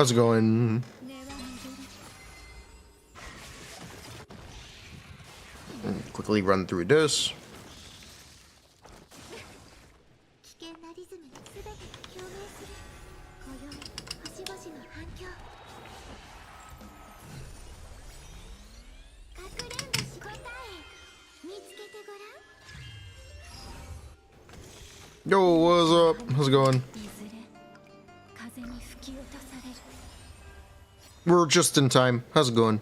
How's it going? Quickly run through this. Yo, what's up? How's it going? We're just in time. How's it going?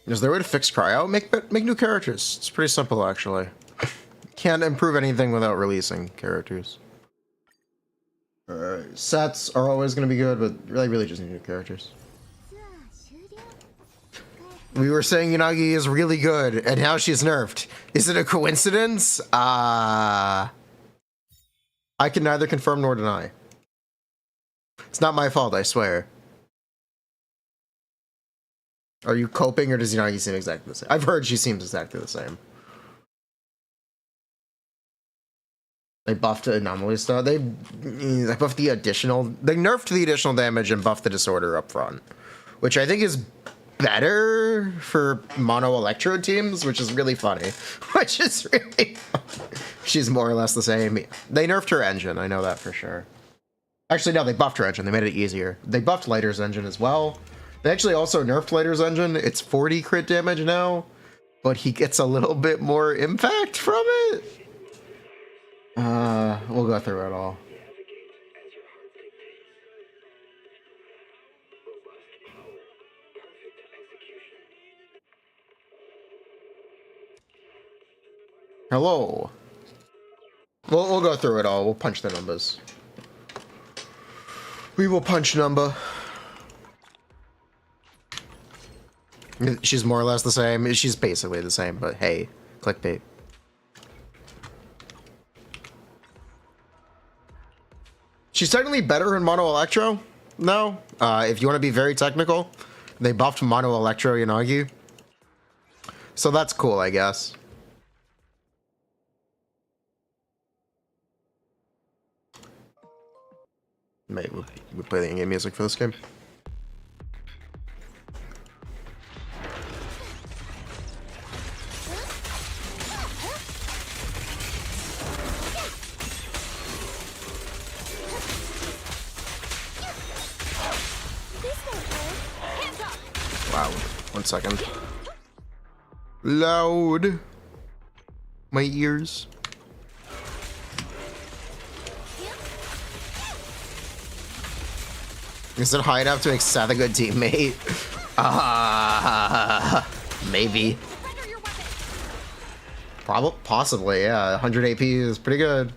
Is there a way to fix Cryo? Make new characters. It's pretty simple, actually. Can't improve anything without releasing characters. Sets are always going to be good, but really just need new characters. We were saying Yanagi is really good, and now she's nerfed. Is it a coincidence? I can neither confirm nor deny. It's not my fault, I swear. Are you coping, or does Yanagi seem exactly the same? I've heard she seems exactly the same. They buffed Anomaly stuff. They buffed the additional... They nerfed the additional damage and buffed the disorder up front. Which I think is better for mono electrode teams, which is really funny. Which is really funny. She's more or less the same. They nerfed her engine, I know that for sure. Actually, no, they buffed her engine. They made it easier. They buffed Lighter's engine as well. They actually also nerfed Lighter's engine. It's 40 crit damage now, but he gets a little bit more impact from it. We'll go through it all. Hello. We'll go through it all. We'll punch the numbers. We will punch number. She's more or less the same. She's basically the same, but hey, clickbait. She's technically better in Mono Electro now. If you want to be very technical, they buffed Mono Electro Yanagi. So that's cool, I guess. Mate, we play the in-game music for this game. Wow, 1 second. Loud. My ears. Is it high enough to make Seth a good teammate? Maybe. Possibly, yeah. 100 AP is pretty good.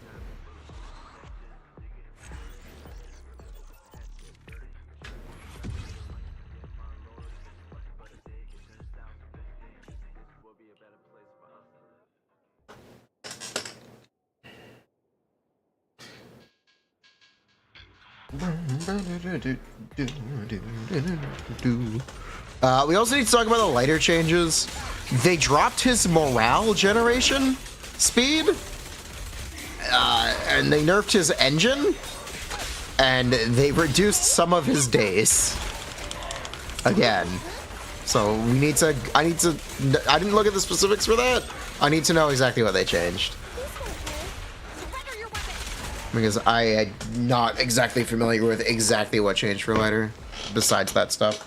We also need to talk about the lighter changes. They dropped his morale generation speed, and they nerfed his engine, and they reduced some of his days again. So we need to, I didn't look at the specifics for that. I need to know exactly what they changed, because I am not exactly familiar with exactly what changed for lighter besides that stuff.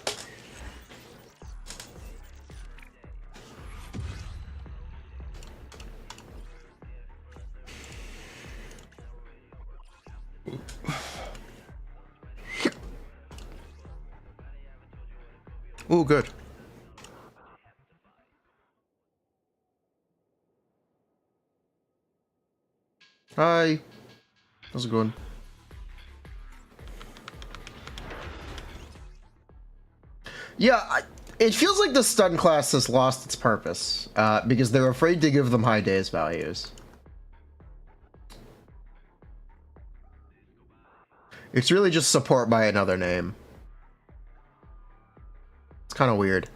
Oh, good. Hi. How's it going? Yeah, It feels like the stun class has lost its purpose, because they're afraid to give them high days values. It's really just support by another name. It's kind of weird.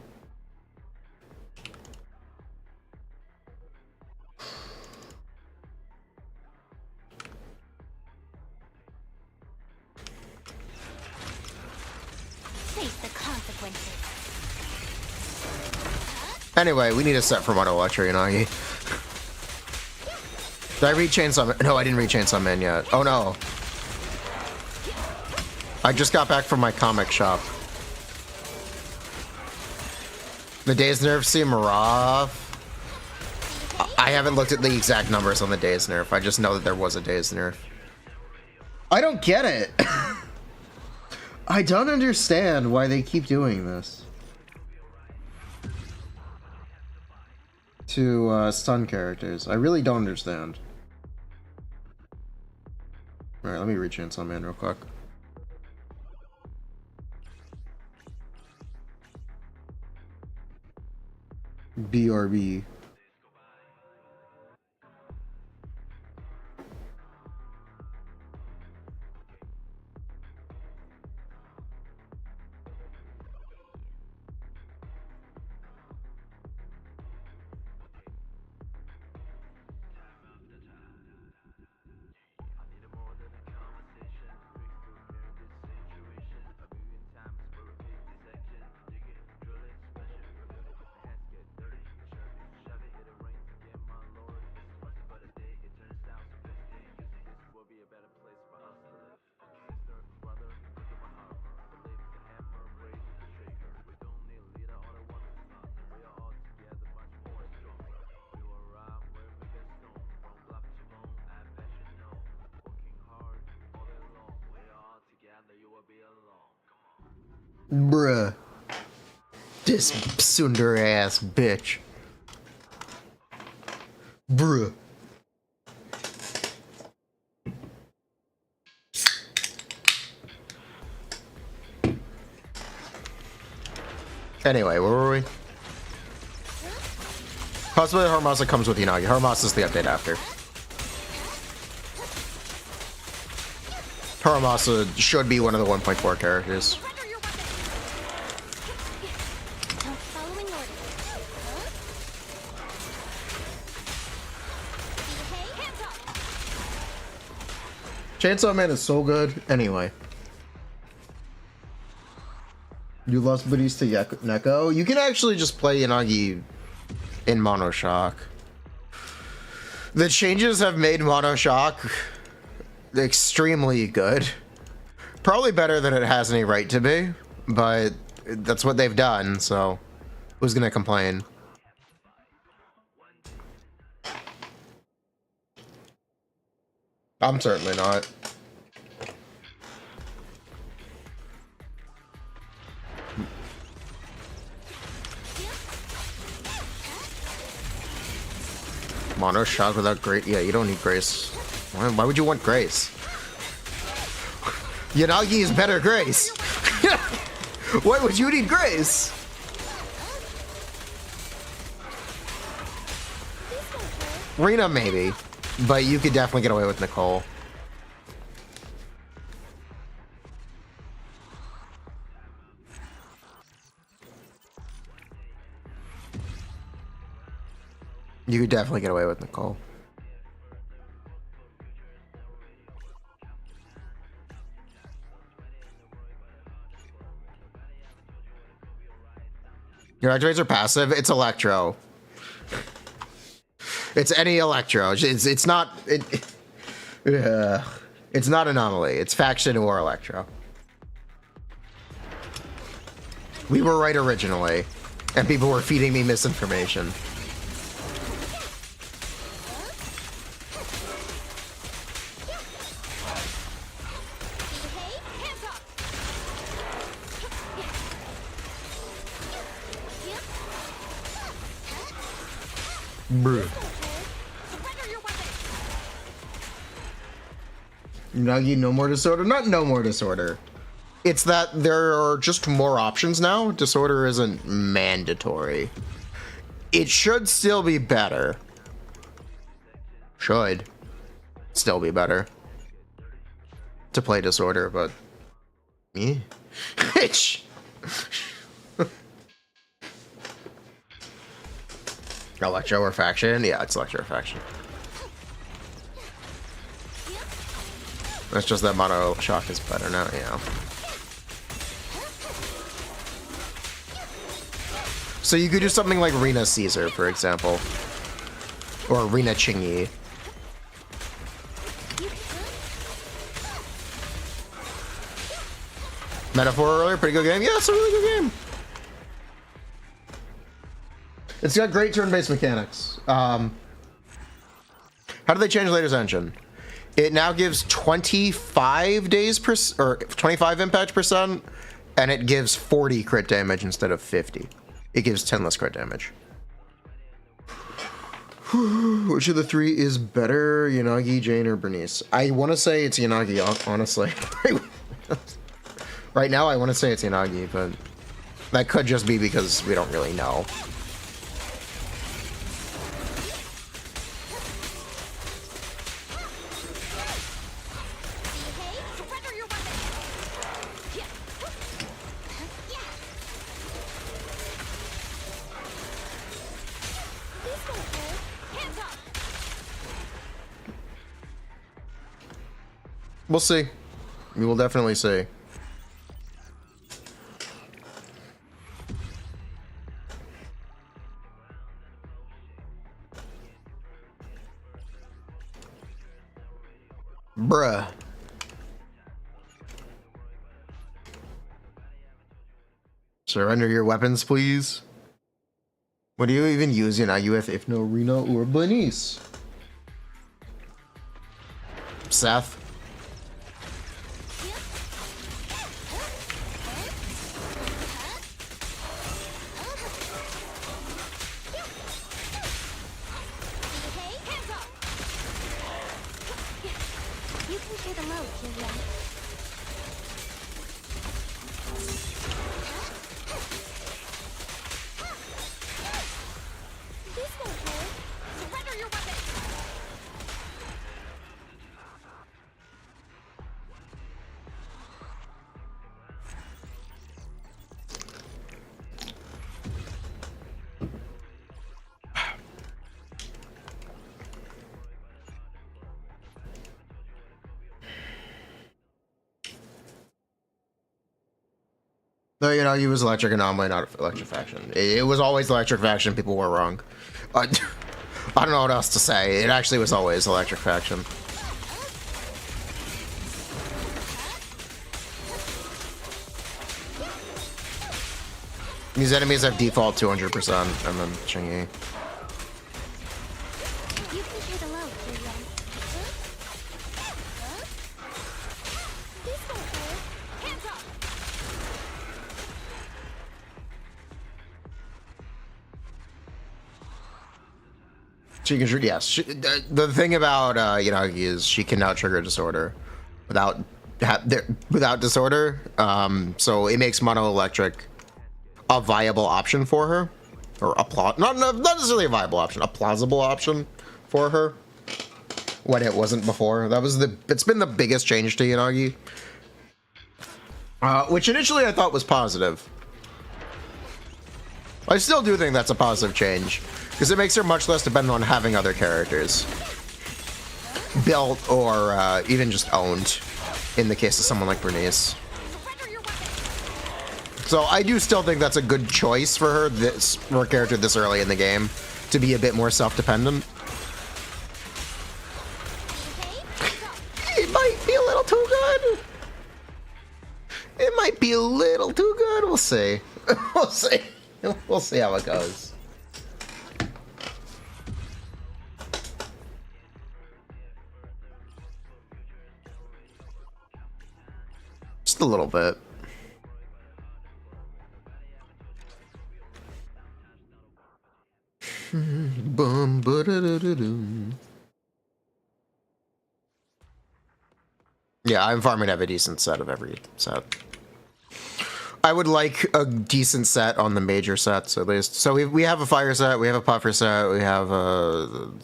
Anyway, we need a set for Mono Electro Yanagi. Did I read Chainsaw Man? No, I didn't read Chainsaw Man yet. Oh no. I just got back from my comic shop. The days nerf seem rough. I haven't looked at the exact numbers on the days nerf. I just know that there was a days nerf. I don't get it. I don't understand why they keep doing this. To stun characters. I really don't understand. Alright, let me reach Chainsaw Man real quick. BRB. Bruh. This tsundere ass bitch. Bruh. Anyway, where were we? Possibly Haramasa comes with Yanagi. Haramasa's the update after. Haramasa should be one of the 1.4 characters. Chainsaw Man is so good. Anyway. You lost Bernice to Neko. You can actually just play Yanagi in Monoshock. The changes have made Monoshock extremely good. Probably better than it has any right to be, but that's what they've done, so who's gonna complain? I'm certainly not. Monoshock without grace? Yeah, you don't need grace. Why would you want grace? Yanagi is better grace. Why would you need grace? Rena maybe, but you could definitely get away with Nicole. You could definitely get away with Nicole. Your activates are passive. It's Electro. It's any Electro. It's not. It's not Anomaly. It's Faction or Electro. We were right originally, and people were feeding me misinformation. Bruh. Yanagi, no more disorder? Not no more disorder. It's that there are just more options now. Disorder isn't mandatory. It should still be better. Should still be better to play Disorder, but me? Electro or Faction? Yeah, it's Electro or Faction. That's just that Mono Shock is better now, yeah. So you could do something like Rena Caesar, for example. Or Rena Chingy. Metaphor earlier, pretty good game. Yeah, it's a really good game. It's got great turn-based mechanics. How do they change Latest Engine? It now gives 25 days per, or 25 impact percent, and it gives 40 crit damage instead of 50. It gives 10 less crit damage. Which of the three is better, Yanagi, Jane, or Bernice? I want to say it's Yanagi, honestly. Right now, I want to say it's Yanagi, but that could just be because we don't really know. We'll see. We will definitely see. Bruh. Surrender your weapons, please. What do you even use Yanagi with if no Reno or Bernice? Seth. No, he was Electric Anomaly, not Electric Faction. It was always Electric Faction. People were wrong. I don't know what else to say. It actually was always Electric Faction. These enemies have default 200%, and then Chingy. She can, yes. The thing about Yanagi is she can now trigger Disorder without Disorder. So it makes Mono Electric a viable option for her, or not necessarily a viable option, a plausible option for her when it wasn't before. It's been the biggest change to Yanagi, which initially I thought was positive. I still do think that's a positive change, because it makes her much less dependent on having other characters built or even just owned, in the case of someone like Bernice. So I do still think that's a good choice for her, for a character this early in the game, to be a bit more self-dependent. It might be a little too good. It might be a little too good. We'll see. We'll see. We'll see how it goes. Just a little bit. Yeah, I'm farming to have a decent set of every set. I would like a decent set on the major sets at least. So we have a fire set, we have a puffer set, we have a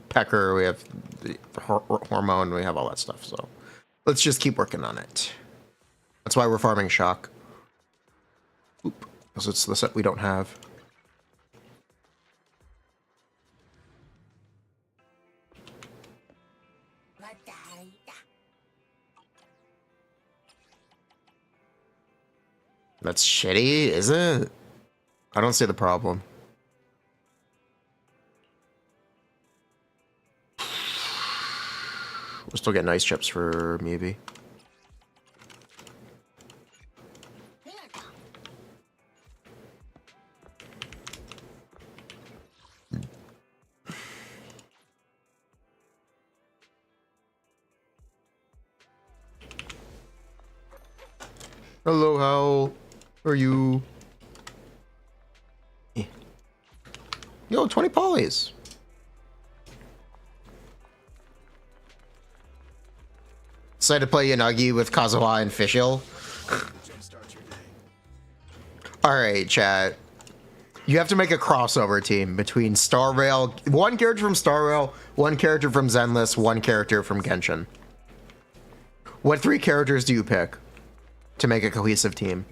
pecker, we have the hormone, we have all that stuff. So let's just keep working on it. That's why we're farming shock. Oop, because it's the set we don't have. That's shitty, is it? I don't see the problem. We'll still get nice chips for maybe. Hello, how are you? Yo, 20 polys. Decided to play Yanagi with Kazuha and Fishil. Alright, chat. You have to make a crossover team between Star Rail, one character from Star Rail, one character from Zenless, one character from Genshin. What 3 characters do you pick to make a cohesive team?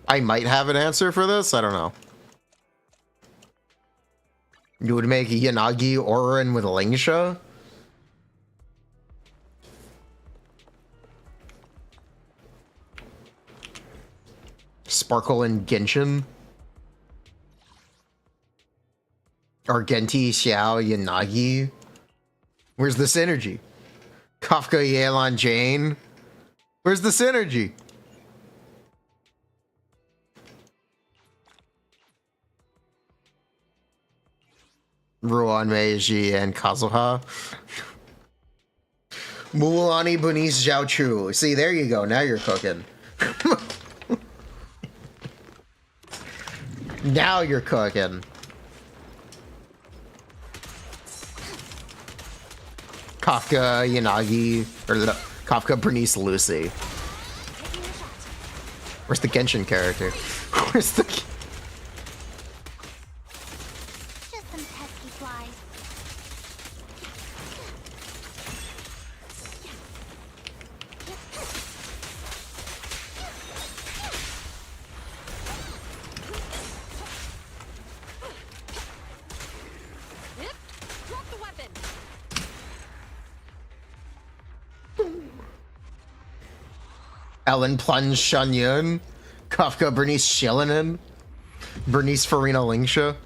I might have an answer for this. I don't know. You would make Yanagi Orin with Lingsha? Sparkle and Genshin? Or Genti, Xiao, Yanagi? Where's the synergy? Kafka, Yelan, Jane? Where's the synergy? Ruan, Meiji, and Kazuha. Mulan, Bernice, Zhao Chu. See, there you go. Now you're cooking. Now you're cooking. Kafka, Yanagi, or Kafka, Bernice, Lucy. Where's the Genshin character? Where's the... Ellen Plunge Shunyun, Kafka Bernice Shillinen, Bernice Furina Lingsha,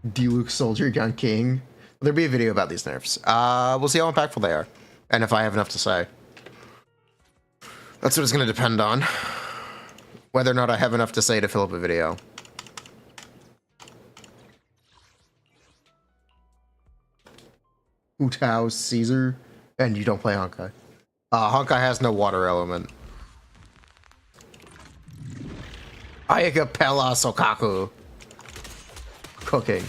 Diluc Soldier Gun King. There'll be a video about these nerfs. We'll see how impactful they are, and if I have enough to say. That's what it's going to depend on. Whether or not I have enough to say to fill up a video. Utao Caesar. And you don't play Honkai. Honkai has no water element. Ayaka Pella Sokaku. Cooking.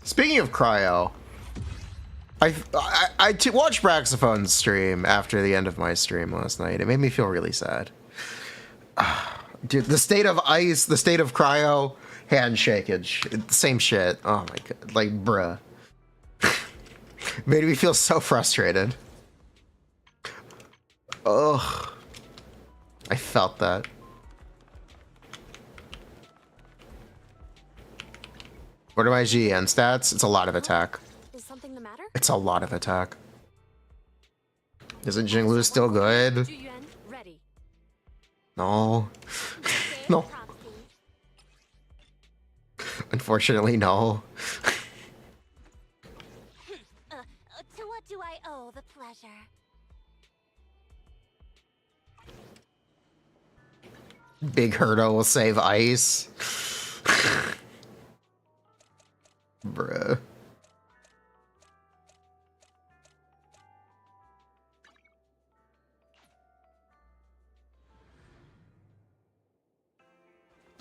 Speaking of Cryo, I watched Braxophone's stream after the end of my stream last night. It made me feel really sad. Dude, the state of ice, the state of Cryo, handshakage, same shit. Oh my god, like bruh. Made me feel so frustrated. Ugh. I felt that. What are my GN stats? It's a lot of attack. Is something the matter? It's a lot of attack. Isn't Jinglu still good? No. No. Unfortunately, no. To what do I owe the pleasure? Big Hurdo will save ice. Bruh.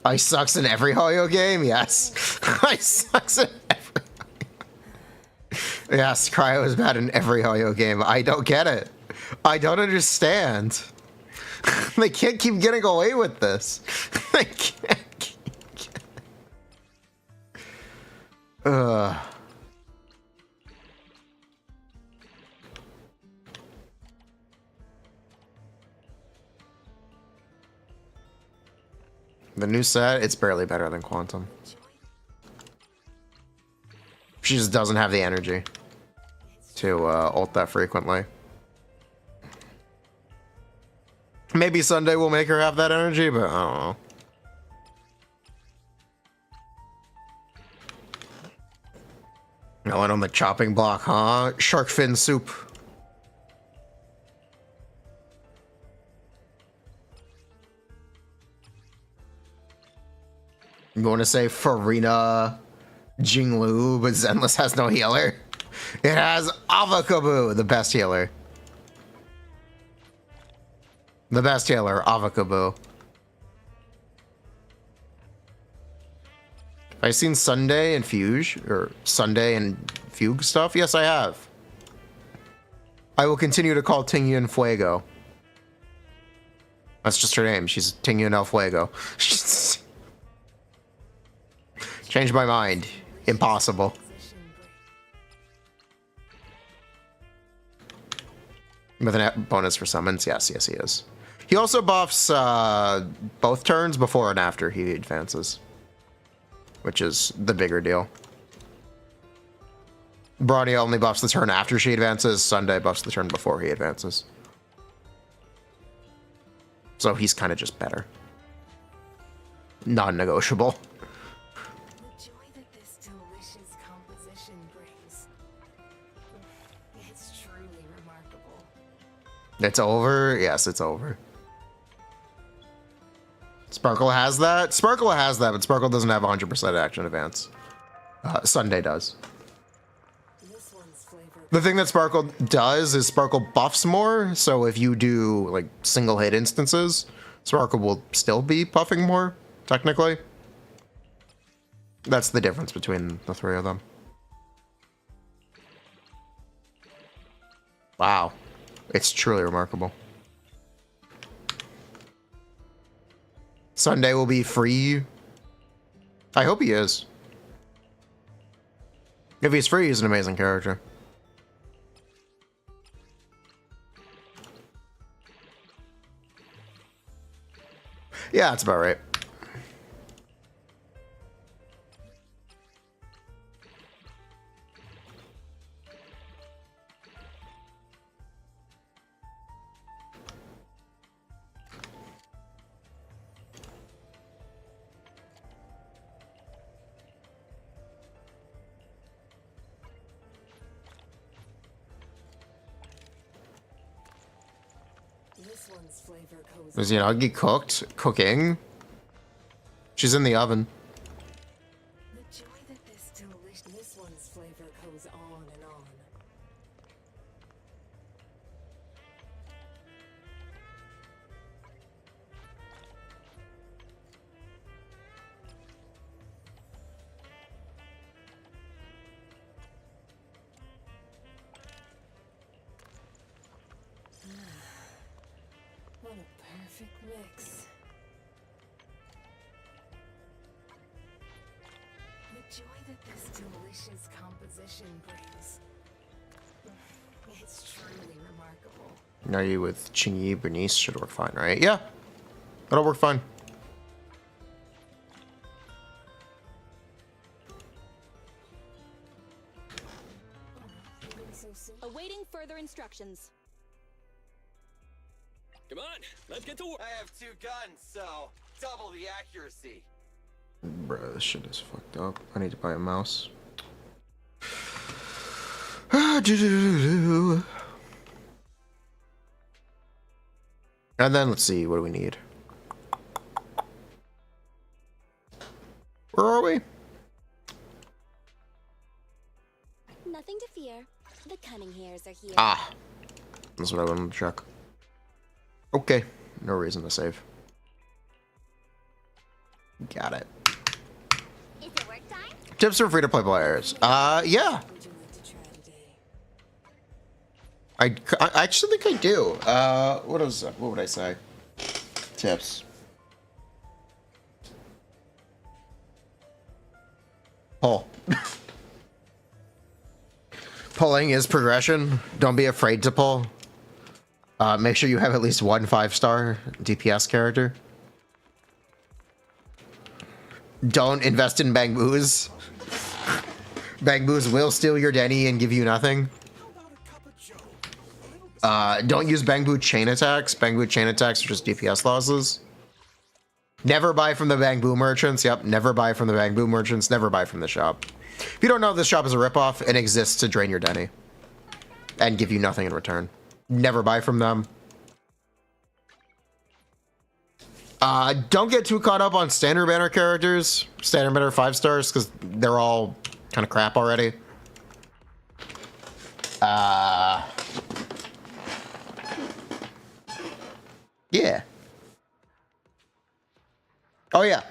Ice sucks in every Hoyo game? Yes. Ice sucks in every Yes, Cryo is bad in every Hoyo game. I don't get it. I don't understand. They can't keep getting away with this. They can't keep Ugh. The new set, it's barely better than Quantum. She just doesn't have the energy to ult that frequently. Maybe Sunday will make her have that energy, but I don't know. I went on the chopping block, huh? Shark fin soup. You want to say Furina, Jinglu, but Zenless has no healer? It has Avakabu, the best healer. The best healer, Avakabu. Have I seen Sunday and Fuge, or Sunday and Fugue stuff? Yes, I have. I will continue to call Tingyan Fuego. That's just her name. She's Tingyan El Fuego. Changed my mind. Impossible. With a bonus for summons? Yes, yes, he is. He also buffs both turns before and after he advances, which is the bigger deal. Brawny only buffs the turn after she advances. Sunday buffs the turn before he advances. So he's kind of just better. Non-negotiable. The joy that this delicious composition brings. It's truly remarkable. It's over? Yes, it's over. Sparkle has that? Sparkle has that, but Sparkle doesn't have 100% action advance. Sunday does. This one's flavor. The thing that Sparkle does is Sparkle buffs more, so if you do like single hit instances, Sparkle will still be buffing more, technically. That's the difference between the three of them. Wow. It's truly remarkable. Sunday will be free. I hope he is. If he's free, he's an amazing character. Yeah, that's about right. This one's flavor goes. Is Yanagi cooked? Cooking? She's in the oven. The joy that this delicious. This one's flavor goes on and on. What a perfect mix. The joy that this delicious composition brings. It's truly remarkable. Now you with Chingy, Bernice should work fine, right? Yeah. That'll work fine. So soon. Awaiting further instructions. Come on, let's get to work. I have 2 guns, so double the accuracy. Bruh, this shit is fucked up. I need to buy a mouse. And then let's see, what do we need? Where are we? Nothing to fear. The cunning hairs are here. Ah, that's what I wanted to check. Okay, no reason to save. Got it. Is it work time? Tips for free-to-play players. Yeah. Would you like to try today? I actually think I do. What would I say? Tips. Pull. Pulling is progression. Don't be afraid to pull. Make sure you have at least one 5-star DPS character. Don't invest in Bang Boos. Bang Boos will steal your Denny and give you nothing. Don't use Bang Boo chain attacks. Bang Boo chain attacks are just DPS losses. Never buy from the Bang Boo merchants. Yep, never buy from the Bang Boo merchants. Never buy from the shop. If you don't know, this shop is a ripoff and exists to drain your Denny and give you nothing in return. Never buy from them. Don't get too caught up on standard banner characters, standard banner 5 stars, because they're all kind of crap already. Yeah. Oh yeah.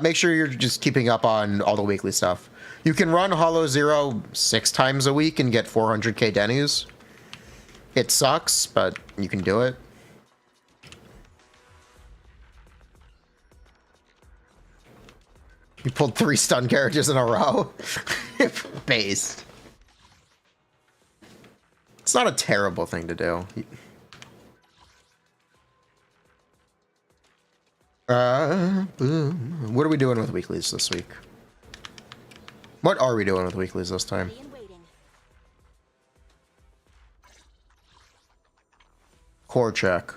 Make sure you're just keeping up on all the weekly stuff. You can run Hollow Zero 6 times a week and get 400k Denny's. It sucks, but you can do it. You pulled 3 stun characters in a row. Based. It's not a terrible thing to do. What are we doing with weeklies this week? What are we doing with weeklies this time? Ready and waiting. Core check.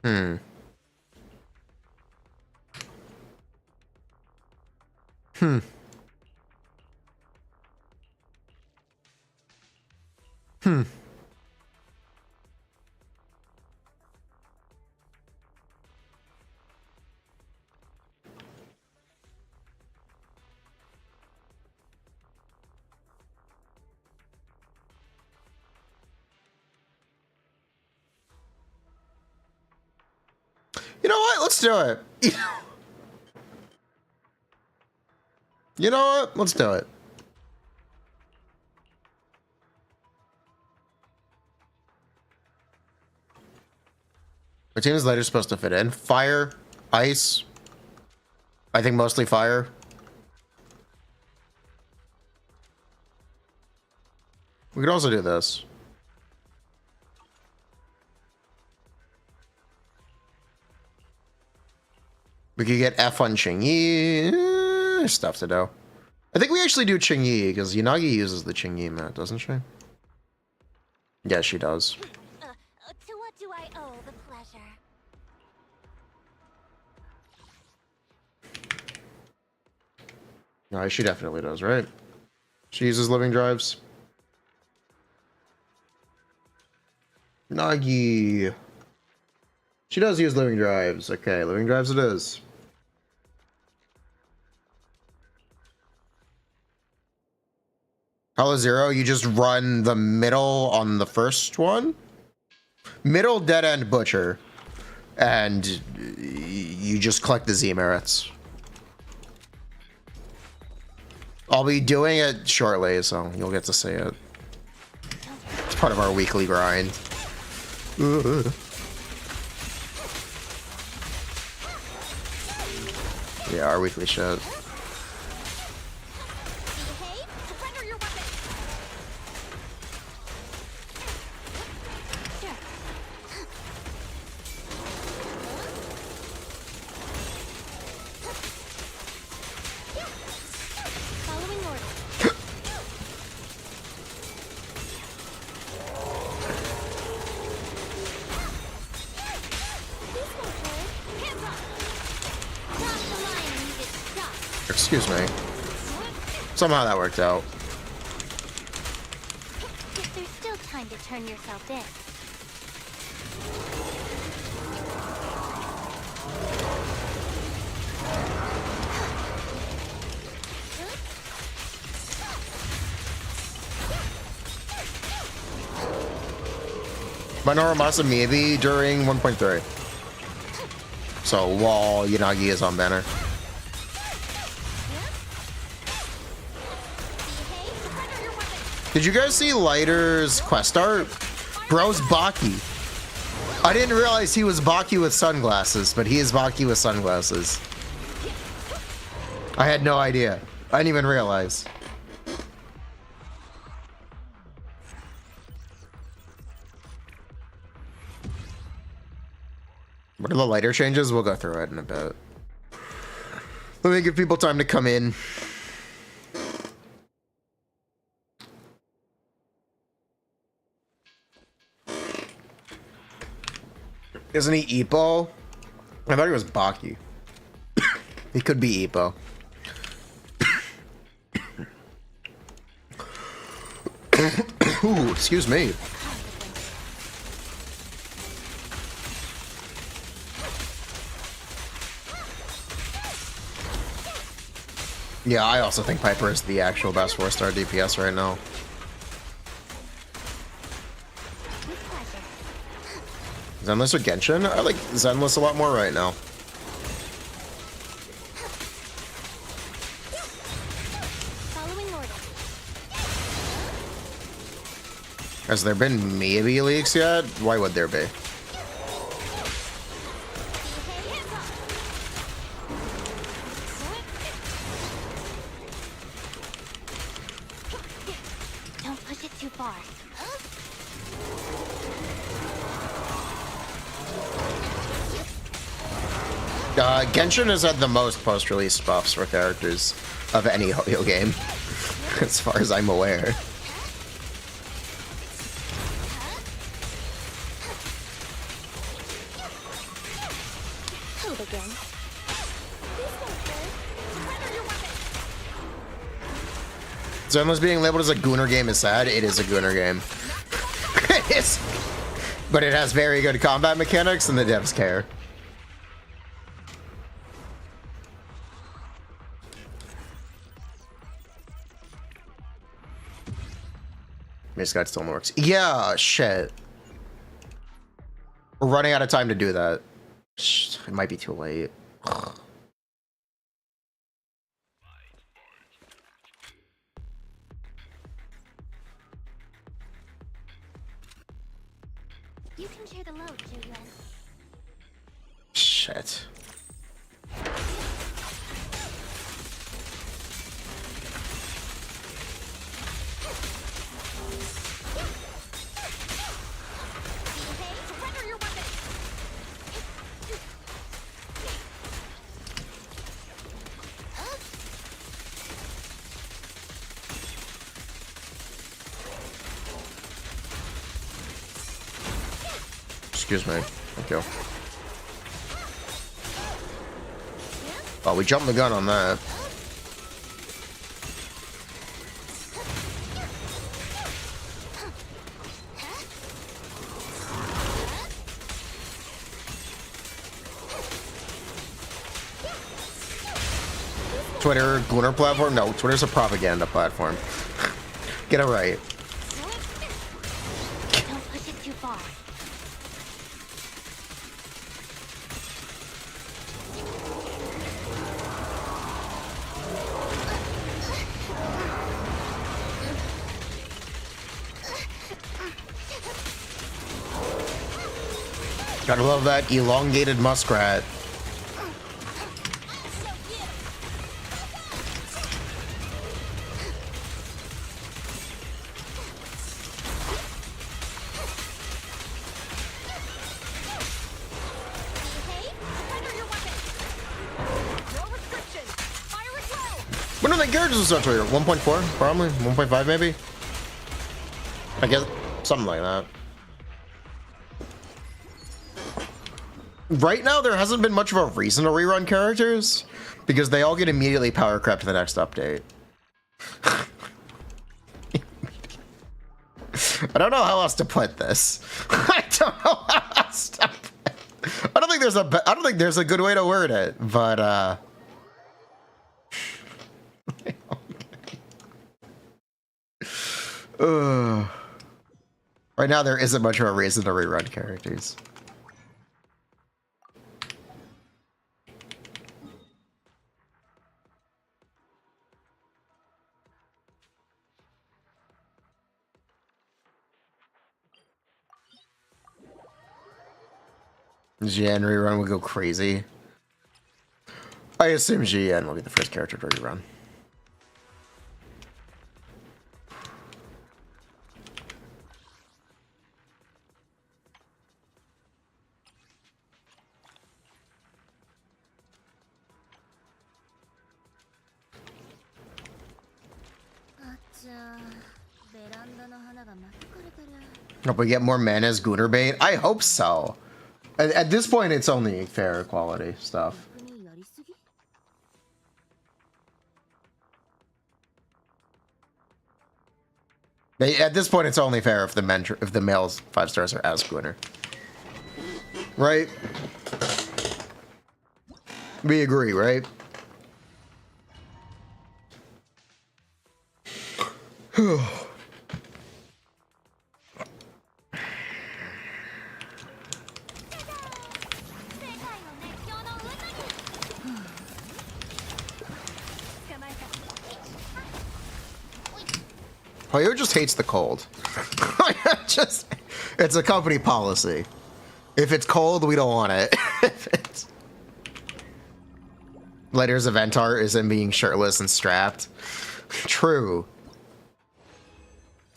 Hmm. Hmm. Hmm. You know what? Let's do it. You know what? Let's do it. What team is later supposed to fit in? Fire, ice. I think mostly fire. We could also do this. We could get F on Qingyi. There's stuff to do. I think we actually do Qingyi because Yanagi uses the Qingyi mat, doesn't she? Yeah, she does. To what do I owe the pleasure? No, she definitely does, right? She uses living drives. Nagi. She does use living drives. Okay, living drives it is. Hollow Zero, you just run the middle on the first one? Middle dead end butcher. And you just collect the Z merits. I'll be doing it shortly, so you'll get to see it. It's part of our weekly grind. Yeah, our weekly shit. Behave. Surrender your weapon. Following orders. This won't hurt. Hands up. Cross the line and you get stuck. Excuse me. Somehow that worked out. There's still time to turn yourself in. Manoramasa maybe during 1.3. So while Yanagi is on banner. Did you guys see Lighter's quest art? Bro's Baki. I didn't realize he was Baki with sunglasses, but he is Baki with sunglasses. I had no idea. I didn't even realize. What are the lighter changes? We'll go through it in a bit. Let me give people time to come in. Isn't he Ippo? I thought he was Baki. He could be Ippo. Ooh, excuse me. Yeah, I also think Piper is the actual best 4-star DPS right now. Zenless or Genshin? I like Zenless a lot more right now. Following order. Has there been maybe leaks yet? Why would there be? Don't push it too far. Genshin has had the most post-release buffs for characters of any Ho-Yo game, as far as I'm aware. Hold again. Zenless being labeled as a Gooner game is sad. It is a Gooner game. It is. But it has very good combat mechanics and the devs care. This guy still works. Yeah, shit. We're running out of time to do that. It might be too late. You can share the load, Shiyu. Shit. Excuse me. Thank you. Oh, we jumped the gun on that. Twitter, Gooner platform? No, Twitter's a propaganda platform. Get it right. Don't push it too far. Gotta love that elongated muskrat. When are the characters start to 1.4? Probably 1.5 maybe? I guess something like that. Right now, there hasn't been much of a reason to rerun characters because they all get immediately power crept to the next update. I don't know how else to put this. I don't know how else to put it. I don't think there's a good way to word it, but Are Right now, there isn't much of a reason to rerun characters. GN rerun would go crazy. I assume GN will be the first character to rerun. Hope we get more mana as Gooner bait. I hope so. At this point, it's only fair quality stuff. At this point, it's only fair if the male's 5 stars are as Gooner. Right? We agree, right? Cryo just hates the cold. It's a company policy. If it's cold, we don't want it. If it's... Later's event art is him being shirtless and strapped. True.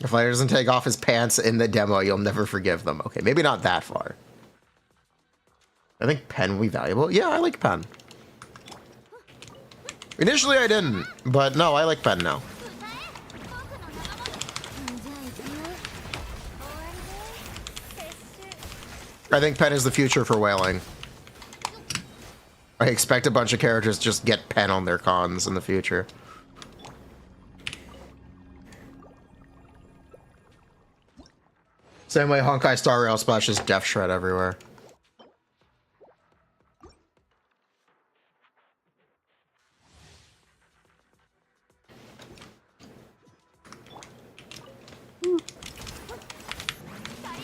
If Later doesn't take off his pants in the demo, you'll never forgive them. Okay, maybe not that far. I think pen will be valuable. Yeah, I like pen. Initially, I didn't, but no, I like pen now. I think pen is the future for whaling. I expect a bunch of characters to just get pen on their cons in the future. Same way Honkai Star Rail splashes Death Shred everywhere.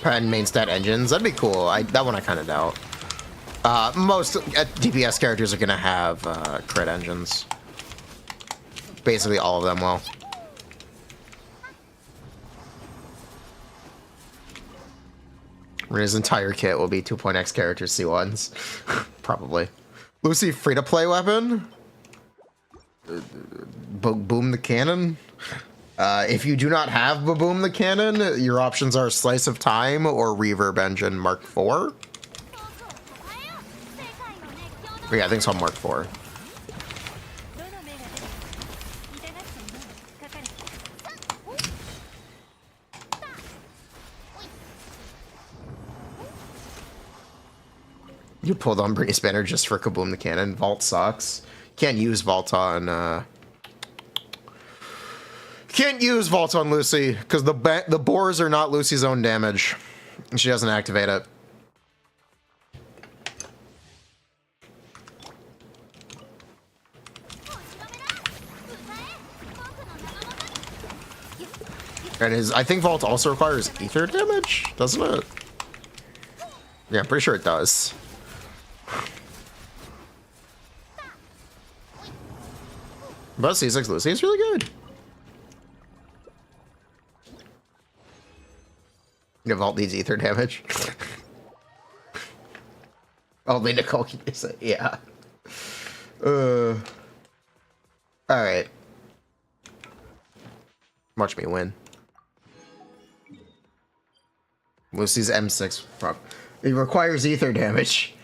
Pen main stat engines, that'd be cool. That one I kind of doubt. Most DPS characters are gonna have crit engines. Basically all of them will. His entire kit will be 2.x characters C1s. Probably. Lucy free-to-play weapon? Boom the Cannon? If you do not have Boom the Cannon, your options are Slice of Time or Reverb Engine Mark IV. Yeah, I think it's on Mark IV. You pulled on Bernice banner just for Kaboom the Cannon. Vault sucks. Can't use Vault on can't use Vault on Lucy because the boars are not Lucy's own damage, and she doesn't activate it. And I think Vault also requires ether damage, doesn't it? Yeah, I'm pretty sure it does. But C6 Lucy is really good. Your Vault needs ether damage. Only Nicole can use it, yeah. Alright. Watch me win. Lucy's M6. It requires ether damage.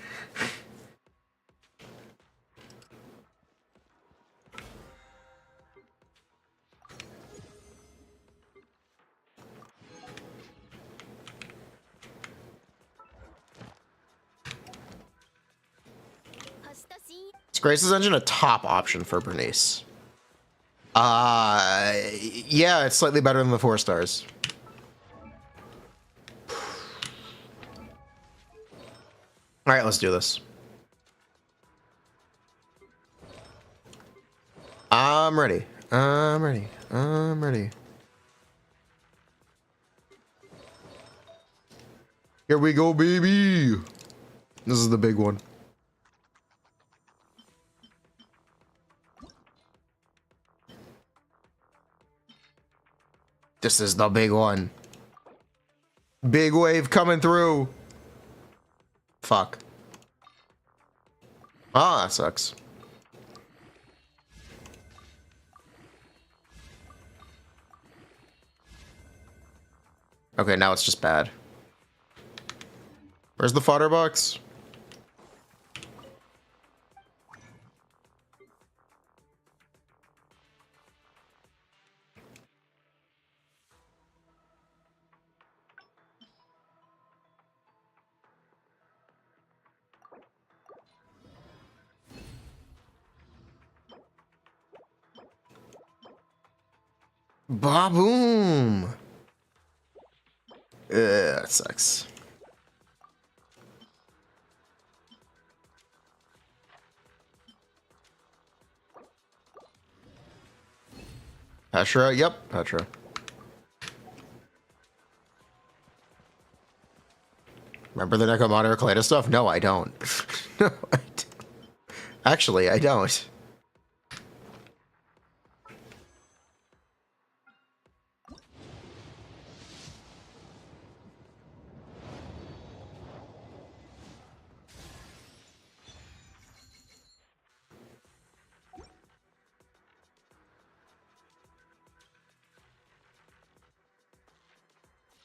Is Grace's engine a top option for Bernice? Yeah, it's slightly better than the 4 stars. All right, let's do this. I'm ready. I'm ready. I'm ready. Here we go, baby. This is the big one. This is the big one. Big wave coming through. Fuck. Ah, that sucks. Okay, now it's just bad. Where's the fodder box? Ba-boom! That sucks. Petra? Yep, Petra. Remember the Necromonitor Clada stuff? No, I don't. No, I don't. Actually, I don't.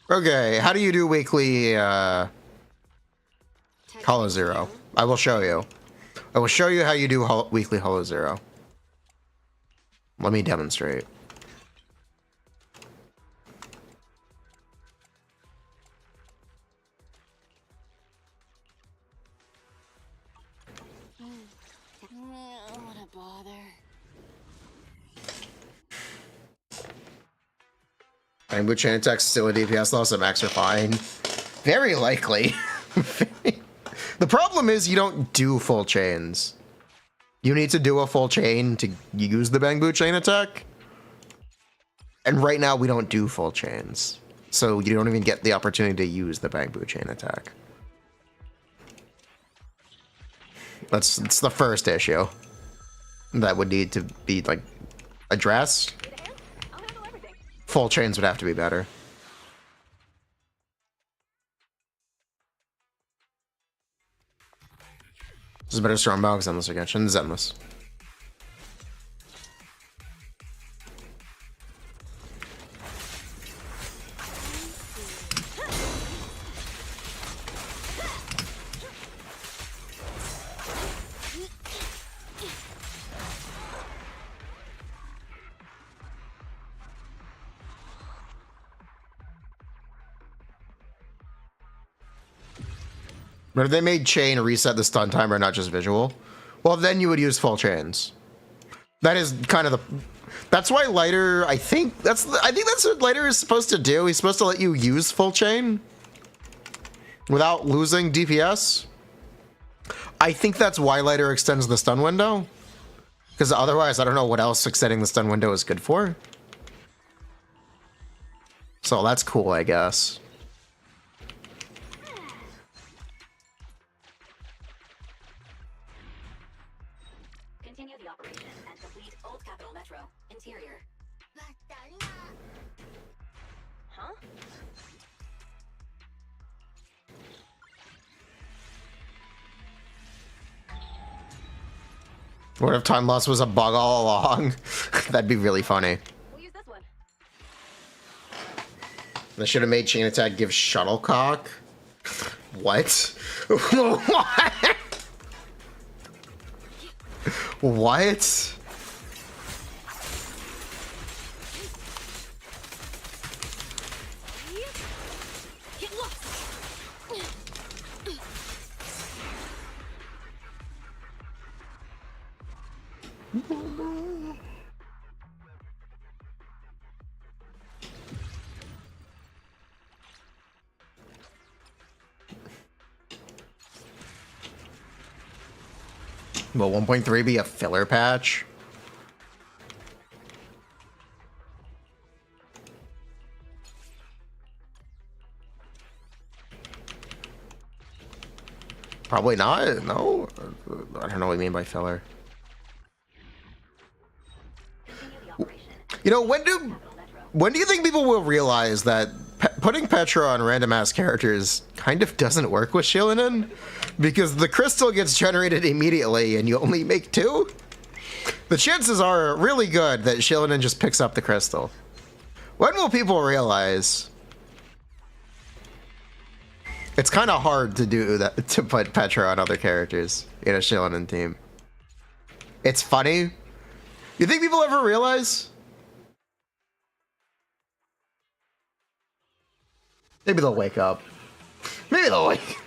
Okay, how do you do weekly Hollow Zero? I will show you. I will show you how you do weekly Hollow Zero. Let me demonstrate. What a bother. Rainbow chain attack still a DPS loss at max or fine. Very likely. The problem is you don't do full chains. You need to do a full chain to use the Bangbu chain attack. And right now we don't do full chains. So you don't even get the opportunity to use the Bangbu chain attack. It's the first issue that would need to be like addressed. Full chains would have to be better. This is better strong box Zenless or Genshin. Zenless. But if they made chain reset the stun timer, not just visual, well, then you would use full chains. That is kind of the. That's why Lighter. I think that's what Lighter is supposed to do. He's supposed to let you use full chain without losing DPS. I think that's why Lighter extends the stun window. Because otherwise, I don't know what else extending the stun window is good for. So that's cool, I guess. Continue the operation and complete Old Capital Metro. Interior. Huh? What if time loss was a bug all along? That'd be really funny. We'll use this one. They should have made chain attack give shuttlecock. What? What? What? Get lost. Will 1.3 be a filler patch? Probably not. No, I don't know what you mean by filler. Continue the operation and You know, Capital Metro. when do you think people will realize that putting Petra on random ass characters kind of doesn't work with Shilinen? Because the crystal gets generated immediately and you only make 2? The chances are really good that Shilinen just picks up the crystal. When will people realize it's kind of hard to do that, to put Petra on other characters in a Shilinen team? It's funny. You think people ever realize? Maybe they'll wake up. Maybe they'll wake.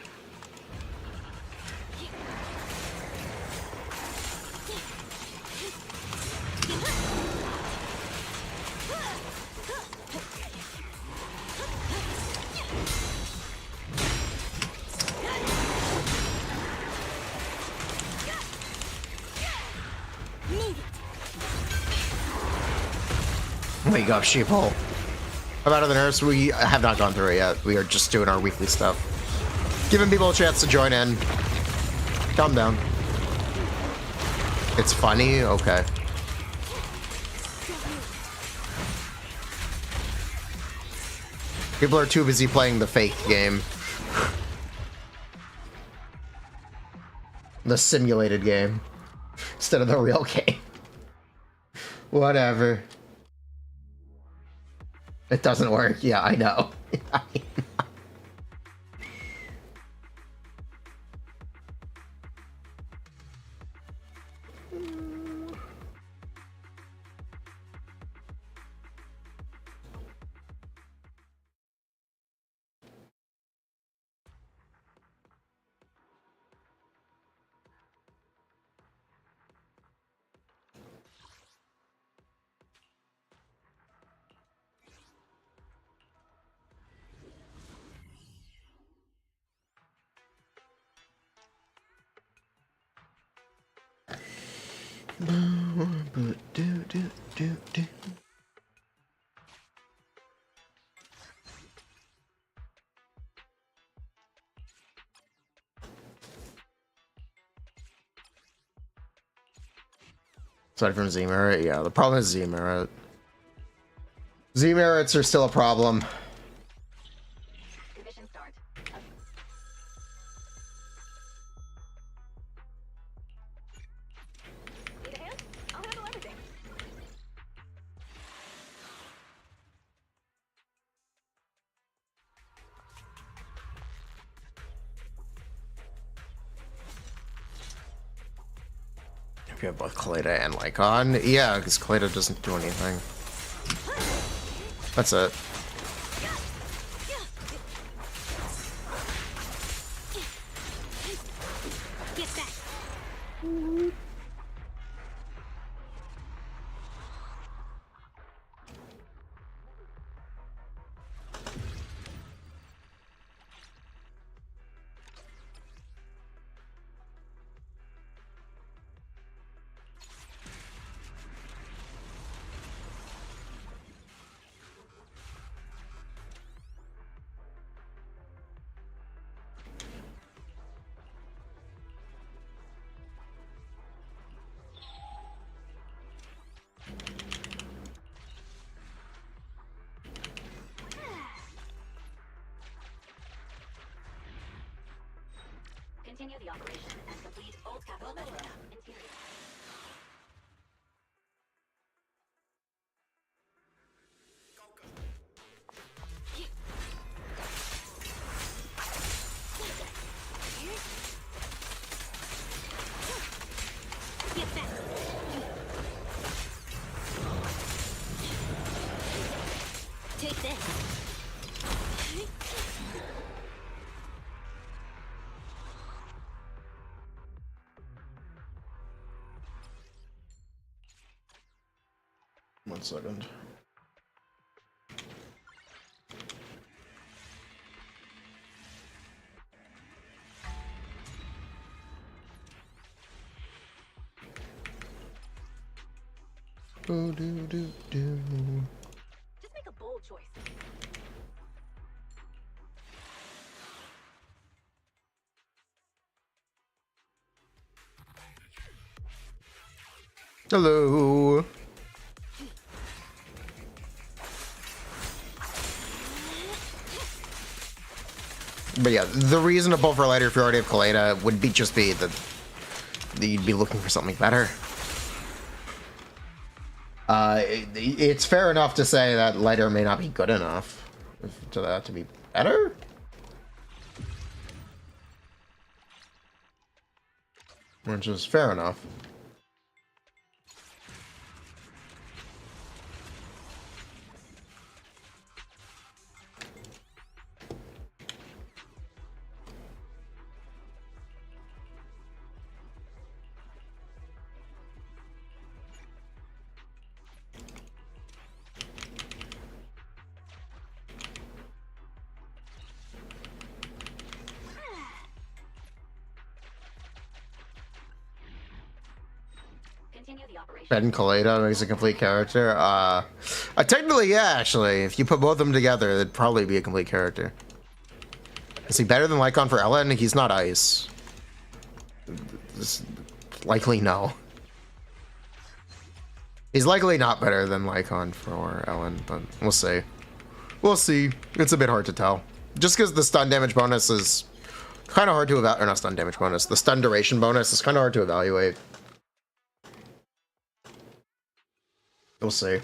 Wake up, sheeple. About other nerfs, we have not gone through it yet. We are just doing our weekly stuff. Giving people a chance to join in. Calm down. It's funny? Okay. People are too busy playing the fake game. The simulated game. Instead of the real game. Whatever. It doesn't work. Yeah, I know. Aside from Z-Merit, yeah, the problem is Z-Merit. Z-Merits are still a problem. Commission start. Need a hand? I'll handle everything. If you have both Kaleda and Lycon, yeah, because Kaleda doesn't do anything. That's it. Get back. Continue the operation and complete Old Capital Metro. Interior. Get back. Take this. One second. Do do do do. Just make a bold choice. Hello. But yeah, the reasonable for lighter if you already have Kaleda would be just be that you'd be looking for something better. It's fair enough to say that lighter may not be good enough to that to be better. Which is fair enough. Continue the operation. Ben Kaleda makes a complete character. Technically, yeah, actually. If you put both of them together, it'd probably be a complete character. Is he better than Lycon for Ellen? He's not ice. Likely no. He's likely not better than Lycon for Ellen, but we'll see. We'll see. It's a bit hard to tell. Just because the stun damage bonus is kind of hard to evaluate. Or not stun damage bonus. The stun duration bonus is kind of hard to evaluate. We'll see.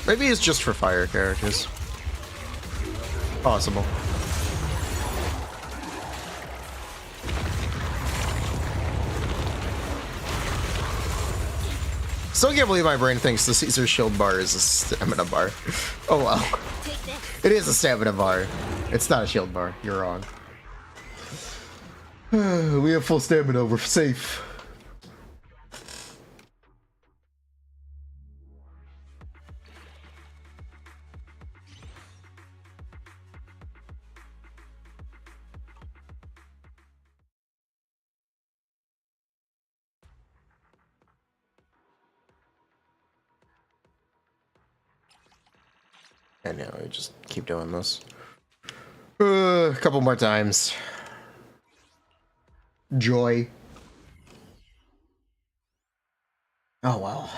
Maybe it's just for fire characters. Possible. Still can't believe my brain thinks the Caesar shield bar is a stamina bar. Oh well. It is a stamina bar. It's not a shield bar. You're wrong. We have full stamina. We're safe. I know, I just keep doing this. A couple more times. Joy. Oh well.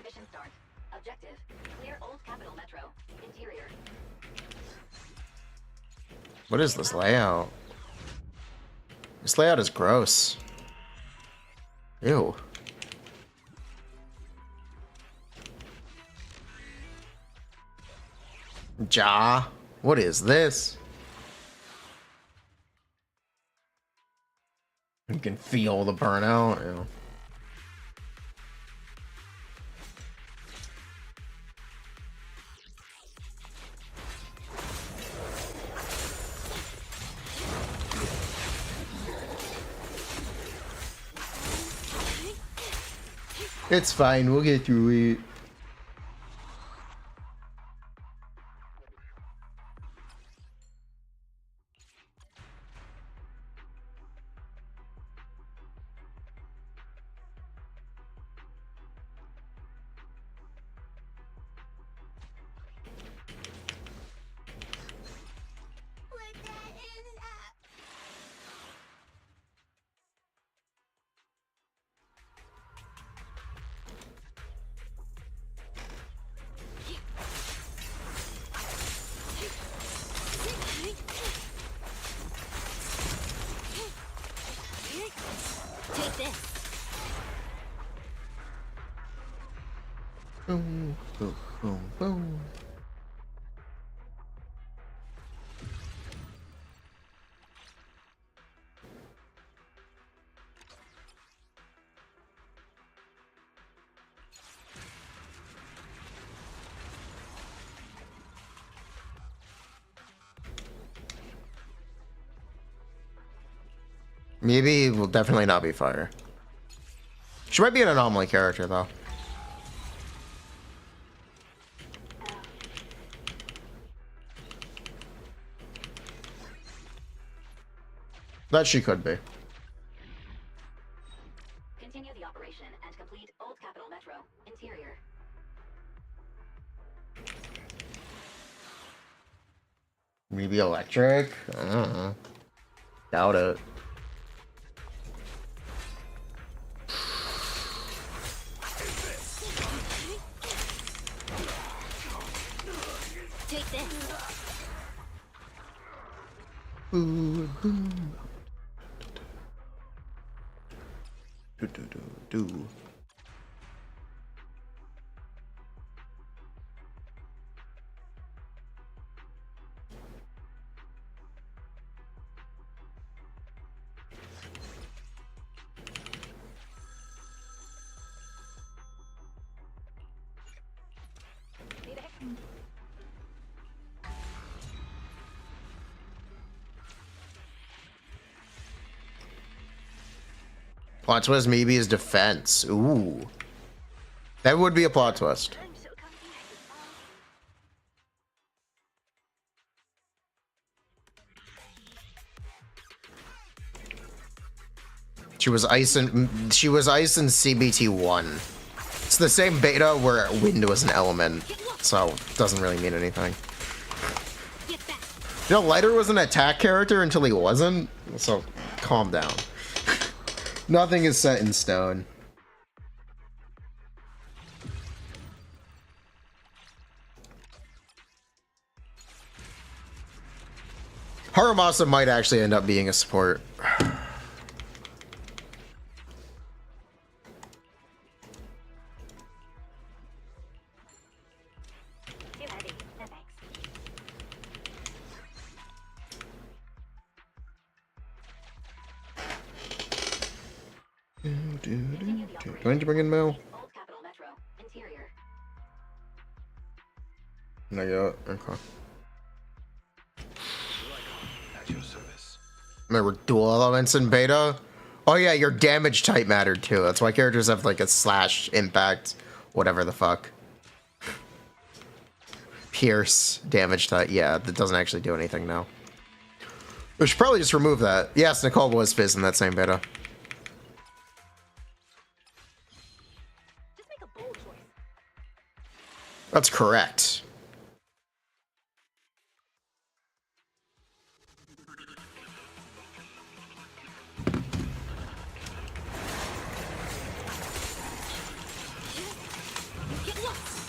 Mission start. Objective. Clear Old Capital Metro. Interior. What is this layout? This layout is gross. Ew. Ja. What is this? You can feel the burnout. Ew. It's fine, we'll get through it. Take this. Boom, boom, boom, boom. Maybe will definitely not be fire. She might be an anomaly character though. That she could be. Continue the operation and complete Old Capital Metro. Interior. Maybe electric? I don't know. Doubt it. Take this. Boo, boo. Do, do, do, do. Plot twist, maybe his defense. Ooh. That would be a plot twist. She was ice in CBT1. It's the same beta where wind was an element, so it doesn't really mean anything. You know, Lighter was an attack character until he wasn't, so calm down. Nothing is set in stone. Haramasa might actually end up being a support. Too heavy. No thanks. Do I need to bring in mail? Old Capital Metro. Interior. Not yet. Okay. At your service. Remember dual elements in beta? Oh yeah, your damage type mattered too. That's why characters have like a slash, impact, whatever the fuck. Pierce, damage type. Yeah, that doesn't actually do anything now. We should probably just remove that. Yes, Nicole was Fizz in that same beta. Just make a bold choice. That's correct. Get lost.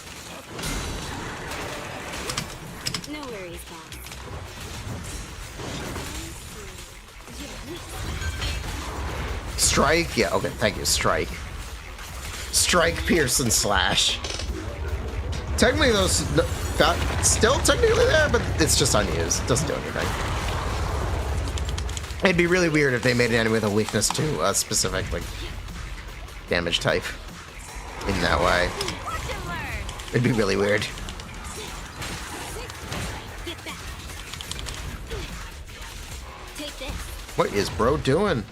No worries, boss. Strike? Yeah, okay, thank you. Strike. Strike, pierce, and slash. Technically, those still technically there, but it's just unused. It doesn't do anything. It'd be really weird if they made an enemy with a weakness to a specific like damage type in that way. Watch and learn. It'd be really weird. Get back. Take this. What is bro doing?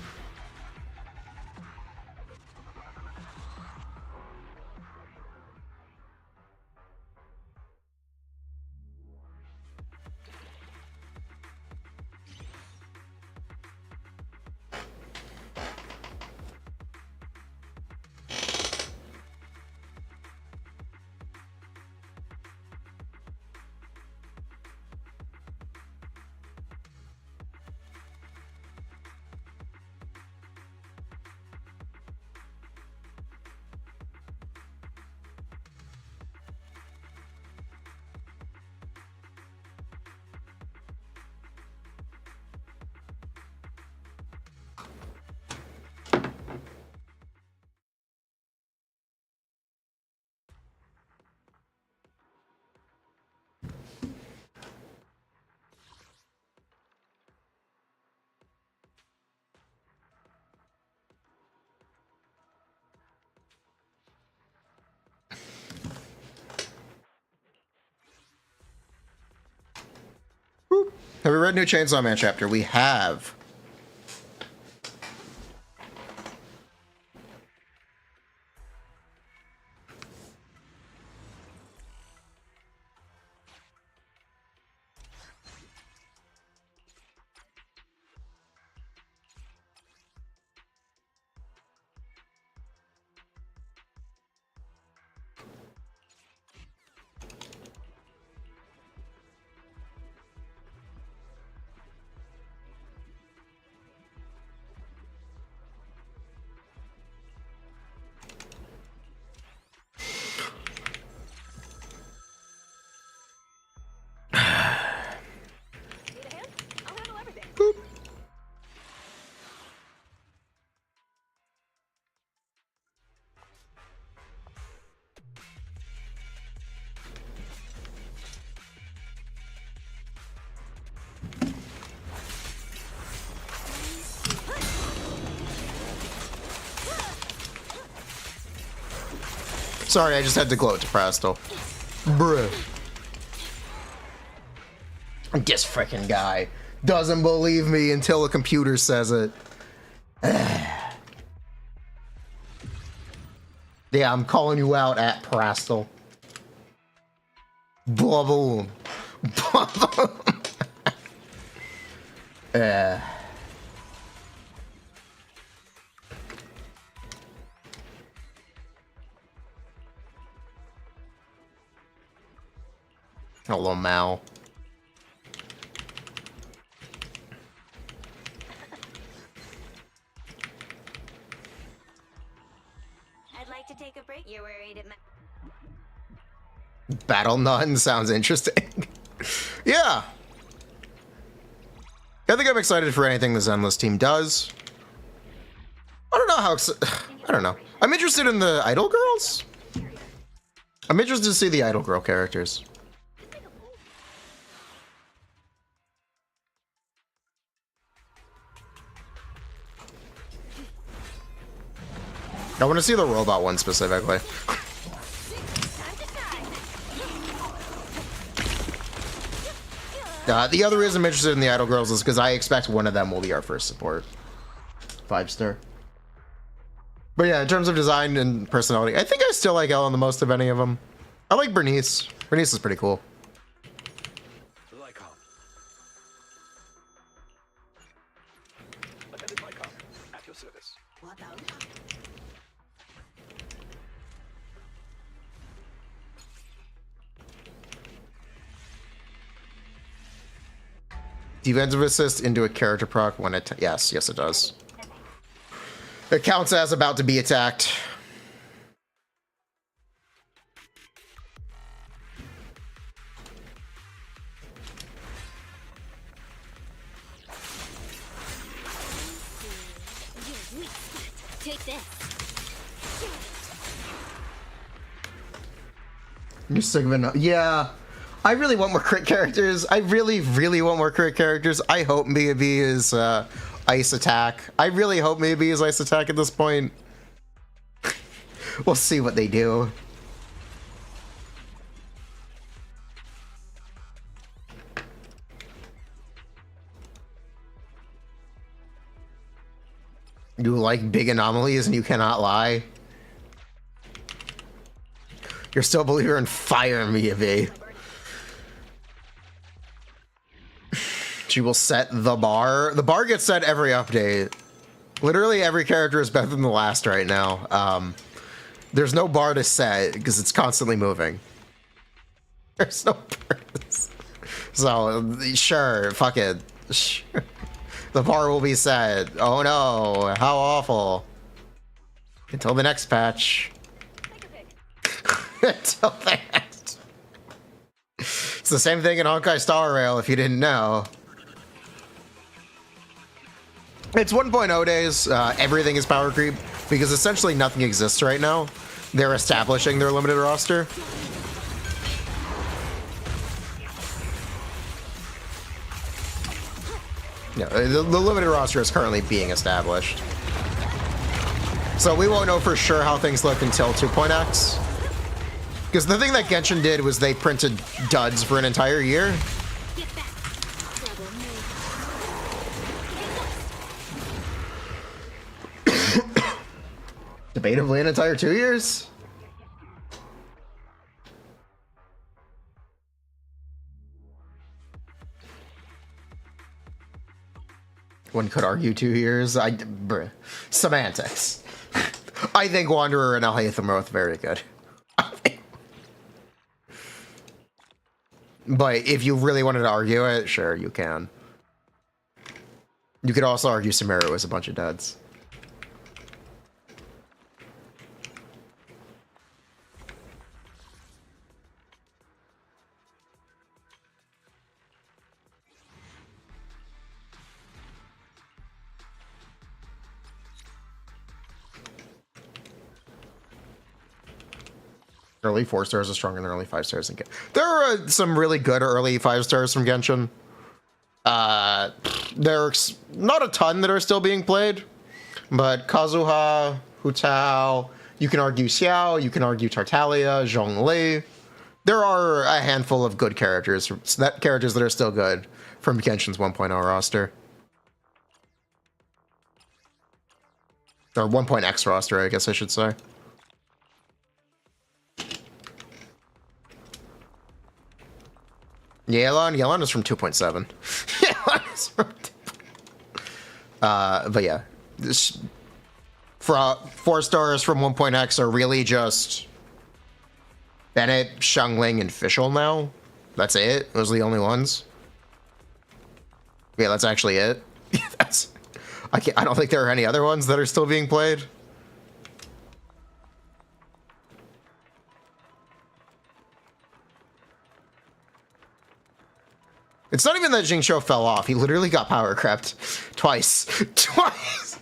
Have we read New Chainsaw Man chapter? We have. Sorry, I just had to gloat to Prasto. Bruh. This frickin' guy doesn't believe me until a computer says it. Yeah, I'm calling you out at Prasto. Blah boom. Blah boom. Hello, Mal. I'd like to take a break. You're worried it might. Battle Nun sounds interesting. Yeah. I think I'm excited for anything the Zenless team does. I don't know how I don't know. I'm interested in the Idol Girls. I'm interested to see the Idol Girl characters. I want to see the robot one specifically. The other reason I'm interested in the Idol Girls is because I expect one of them will be our first support. 5-star. But yeah, in terms of design and personality, I think I still like Ellen the most of any of them. I like Bernice. Bernice is pretty cool. Lycom. Attended Lycom. At your service. Defensive assist into a character proc when it... Yes, it does. It counts as about to be attacked. Take this. You're sick of it. Yeah. I really want more crit characters. I really, really want more crit characters. I hope maybe is Ice Attack. I really hope maybe is Ice Attack at this point. We'll see what they do. You like big anomalies and you cannot lie. You're still a believer in fire, Miyavi. She will set the bar. The bar gets set every update. Literally every character is better than the last right now. There's no bar to set because it's constantly moving. There's no purpose. So, sure, fuck it. Sure. The bar will be set. Oh no, how awful. Until the next patch. Until the next. It's the same thing in Honkai Star Rail if you didn't know. It's 1.0 days. Everything is power creep because essentially nothing exists right now. They're establishing their limited roster. Yeah, the limited roster is currently being established. So we won't know for sure how things look until 2.x. Because the thing that Genshin did was they printed duds for an entire year. Get back. Trouble me. Debatably an entire 2 years. One could argue 2 years. Semantics. I think Wanderer and Alhaitham are both very good. But if you really wanted to argue it, sure, you can. You could also argue Samira was a bunch of duds. Early 4 stars are stronger than early 5 stars in Genshin. There are some really good early 5 stars from Genshin. There's not a ton that are still being played, but Kazuha, Hutao, You can argue Xiao, you can argue Tartaglia, Zhongli. There are a handful of good characters, characters that are still good from Genshin's 1.0 roster. Or 1.x roster, I guess I should say. Yelan is from 2.7. Yelan is from 2. But yeah, this 4 stars from 1.x are really just Bennett, Xiangling, and Fischl now. That's it. Those are the only ones. Yeah, that's actually it. I don't think there are any other ones that are still being played. It's not even that Jingqiu fell off. He literally got power crept twice. Twice!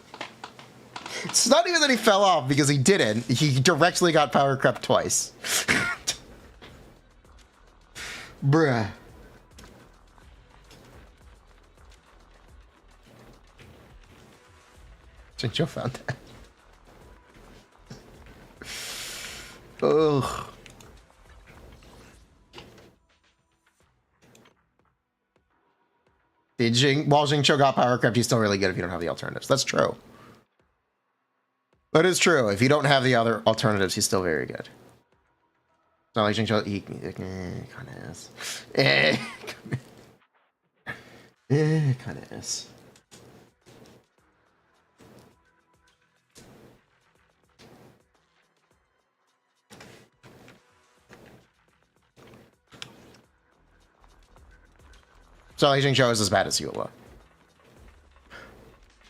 It's not even that he fell off because he didn't. He directly got power crept twice. Bruh. Jingqiu found that. Ugh. While Jingqiu got power crept, he's still really good if you don't have the alternatives. That's true. That is true. If you don't have the other alternatives, he's still very good. It's not like Jingqiu, he kind of is. Kind of is. So like Jingqiu is as bad as Eula.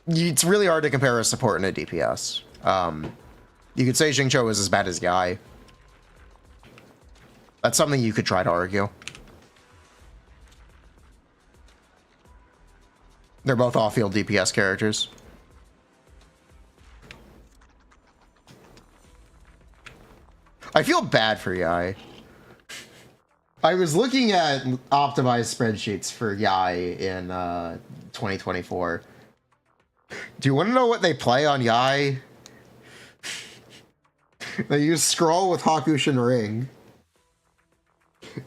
It's really hard to compare a support and a DPS. You could say Jingqiu is as bad as Yai. That's something you could try to argue. They're both off-field DPS characters. I feel bad for Yai. I was looking at optimized spreadsheets for Yai in 2024. Do you want to know what they play on Yai? They use Scroll with Hakushin Ring.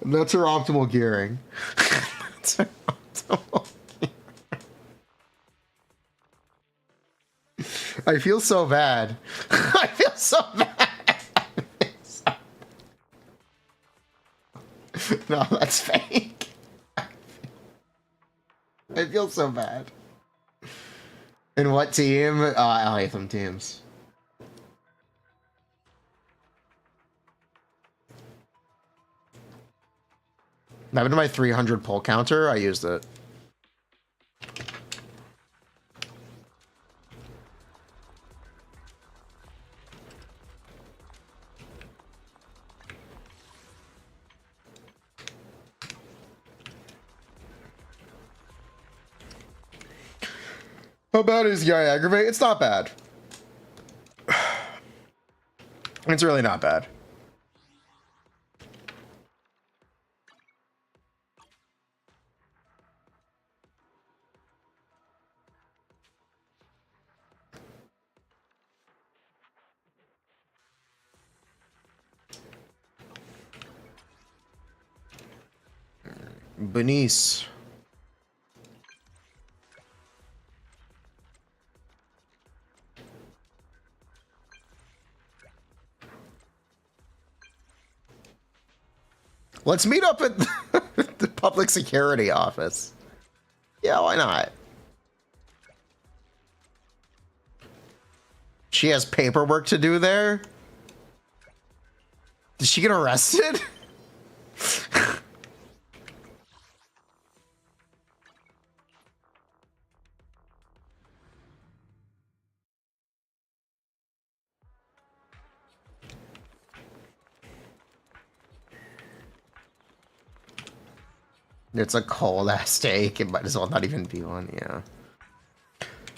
And that's her optimal gearing. That's her optimal gearing. I feel so bad. I feel so bad. No, that's fake. I feel so bad. In what team? Alhaitham teams. That happened to my 300 pull counter. I used it. How bad is Yai Aggravate? It's not bad. It's really not bad. Bernice. Let's meet up at the public security office. Yeah, why not? She has paperwork to do there? Did she get arrested? It's a cold ass steak. It might as well not even be one. Yeah.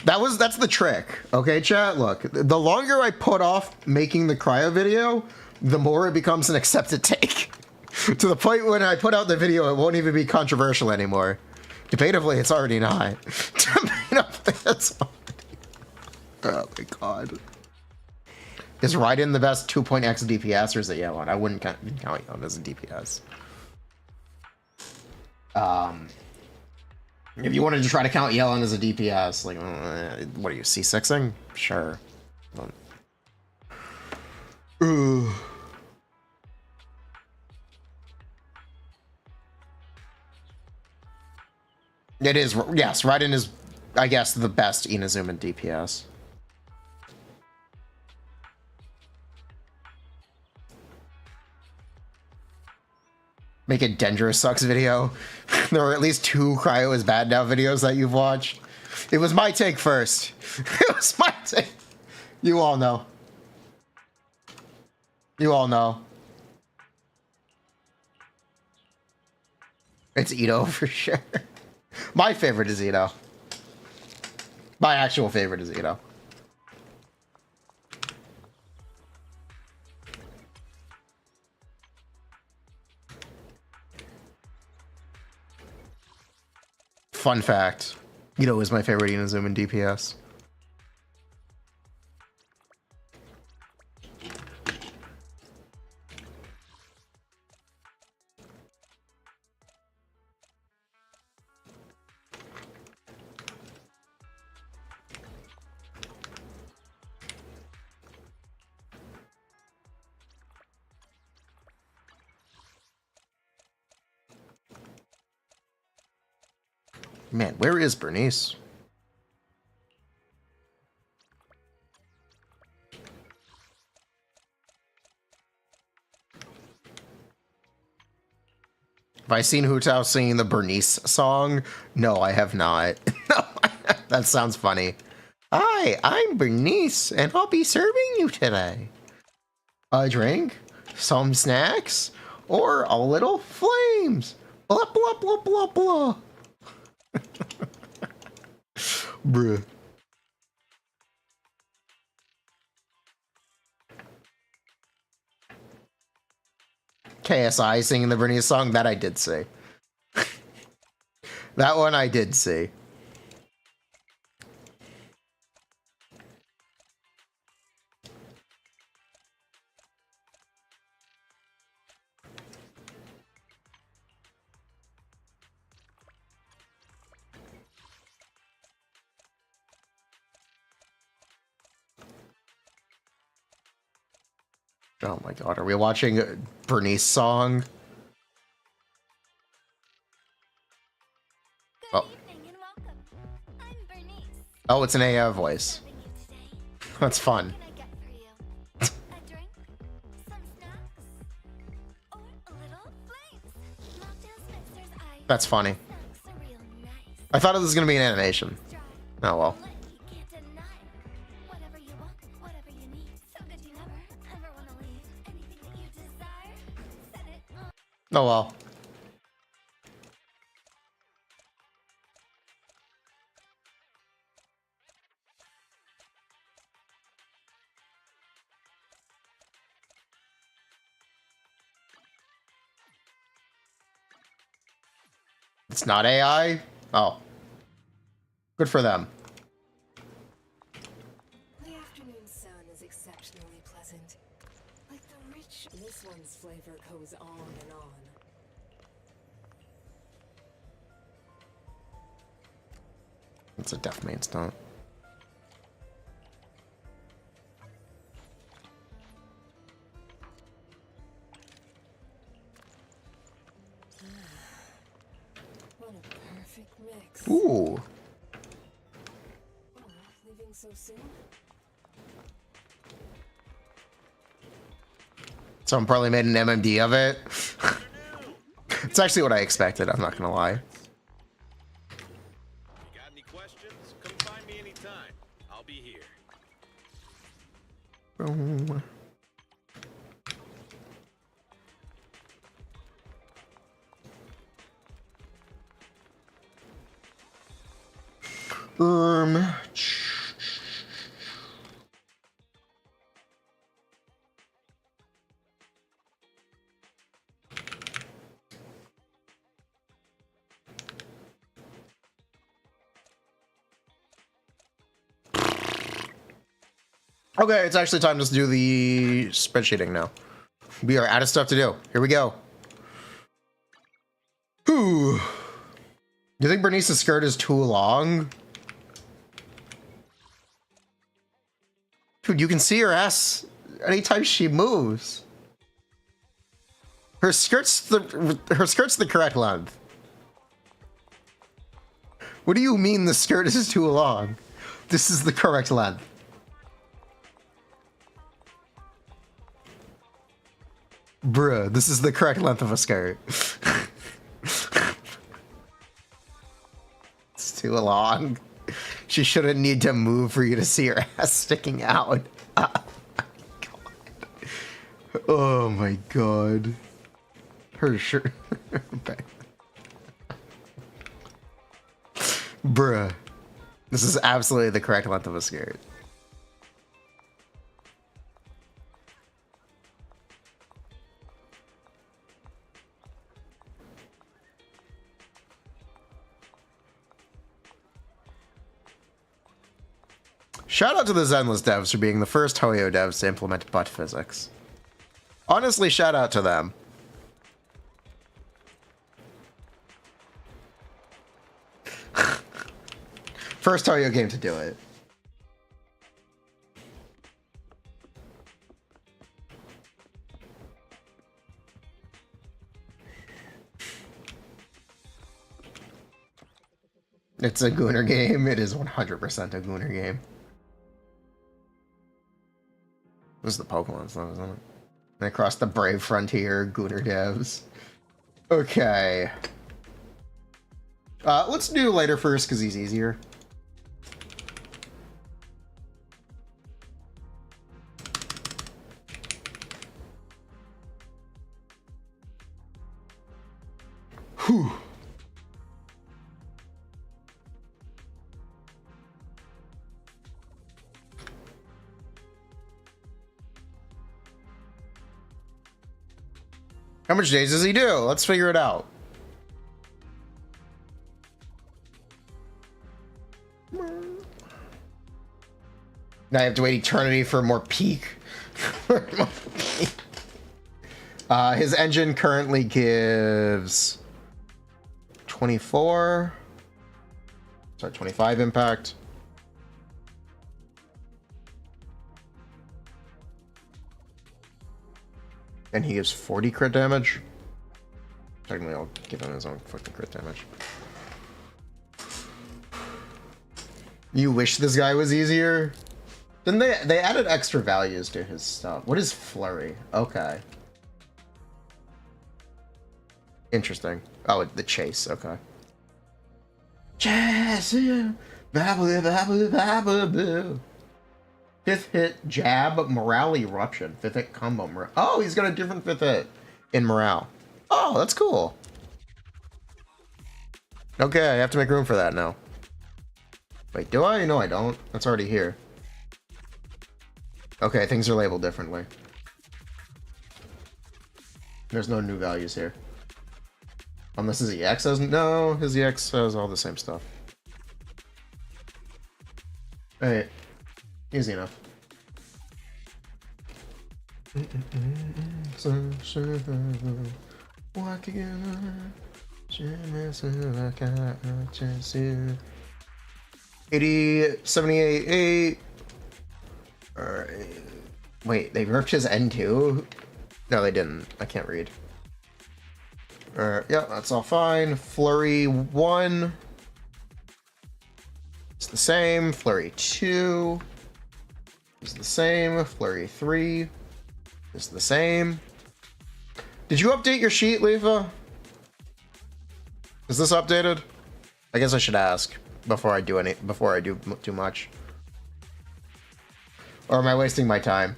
That's the trick. Okay, chat. Look, the longer I put off making the cryo video, the more it becomes an accepted take. To the point when I put out the video, it won't even be controversial anymore. Debatably, it's already not. Debatably, it's already... Oh my god. Is Raiden the best 2.x DPS or is it Yelan? I wouldn't count Yelan as a DPS. If you wanted to try to count Yelan as a DPS, like, what are you, C6ing? Sure. Ooh. It is, yes, Raiden is, I guess, the best Inazuma DPS. Make a Dangerous Sucks video. There are at least 2 Cryo is bad now videos that you've watched. It was my take first. It was my take. You all know. You all know. It's Ito for sure. My favorite is Ito. My actual favorite is Ito. Fun fact, Ito is my favorite Inazuma in DPS. Man, where is Bernice? Have I seen Hutao singing the Bernice song? No, I have not. That sounds funny. Hi, I'm Bernice, and I'll be serving you today. A drink, some snacks, or a little flames. Blah, blah, blah, blah, blah. Bruh. KSI singing the Bernice song, that I did see. That one I did see. Oh my god, are we watching Bernice song? Good Oh. evening and welcome. I'm Bernice. Oh, it's an AI voice. Serving you today. That's fun. What can I get for you? A drink? Some snacks? Or a little flames? Mocktails, mixers, ice. That's funny. Snacks are real nice. I thought it was gonna be an animation. Try. Oh well. Let you can't deny. Whatever you want, whatever you need. So good you never, ever wanna leave. Anything that you desire, set it on. Oh well. It's not AI? Oh. Good for them. The afternoon sun is exceptionally pleasant. Like the rich, this one's flavor goes on and on. It's a death main stunt. What a perfect mix. Ooh. Oh, leaving so soon? Someone probably made an MMD of it. It's actually what I expected, I'm not gonna lie. Got any questions? Come find me anytime. I'll be here. Boom. Um. Okay, it's actually time to do the spreadsheeting now. We are out of stuff to do. Here we go. Whew. Do you think Bernice's skirt is too long? Dude, you can see her ass anytime she moves. Her skirt's the correct length. What do you mean the skirt is too long? This is the correct length. Bruh, this is the correct length of a skirt. It's too long. She shouldn't need to move for you to see her ass sticking out. Oh my god. Her shirt. Bruh. This is absolutely the correct length of a skirt. Shout out to the Zenless devs for being the first Hoyo devs to implement butt physics. Honestly, shout out to them. First Hoyo game to do it. It's a Gooner game. It is 100% a Gooner game. This is the Pokemon stuff, isn't it? And across the brave frontier, Gooner devs. Okay. Let's do later first, because he's easier. Whew. How much days does he do? Let's figure it out. Now I have to wait eternity for more peak. His engine currently gives 24. Sorry, 25 impact. And he gives 40 crit damage. Technically, I'll give him his own fucking crit damage. You wish this guy was easier? Then they added extra values to his stuff. What is flurry? Okay. Interesting. Oh, the chase. Okay. Chase. Fifth hit, jab, morale eruption. Fifth hit combo. Oh, he's got a different fifth hit in morale. Oh, that's cool. Okay, I have to make room for that now. Wait, do I? No, I don't. That's already here. Okay, things are labeled differently. There's no new values here. Unless his EX has... No, his EX has all the same stuff. Alright. Easy enough. $80.78.8. Alright. Wait, they nerfed his N2? No, they didn't. I can't read. Alright, yeah, that's all fine. Flurry 1. It's the same. Flurry 2 is the same. Flurry 3 is the same. Did you update your sheet, Lefa? Is this updated? I guess I should ask before I do too much. Or am I wasting my time?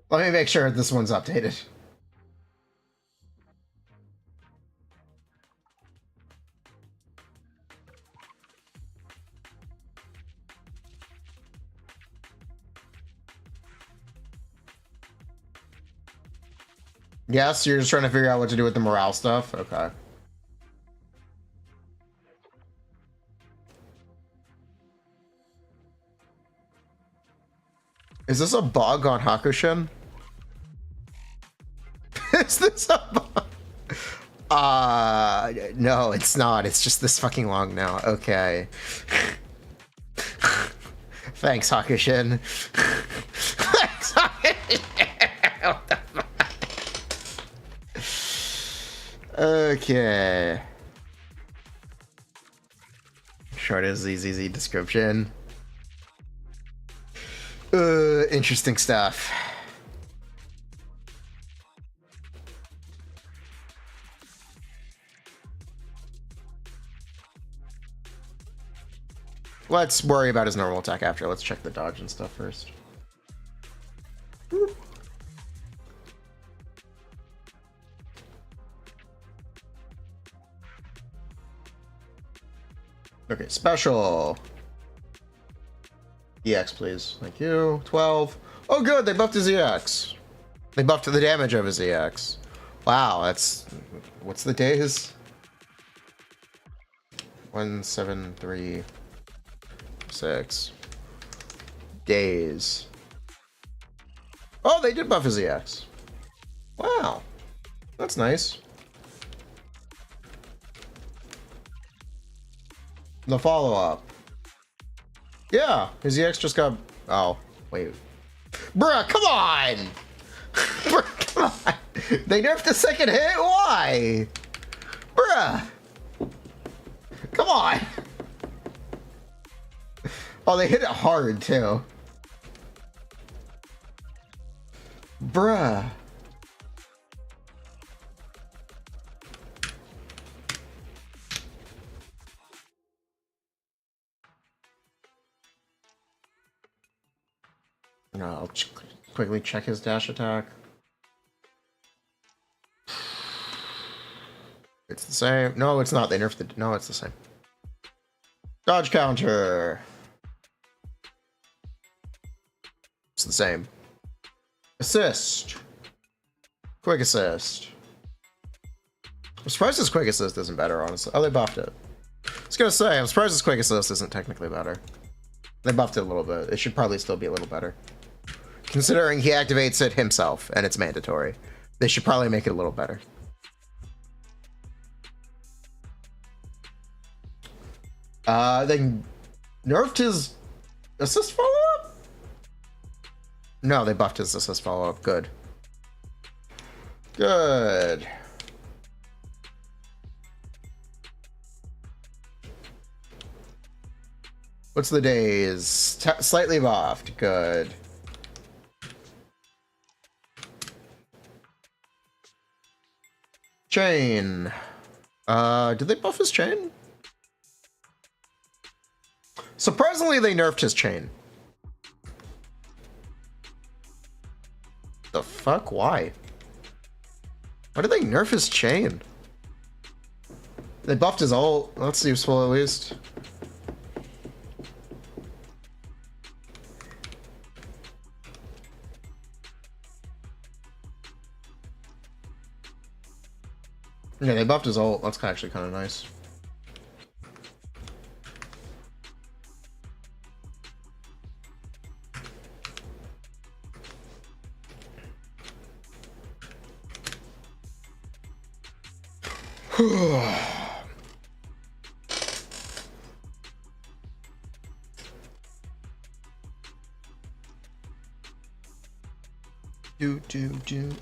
Let me make sure this one's updated. Yes, you're just trying to figure out what to do with the morale stuff? Okay. Is this a bug on Hakushin? Is this a bug? No, it's not. It's just this fucking long now. Okay. Thanks, Hakushin. Thanks, Hakushin. What the fuck? Okay. Short as easy description. Interesting stuff. Let's worry about his normal attack after. Let's check the dodge and stuff first. Okay, special. EX, please. Thank you. 12. Oh, good. They buffed his EX. They buffed the damage of his EX. Wow, that's... What's the days? 1, 7, 3, 6. Days. Oh, they did buff his EX. Wow. That's nice. The follow-up. Yeah, his EX just got... Oh, wait. Bruh, come on! Bruh, come on! They nerfed the second hit? Why? Bruh! Come on! Oh, they hit it hard, too. Bruh. No, I'll quickly check his dash attack. It's the same. No, it's not. They nerfed the... No, it's the same. Dodge counter. It's the same. Assist. Quick assist. I'm surprised his quick assist isn't better, honestly. Oh, they buffed it. I was gonna say, I'm surprised his quick assist isn't technically better. They buffed it a little bit. It should probably still be a little better. Considering he activates it himself, and it's mandatory. They should probably make it a little better. They nerfed his assist follow-up? No, they buffed his assist follow-up. Good. Good. What's the days? Slightly buffed. Good. Chain. Did they buff his chain? Surprisingly, they nerfed his chain. The fuck? Why? Why did they nerf his chain? They buffed his ult. That's useful at least. Yeah, they buffed his ult. That's actually kind of nice.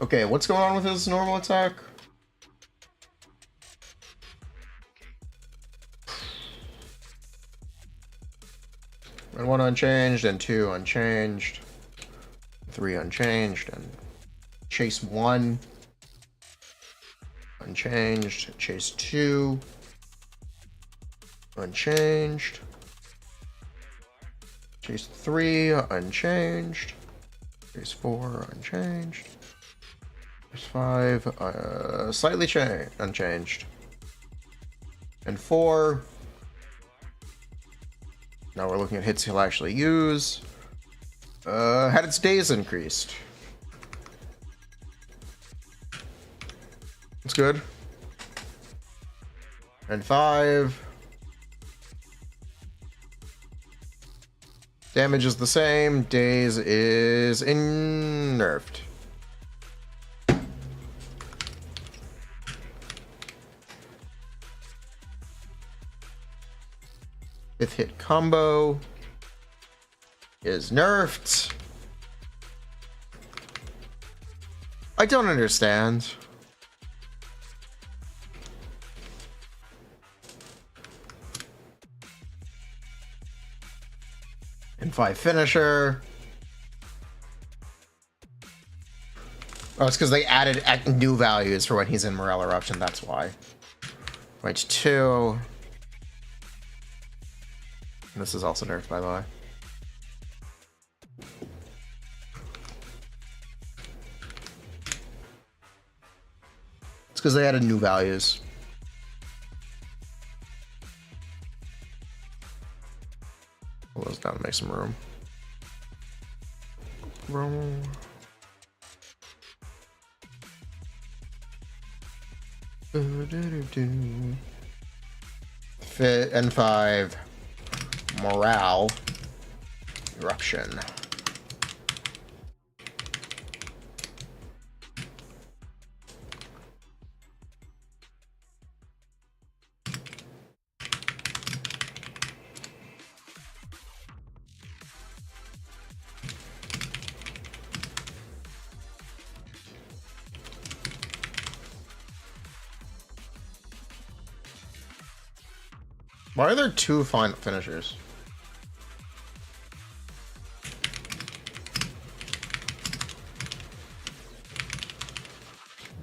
Okay, what's going on with his normal attack? And 1 unchanged, and 2 unchanged, 3 unchanged, and chase 1 unchanged, chase 2 unchanged, chase 3 unchanged, chase 4 unchanged, chase 5 slightly unchanged, and 4. Now we're looking at hits he'll actually use. Had its days increased. That's good. And 5. Damage is the same. Days is nerfed. Fifth hit combo is nerfed. I don't understand. And 5 finisher. Oh, it's because they added new values for when he's in Morale Eruption, that's why. Wage 2. This is also nerfed, by the way. It's because they added new values. Pull those down to make some room. Roll. Fit N5 Morale Eruption. Why are there 2 final finishers?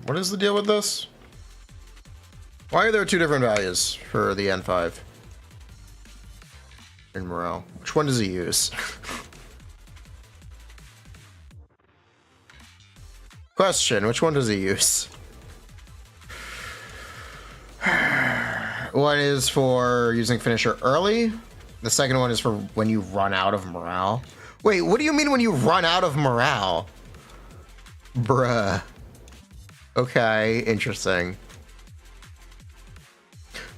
What is the deal with this? Why are there 2 different values for the N5 in Morale? Which one does he use? Question, which one does he use? One is for using finisher early. The second one is for when you run out of morale. Wait, what do you mean when you run out of morale? Bruh. Okay, interesting.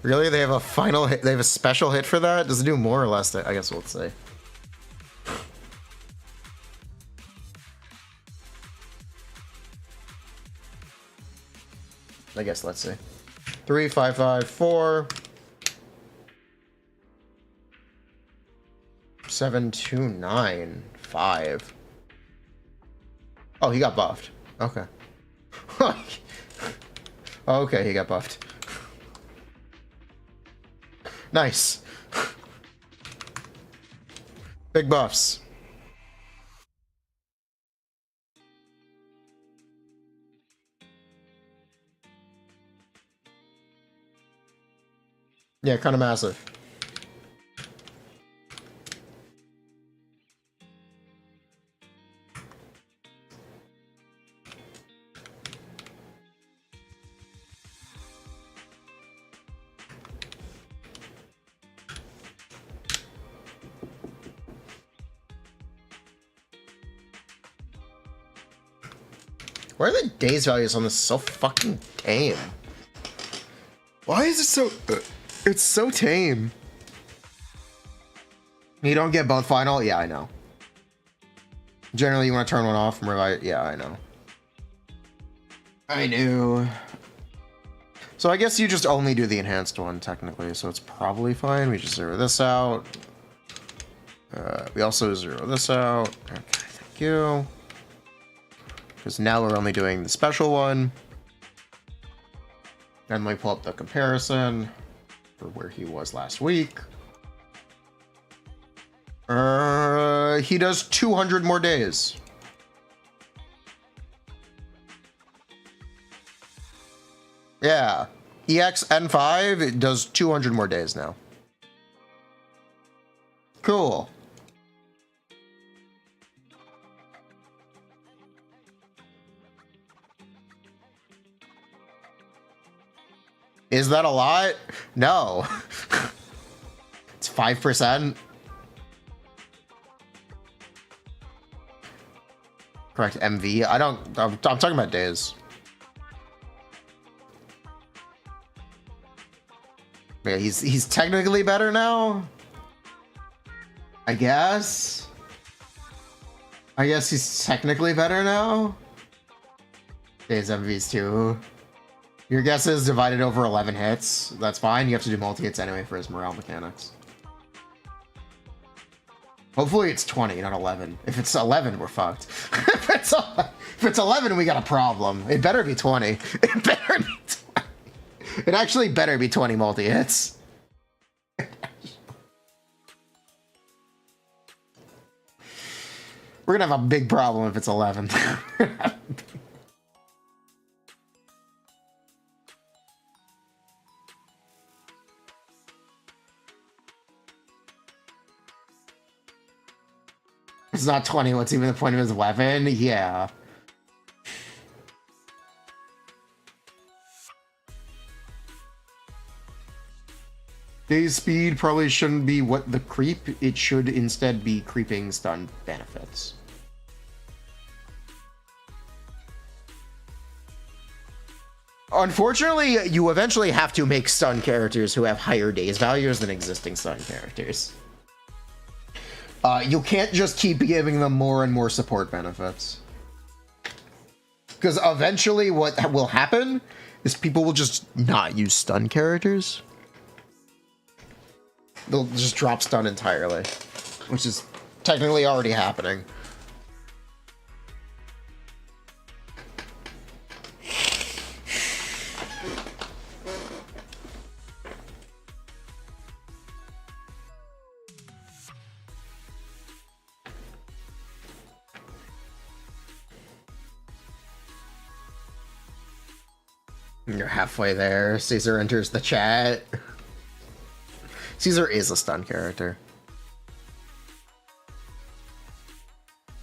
Really? They have a final hit? They have a special hit for that? Does it do more or less? I guess we'll see. I guess let's see. 3, 5, 5, 4. 7, 2, 9, 5. Oh, he got buffed. Okay. Okay, he got buffed. Nice. Big buffs. Yeah, kind of massive. Why are the days values on this so fucking tame? Why is it so... It's so tame. You don't get both final? Yeah, I know. Generally, you want to turn one off and revive. Yeah, I know. I knew. So I guess you just only do the enhanced one, technically, so it's probably fine. We just zero this out. We also zero this out. Okay, thank you. Because now we're only doing the special one. And we pull up the comparison for where he was last week. He does 200 more days. Yeah. EX N5, it does 200 more days now. Cool. Is that a lot? No. It's 5%. Correct MV. I'm talking about days. Yeah, he's technically better now. I guess. I guess he's technically better now. Days MVs too. Your guess is divided over 11 hits. That's fine. You have to do multi-hits anyway for his morale mechanics. Hopefully it's 20, not 11. If it's 11, we're fucked. If it's 11, we got a problem. It better be 20. It better be 20. It actually better be 20 multi-hits. We're gonna have a big problem if it's 11. It's not 20. What's even the point of his weapon? Yeah. Daze speed probably shouldn't be what the creep. It should instead be creeping stun benefits. Unfortunately, you eventually have to make stun characters who have higher daze values than existing stun characters. You can't just keep giving them more and more support benefits. Because eventually what will happen is people will just not use stun characters. They'll just drop stun entirely, which is technically already happening. You're halfway there. Caesar enters the chat. Caesar is a stun character.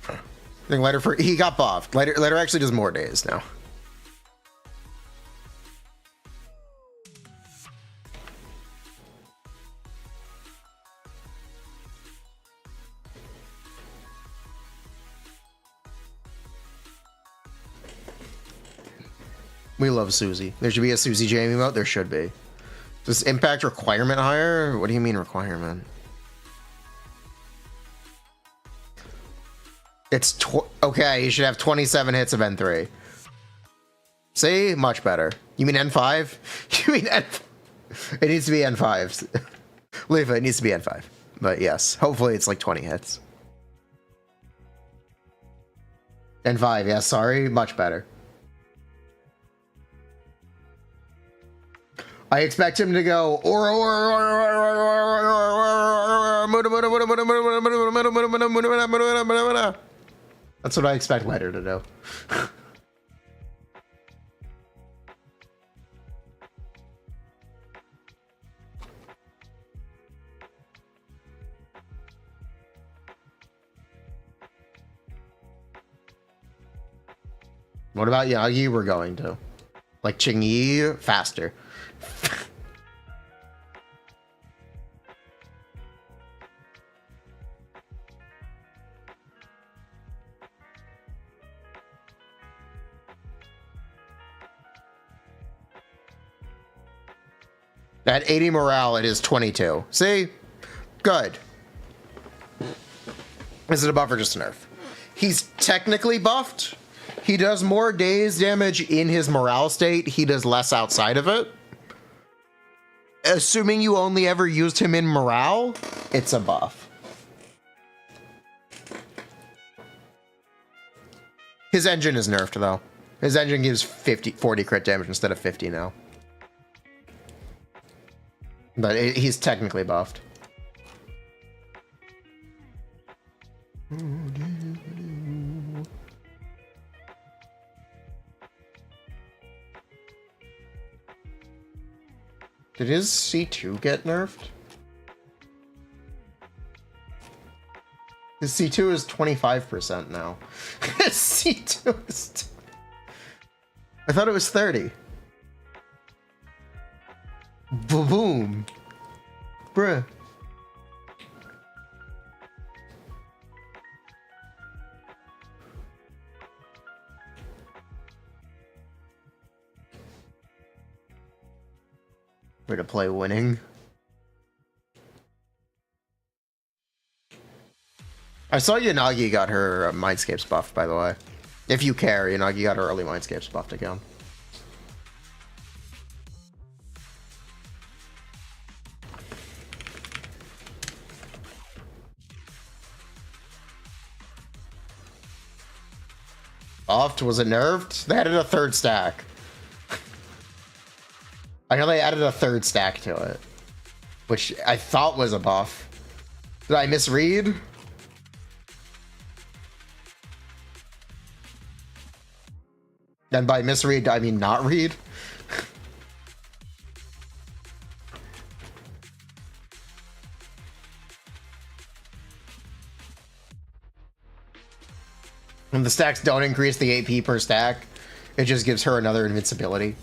I think he got buffed. Lighter actually does more days now. We love Susie. There should be a Susie Jamie mode. There should be. Does impact requirement higher? What do you mean requirement? It's okay. You should have 27 hits of N3. See, much better. You mean N5? You mean N? It needs to be N5. Leave it needs to be N5. But yes, hopefully it's like 20 hits. N5. Yeah, sorry, much better. I expect him to go That's what I expect Lighter to do. What about Yagi? We're going to. Like Ching-Yi, faster. At 80 morale, it is 22. See? Good. Is it a buff or just a nerf? He's technically buffed. He does more daze damage in his morale state. He does less outside of it. Assuming you only ever used him in morale, it's a buff. His engine is nerfed, though. His engine gives 40 crit damage instead of 50 now. But he's technically buffed. Did his C2 get nerfed? His C2 is 25% now. His C2 is... I thought it was 30. Boom. Bruh. Way to play winning. I saw Yanagi got her Mindscapes buffed, by the way. If you care, Yanagi got her early Mindscapes buffed again. Buffed? Was it nerfed? They added a third stack. I know they added a third stack to it, which I thought was a buff. Did I misread? And by misread, I mean not read. When the stacks don't increase the AP per stack, it just gives her another invincibility.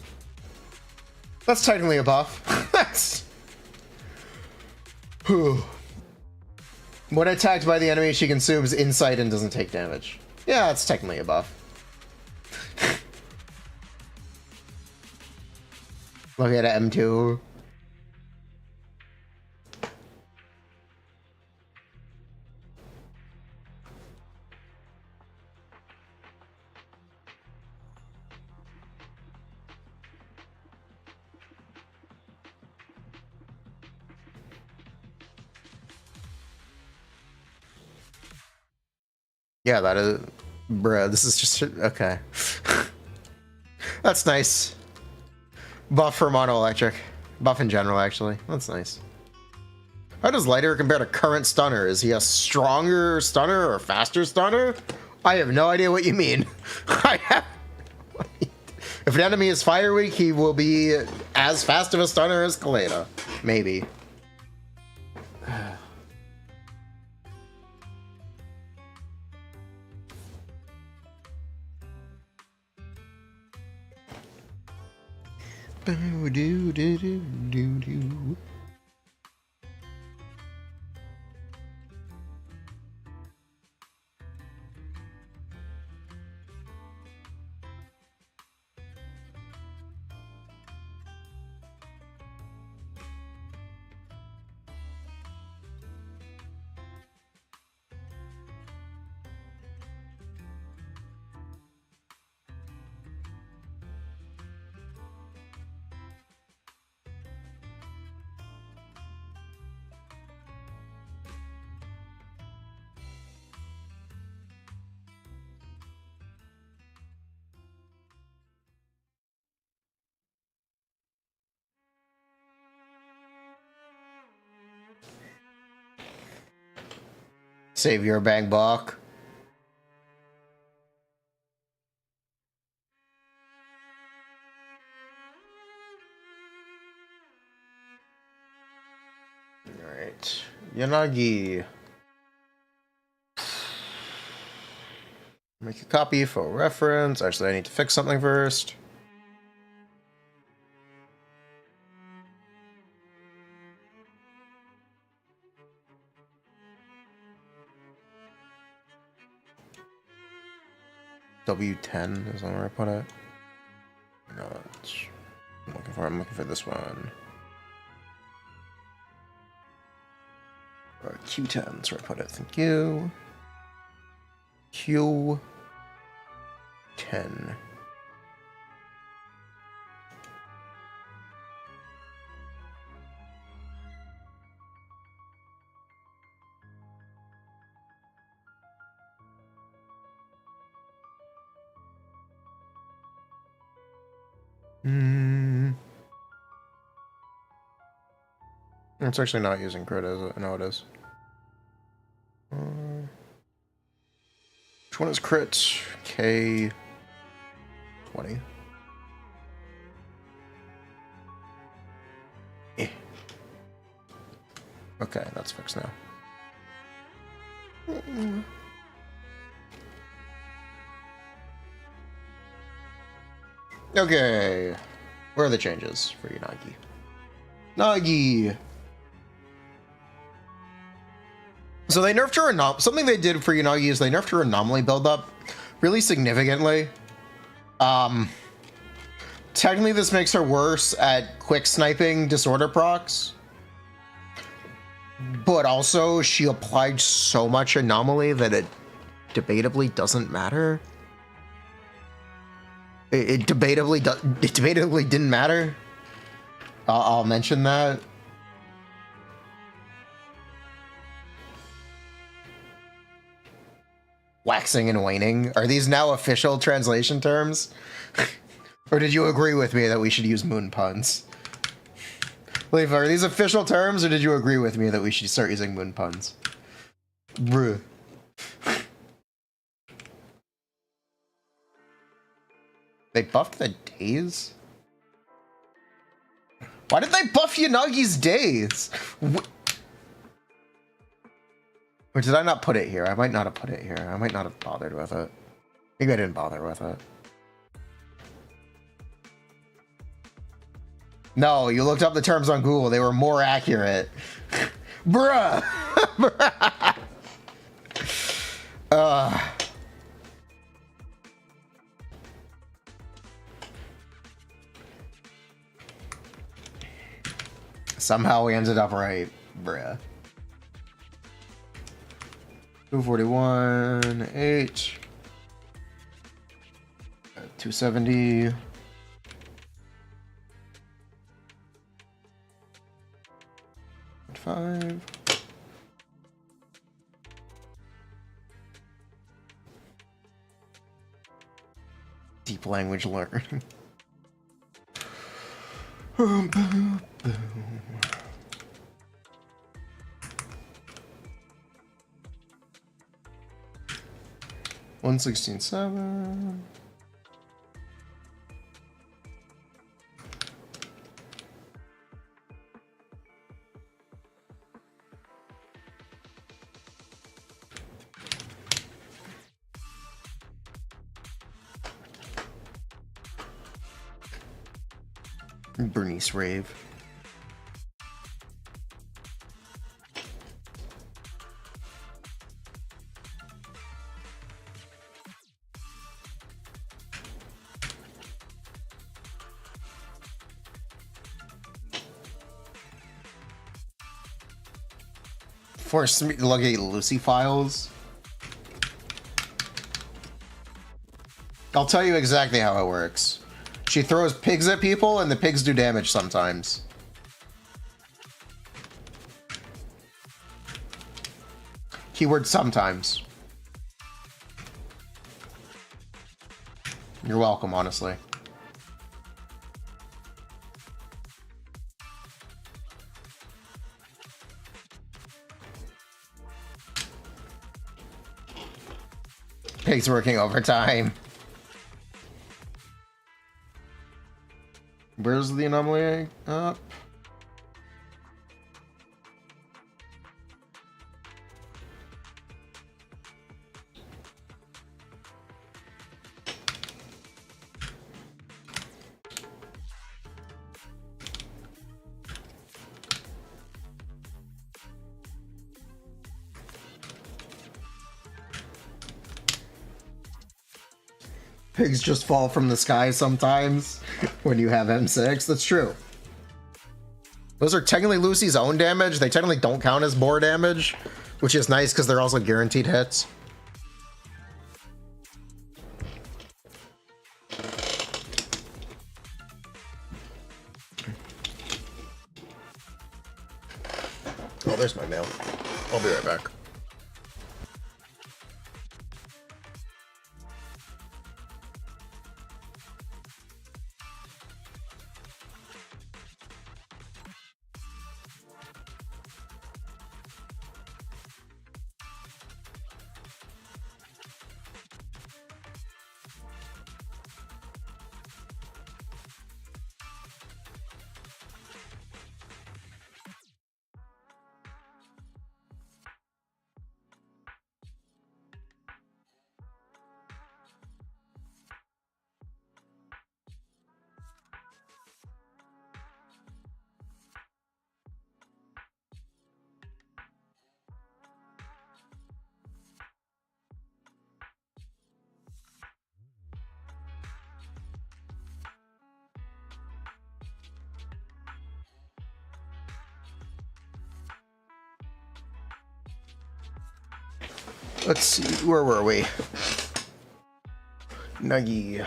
That's technically a buff. That's... When attacked by the enemy, she consumes insight and doesn't take damage. Yeah, that's technically a buff. Look at M2. Yeah, that is... Bruh, this is just... Okay. That's nice. Buff for mono electric. Buff in general, actually. That's nice. How does Lighter compare to current stunner? Is he a stronger stunner or faster stunner? I have no idea what you mean. I have... If an enemy is fire weak, he will be as fast of a stunner as Kaleda. Maybe. Save your bang buck. Alright. Yanagi. Make a copy for reference. Actually, I need to fix something first. W10 is that where I put it? No, I'm looking for this one. Or Q10, that's where I put it. Thank you. Q10. It's actually not using crit, is it? No, it is. Which one is crit? K20. Okay, that's fixed now. Okay. Where are the changes for Yanagi? Nagi! So they nerfed her something they did for Yanagi is they nerfed her anomaly buildup really significantly. Technically this makes her worse at quick sniping disorder procs. But also, she applied so much Anomaly that it debatably doesn't matter. It debatably didn't matter. I'll mention that. Waxing and waning. Are these now official translation terms? Or did you agree with me that we should use moon puns? Leif, are these official terms, or did you agree with me that we should start using moon puns? Bruh. They buffed the days? Why did they buff Yanagi's days? Or did I not put it here? I might not have put it here. I might not have bothered with it. Maybe I didn't bother with it. No, you looked up the terms on Google. They were more accurate. Bruh! Somehow we ended up right. Bruh. 241, 8. 270. Five. Deep language learning. 116.7. Bernice rave. Force me to locate Lucy files. I'll tell you exactly how it works. She throws pigs at people, and the pigs do damage sometimes. Keyword sometimes. You're welcome, honestly. Pigs working overtime. Where's the anomaly up? Pigs just fall from the sky sometimes when you have M6. That's true. Those are technically Lucy's own damage. They technically don't count as boar damage, which is nice because they're also guaranteed hits. Oh, there's my mail. I'll be right back. Let's see, where were we? Nagi.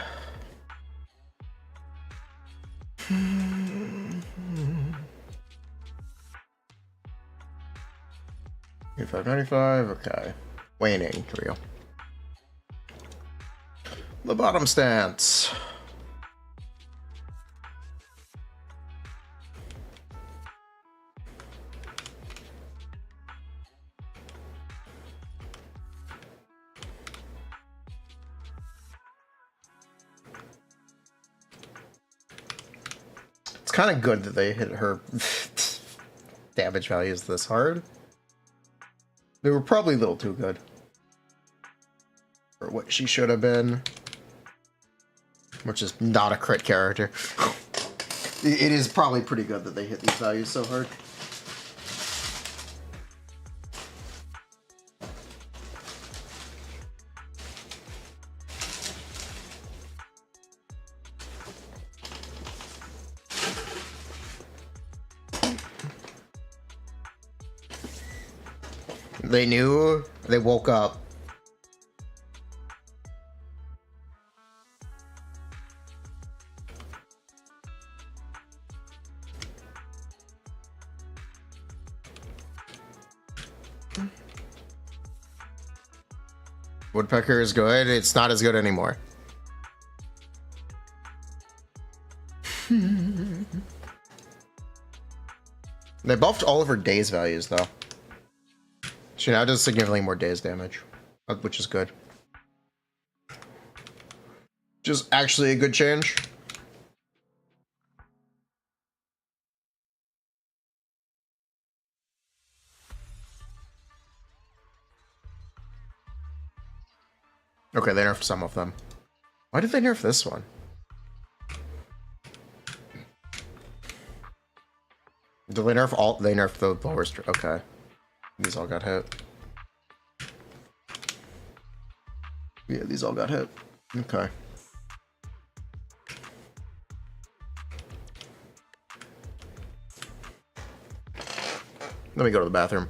$5.95, okay. Waning, here we go. The bottom stance. It's kind of good that they hit her damage values this hard. They were probably a little too good for what she should have been, which is not a crit character. It is probably pretty good that they hit these values so hard. They knew, they woke up. Woodpecker is good, it's not as good anymore. They buffed all of her days values though. She now does significantly more days damage, which is good. Just actually a good change. Okay, they nerfed some of them. Why did they nerf this one? Did they nerf all? They nerfed the lowest. Okay. These all got hit. Yeah, these all got hit. Okay. Let me go to the bathroom.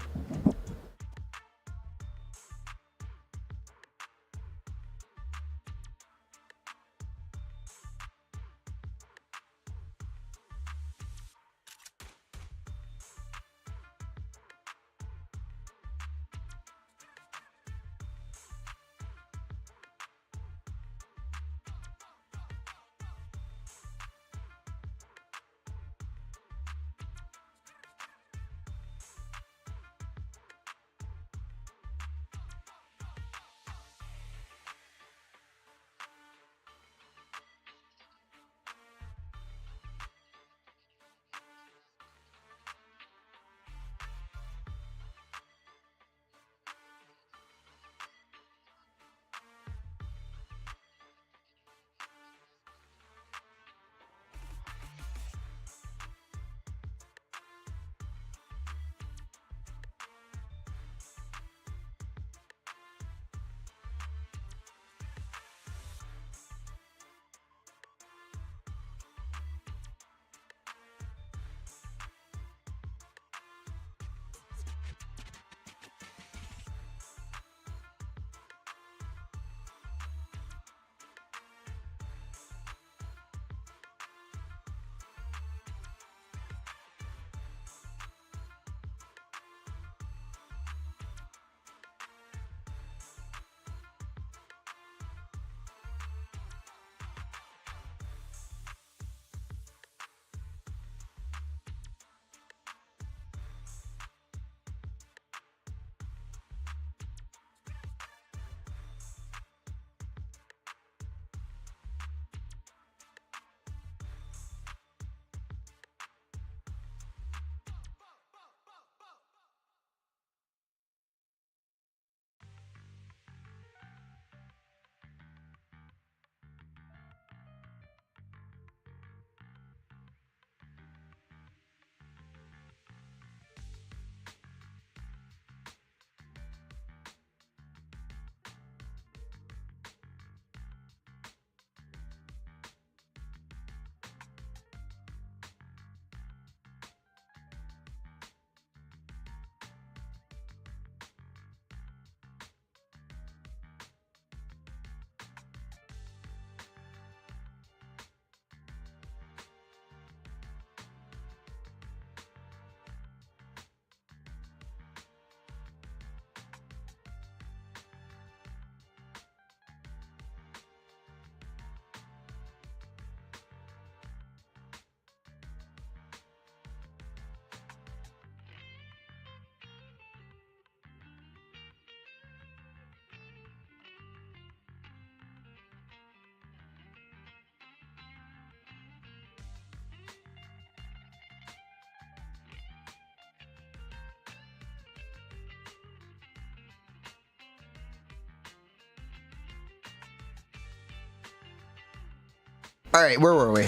All right, where were we?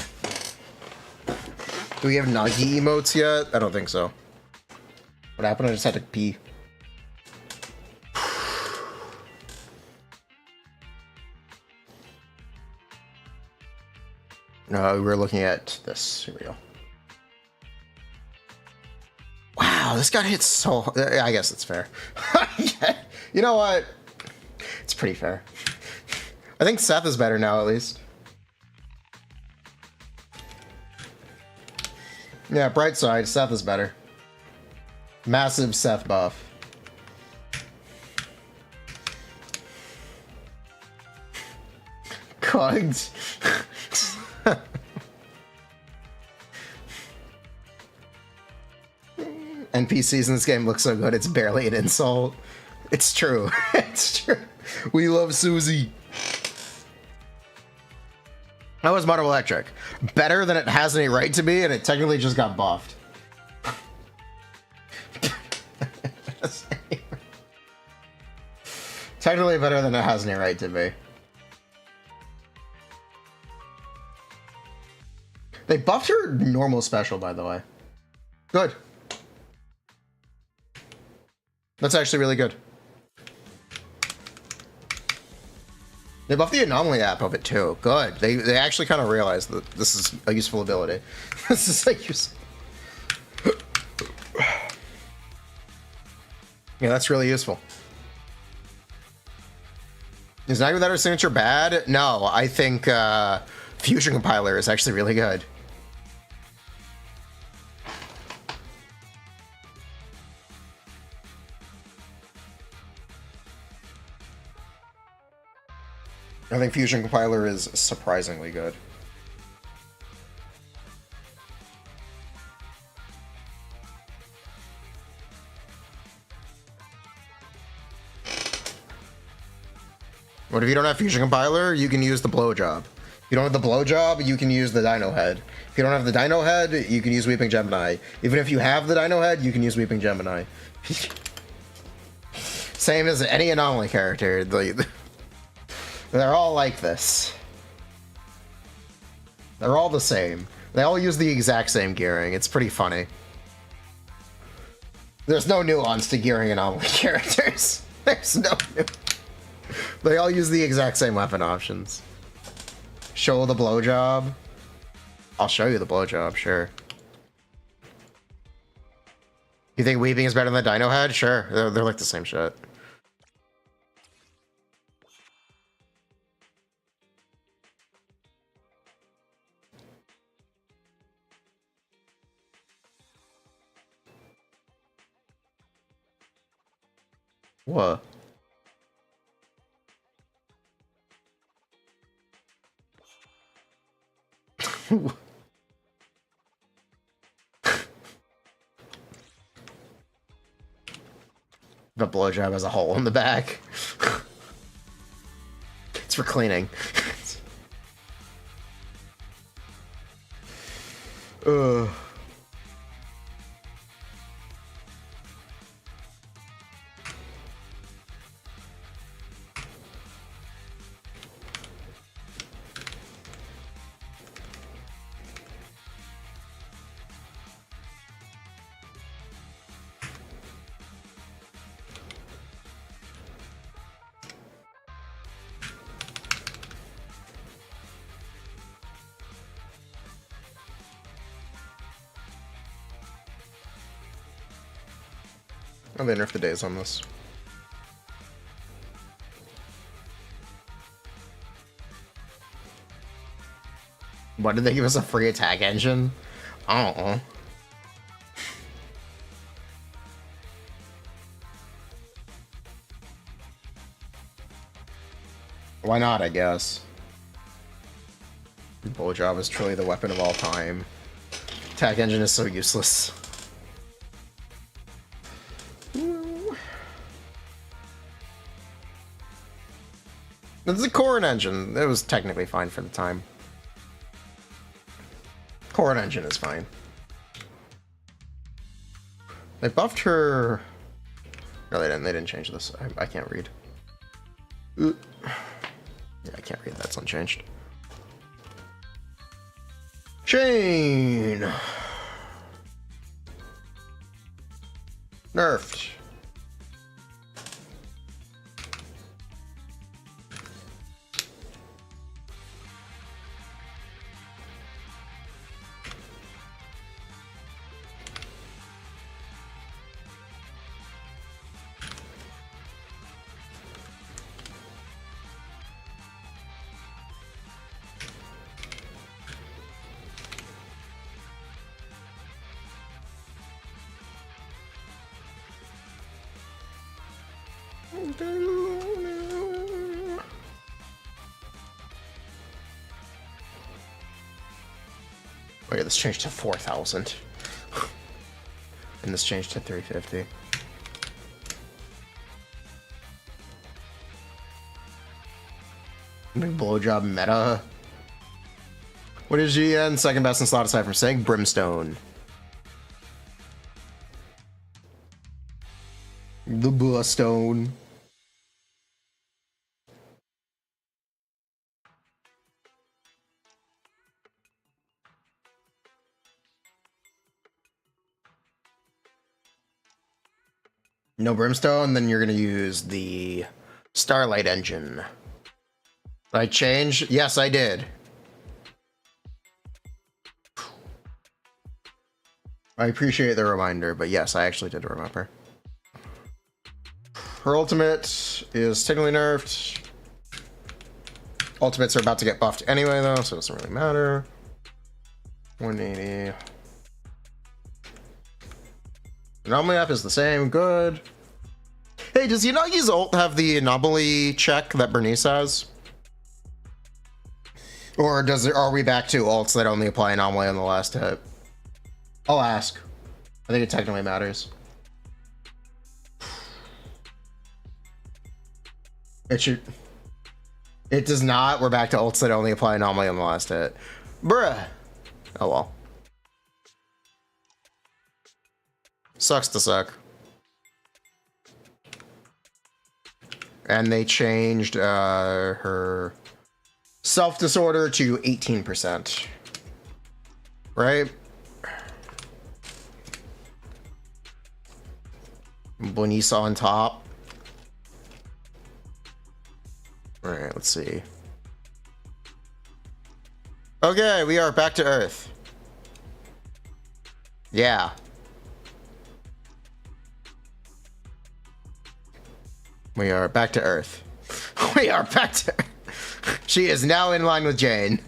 Do we have Nagi emotes yet? I don't think so. What happened? I just had to pee. No, we're looking at this. Here we go. Wow, this got hit so... I guess it's fair. Yeah. You know what? It's pretty fair. I think Seth is better now, at least. Yeah, bright side, Seth is better. Massive Seth buff. Cogs. NPCs in this game look so good, it's barely an insult. It's true. It's true. We love Susie. That was Modern Electric. Better than it has any right to be, and it technically just got buffed. Technically better than it has any right to be. They buffed her normal special, by the way. Good. That's actually really good. They buffed the Anomaly app of it too. Good. They actually kind of realized that this is a useful ability. This is like useful. Yeah, that's really useful. Is Night Without Her Signature bad? No, I think Fusion Compiler is actually really good. I think Fusion Compiler is surprisingly good. What if you don't have Fusion Compiler? You can use the blowjob. If you don't have the blowjob, you can use the Dino Head. If you don't have the Dino Head, you can use Weeping Gemini. Even if you have the Dino Head, you can use Weeping Gemini. Same as any Anomaly character. They're all like this. They're all the same. They all use the exact same gearing. It's pretty funny. There's no nuance to gearing Anomaly characters. There's no nuance. They all use the exact same weapon options. Show the blowjob. I'll show you the blowjob, sure. You think Weeping is better than the Dino Head? Sure, they're like the same shit. What? The blowjob has a hole in the back. It's for cleaning. Ugh. Oh, they nerfed the days on this. Why did they give us a free attack engine? I don't know. Why not, I guess. Blowjob is truly the weapon of all time. Attack engine is so useless. It's a Corrin engine. It was technically fine for the time. Corrin engine is fine. They buffed her... No, they didn't. They didn't change this. I can't read. Yeah, I can't read. That's unchanged. Chain. Nerfed. Wait, this changed to 4,000. And this changed to 350. Big blowjob meta. What is GN? Second best in slot aside from saying Brimstone. The Bullstone. No Brimstone, then you're gonna use the Starlight engine. Did I change? Yes, I did. I appreciate the reminder, but yes, I actually did remember. Her ultimate is technically nerfed. Ultimates are about to get buffed anyway, though, so it doesn't really matter. 180. Anomaly app is the same. Good. Hey, does Yanagi's ult have the anomaly check that Bernice has? Or are we back to ults that only apply anomaly on the last hit? I'll ask. I think it technically matters. It should. It does not. We're back to ults that only apply anomaly on the last hit. Bruh. Oh well. Sucks to suck. And they changed her self-disorder to 18%. Right? Bernice on top. Alright, let's see. Okay, we are back to Earth. Yeah. We are back to Earth. We are back to Earth. She is now in line with Jane.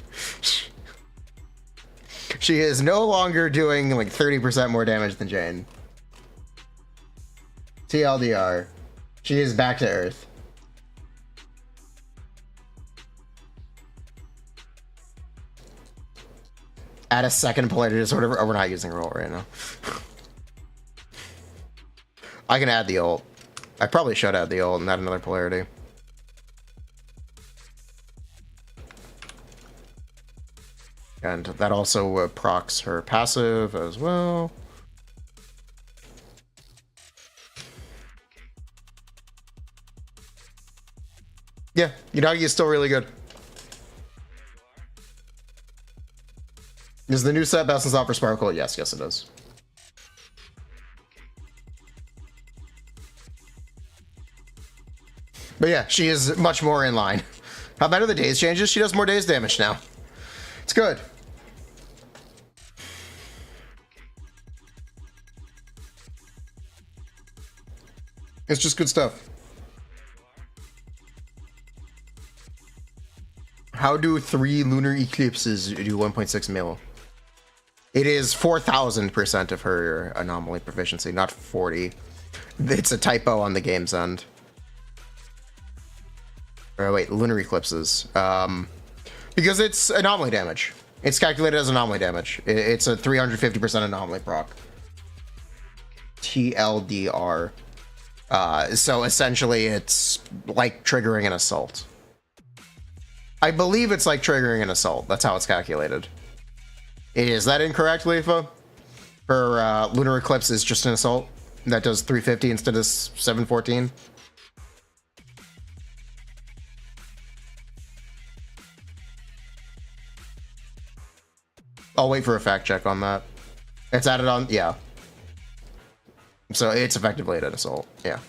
She is no longer doing like 30% more damage than Jane. TLDR. She is back to Earth. Add a second polarity disorder. Oh, we're not using roll right now. I can add the ult. I probably should add the ult and add another polarity. And that also procs her passive as well. Yeah, Yanagi is still really good. Is the new set best in slot for Sparkle? Yes, yes it is. But yeah, she is much more in line. How better the days changes? She does more days damage now. It's good. It's just good stuff. How do 3 lunar eclipses do 1.6 mil? It is 4,000% of her anomaly proficiency, not 40. It's a typo on the game's end. Or wait, lunar eclipses. Because it's anomaly damage. It's calculated as anomaly damage. It's a 350% anomaly proc. TLDR. So essentially it's like triggering an assault. I believe it's like triggering an assault. That's how it's calculated. Is that incorrect, Leafa? Her lunar eclipse is just an assault that does 350 instead of 714. I'll wait for a fact check on that. It's added on, yeah. So it's effectively an assault, yeah.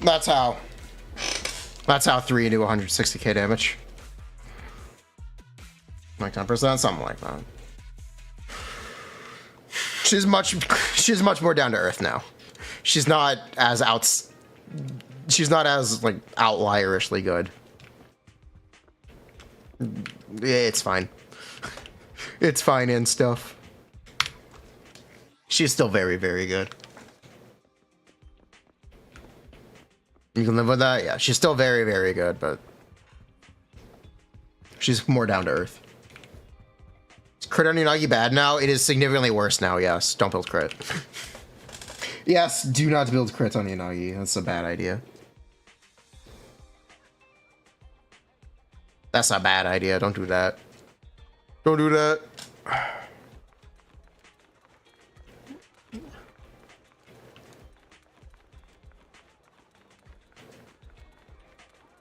That's how 3 into 160k damage. Like 10%, something like that. She's much more down to earth now. She's not as like outlier-ishly good. It's fine. It's fine and stuff. She's still very, very good. You can live with that? Yeah, she's still very, very good, but she's more down to earth. Is crit on Yanagi bad now? It is significantly worse now, yes. Don't build crit. Yes, do not build crit on Yanagi. That's a bad idea. That's a bad idea. Don't do that. Don't do that.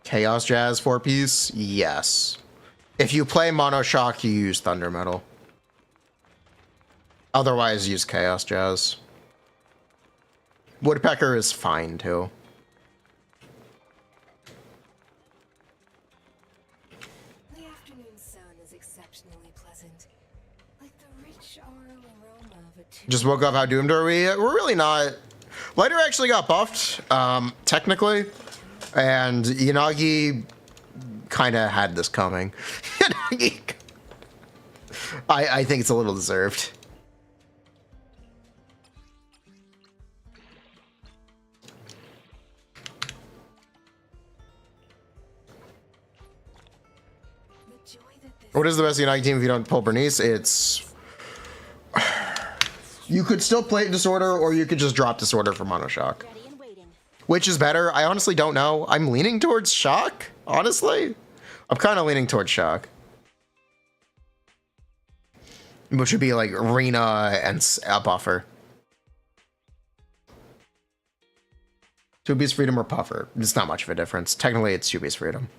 Chaos Jazz 4-piece? Yes. If you play Mono Shock, you use Thunder Metal. Otherwise, use Chaos Jazz. Woodpecker is fine, too. The afternoon sun is exceptionally pleasant. Like the rich oral aroma of a Just woke up. How doomed are we? We're really not. Lighter actually got buffed, technically. And Yanagi kind of had this coming. I think it's a little deserved. What is the best Yanagi team if you don't pull Bernice? It's... You could still play Disorder, or you could just drop Disorder for Mono Shock. Which is better? I honestly don't know. I'm leaning towards Shock, honestly. I'm kind of leaning towards Shock. Which would be like Rena and a buffer. 2-piece Freedom or Puffer. It's not much of a difference. Technically, it's 2-piece Freedom.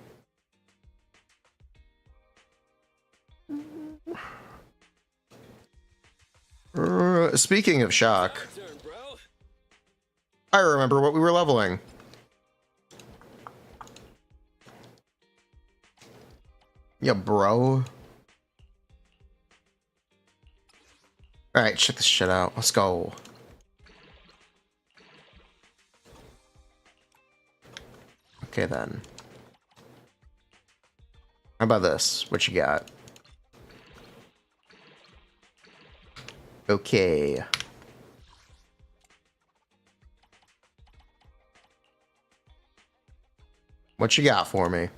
Speaking of Shock, I remember what we were leveling. Yeah, bro. Alright, check this shit out. Let's go. Okay, then. How about this? What you got? Okay. What you got for me?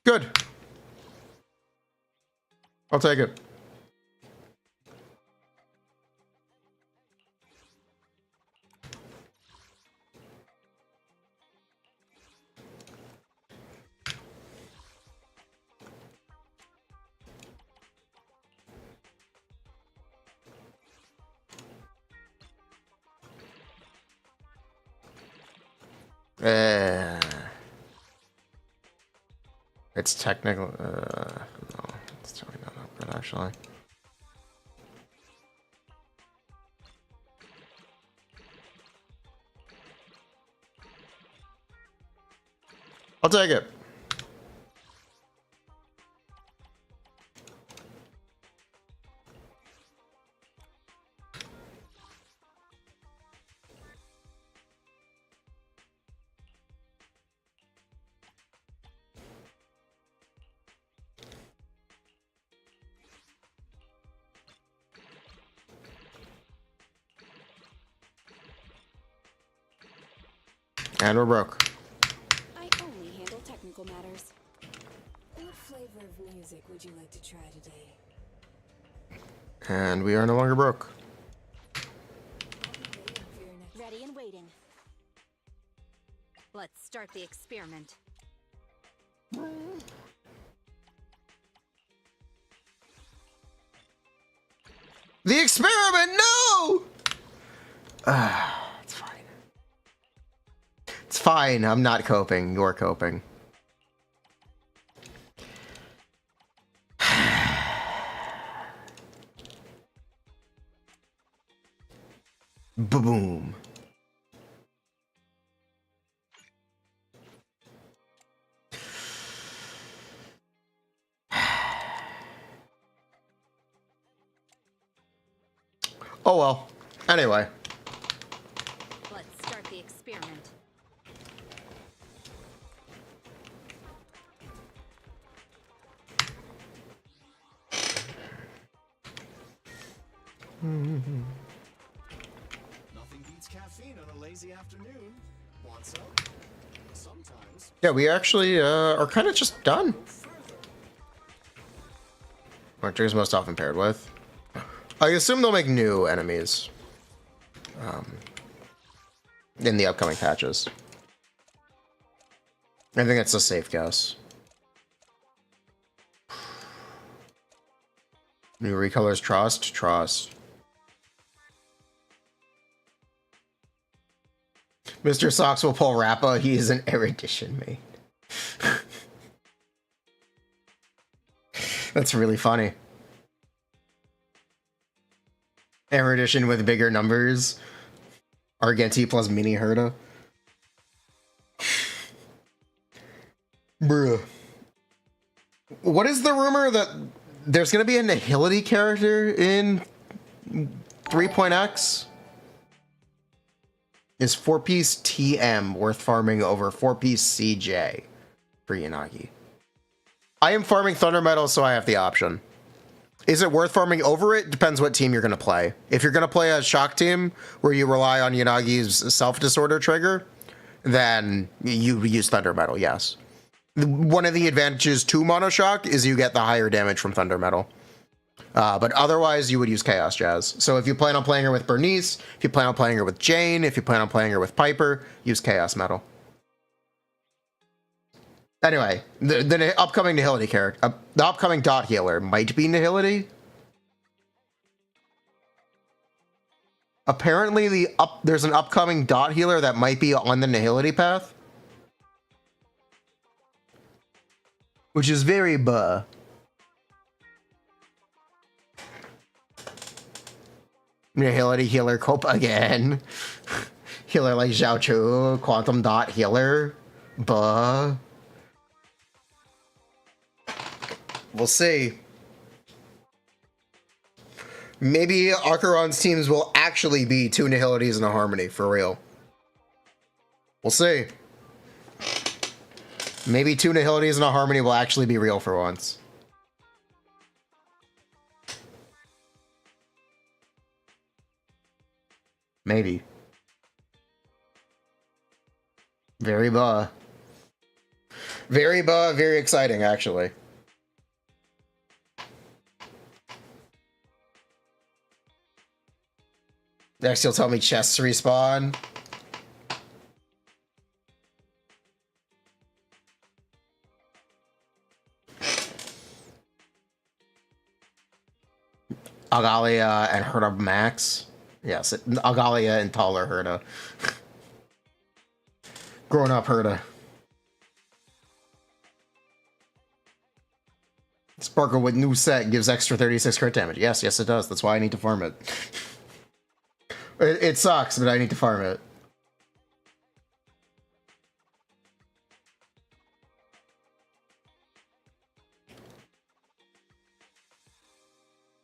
Good. I'll take it. It's technical. No, it's totally not that good, actually. I'll take it. And we're broke. I only handle technical matters. What flavor of music would you like to try today? And we are no longer broke. Ready and waiting. Let's start the experiment. The experiment, no! It's fine. It's fine. I'm not coping. You're coping. Boom. Oh well. Anyway. Let's start the experiment. Nothing beats caffeine on a lazy afternoon. Want some? Sometimes. Yeah, we actually are kind of just done. What Drig's most often paired with. I assume they'll make new enemies in the upcoming patches. I think it's a safe guess. New recolors, trust. Mr. Socks will pull Rappa. He is an erudition mate. That's really funny. Erudition with bigger numbers. Argenti plus mini Herda. Bruh. What is the rumor that there's gonna be a Nihility character in 3.x? Is 4-piece TM worth farming over 4-piece CJ for Yanagi? I am farming Thunder Metal, so I have the option. Is it worth farming over it? Depends what team you're going to play. If you're going to play a shock team where you rely on Yanagi's self-disorder trigger, then you use Thunder Metal, yes. One of the advantages to Mono Shock is you get the higher damage from Thunder Metal. But otherwise, you would use Chaos Jazz. So if you plan on playing her with Bernice, if you plan on playing her with Jane, if you plan on playing her with Piper, use Chaos Metal. Anyway, the upcoming Nihility character, the upcoming dot healer might be Nihility. Apparently, there's an upcoming dot healer that might be on the Nihility path, which is very buh. Nihility healer cope again. Healer like Zhao Chu, quantum dot healer, buh. We'll see. Maybe Acheron's teams will actually be two Nihilities and a Harmony, for real. We'll see. Maybe two Nihilities and a Harmony will actually be real for once. Maybe. Very very exciting, actually. Next, you'll tell me chests respawn. Agalia and Herda Max. Yes, Agalia and taller Herda. Grown up Herda. Sparkle with new set gives extra 36 crit damage. Yes, it does. That's why I need to farm it. It sucks, but I need to farm it.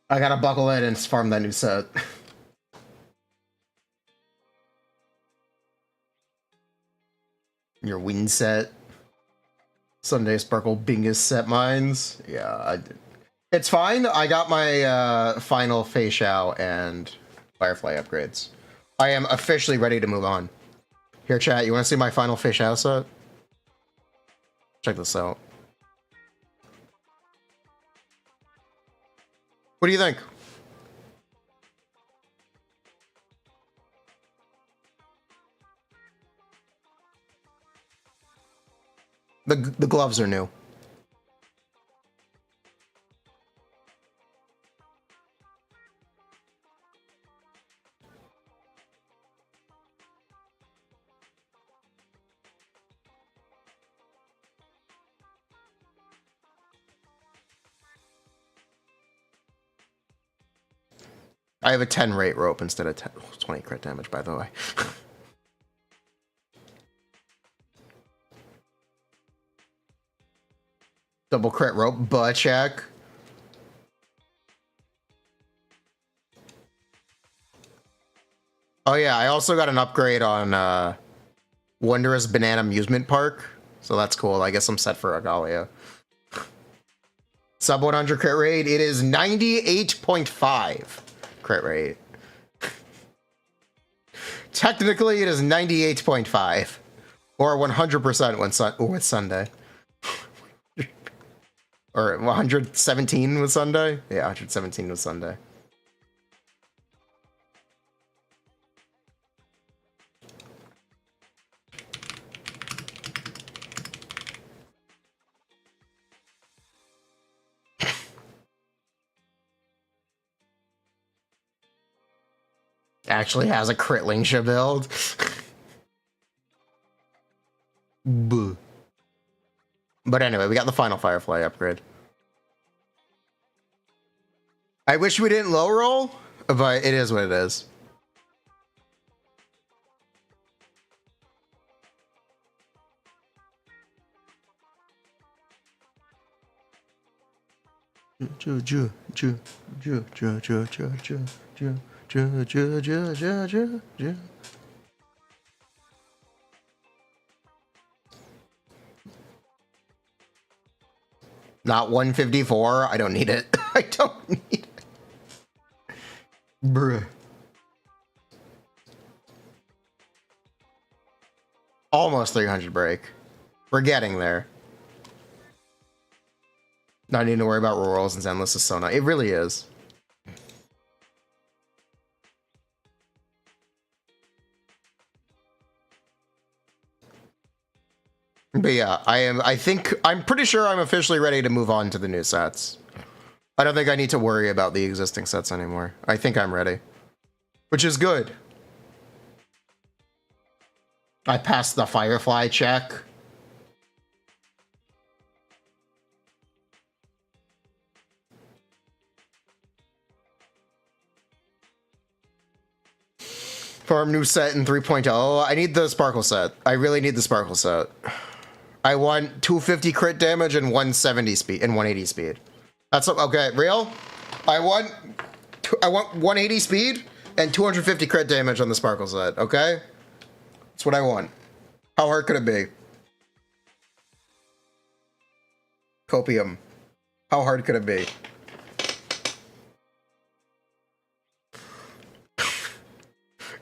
I gotta buckle in and farm that new set. Your wind set. Sunday Sparkle Bingus set mines. Yeah, it's fine. I got my final Fei Xiao and Firefly upgrades. I am officially ready to move on. Here, chat, you want to see my final Fei Xiao set? Check this out. What do you think? The gloves are new. I have a 10 rate rope instead of 20 crit damage, by the way. Double crit rope, butt check. Oh yeah, I also got an upgrade on Wondrous Banana Amusement Park, so that's cool. I guess I'm set for Agalia. Sub 100 crit rate, it is 98.5 crit rate. Technically, it is 98.5, or 100% with Sunday. Or 117 with Sunday? Yeah, 117 with Sunday. Actually has a crit Lingsha build. Boo. But anyway, we got the final Firefly upgrade. I wish we didn't low roll, but it is what it is. Not 154. I don't need it. I don't need it. Bruh. Almost 300 break. We're getting there. Not needing to worry about rolls and Zenless is so nice. It really is. But yeah, I'm pretty sure I'm officially ready to move on to the new sets. I don't think I need to worry about the existing sets anymore. I think I'm ready. Which is good. I passed the Firefly check. Farm new set in 3.0. I need the Sparkle set. I really need the Sparkle set. I want 250 crit damage and 170 speed and 180 speed. That's okay. Real? I want 180 speed and 250 crit damage on the Sparkle set. Okay, that's what I want. How hard could it be? Copium. How hard could it be?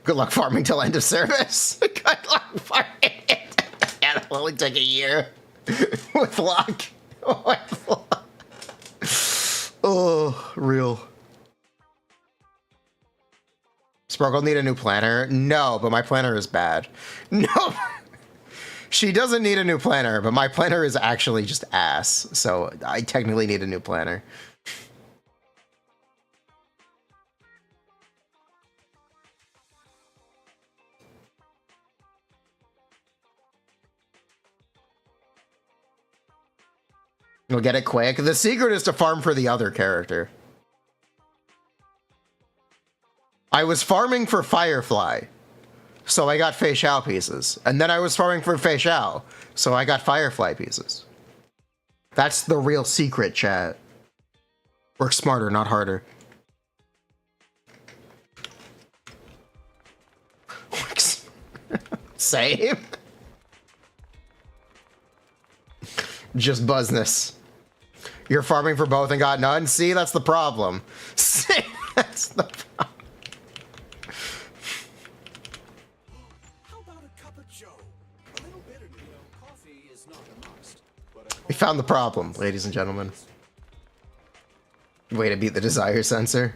Good luck farming till end of service. Good luck farming. Yeah, it'll only take a year. With luck. With luck. Oh, real. Sparkle need a new planner? No, but my planner is bad. No. She doesn't need a new planner, but my planner is actually just ass. So I technically need a new planner. You'll get it quick. The secret is to farm for the other character. I was farming for Firefly, so I got Fei Shao pieces. And then I was farming for Fei Shao, so I got Firefly pieces. That's the real secret, chat. Work smarter, not harder. Same. Just buzzness. You're farming for both and got none? See, that's the problem. See, that's the problem. How about a cup of joe? A little bitter, you know. Coffee is not a must, but We found the problem, ladies and gentlemen. Way to beat the desire sensor.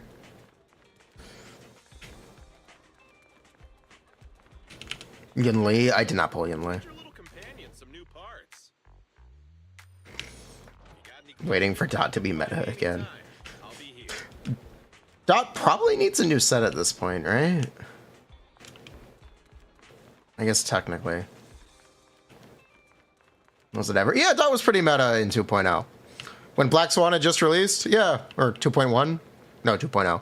Yin Li? I did not pull Yin Li. Your little companion some new parts. Waiting for Dot to be meta again. I'll be here. Dot probably needs a new set at this point, right? I guess technically. Was it ever? Yeah, Dot was pretty meta in 2.0. When Black Swan had just released? Yeah, or 2.1? No, 2.0.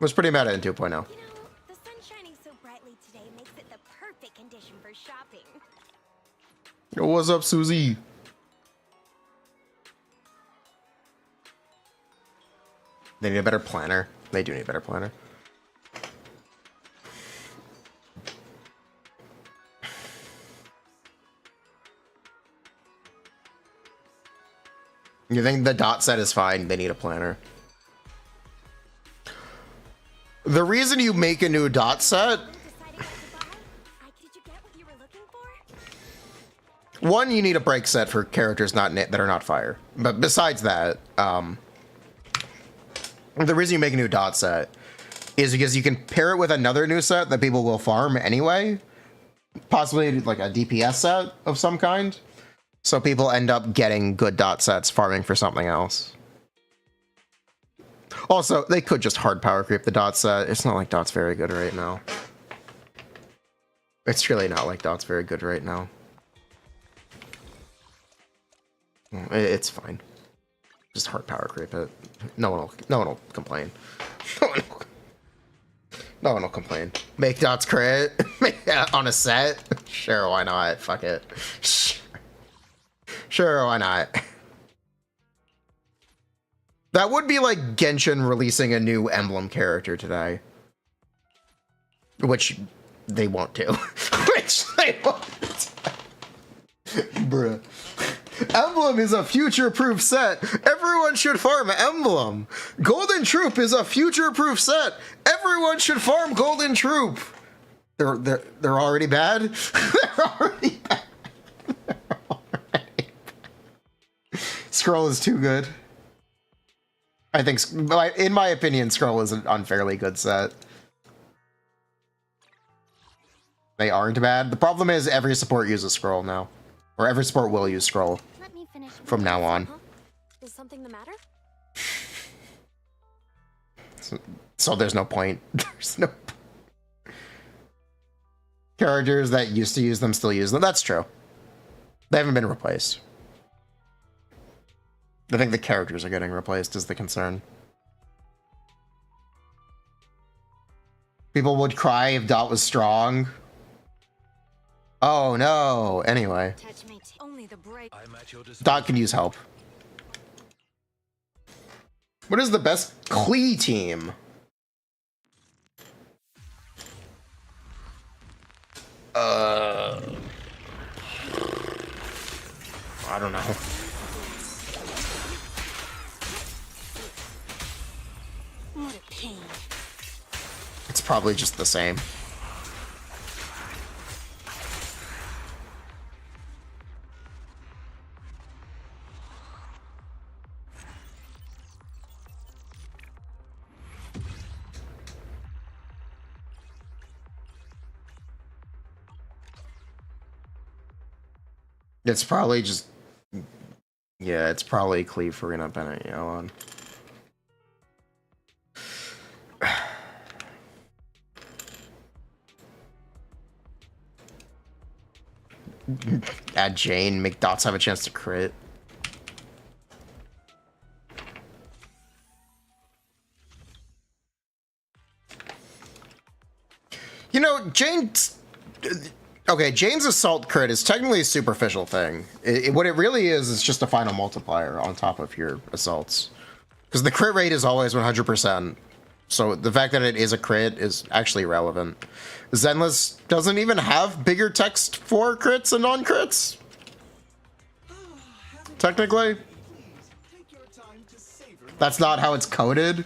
was pretty meta in 2.0. You know, the sun shining so brightly today makes it the perfect condition for shopping. Yo, what's up, Susie? They need a better planner. They do need a better planner. You think the dot set is fine? They need a planner. The reason you make a new dot set, Deciding what to buy? Did you get what you were looking for? one, you need a break set for characters that are not fire. But besides that, the reason you make a new dot set is because you can pair it with another new set that people will farm anyway. Possibly like a DPS set of some kind. So people end up getting good dot sets farming for something else. Also, they could just hard power creep the dot set. It's not like dot's very good right now. It's really not like dot's very good right now. It's fine. Just hard power creep it. No one will complain. No one will complain. Make dots crit on a set. Sure, why not? Fuck it. Sure, why not? That would be like Genshin releasing a new emblem character today. Which they won't do. Which they won't. Bruh. Emblem is a future-proof set. Everyone should farm Emblem. Golden Troop is a future-proof set. Everyone should farm Golden Troop. They're already bad. They're already bad. Scroll is too good. I think, in my opinion, Scroll is an unfairly good set. They aren't bad. The problem is every support uses Scroll now. Or every support will use Scroll Let me finish from now on. Is something the matter? So there's no point. There's no characters that used to use them still use them. That's true. They haven't been replaced. I think the characters are getting replaced is the concern. People would cry if Dot was strong. Oh no. Anyway, Touch me. Only the break. I'm at your disposal. Dot can use help. What is the best Klee team? I don't know. What a pain. It's probably just the same. It's probably just... Yeah, it's probably Cleve, Furina, Bennett, Yellon. Add Jane, make Dots have a chance to crit. You know, Jane's... Okay, Jane's assault crit is technically a superficial thing. What it really is just a final multiplier on top of your assaults. Because the crit rate is always 100%. So the fact that it is a crit is actually relevant. Zenless doesn't even have bigger text for crits and non-crits. Technically. That's not how it's coded.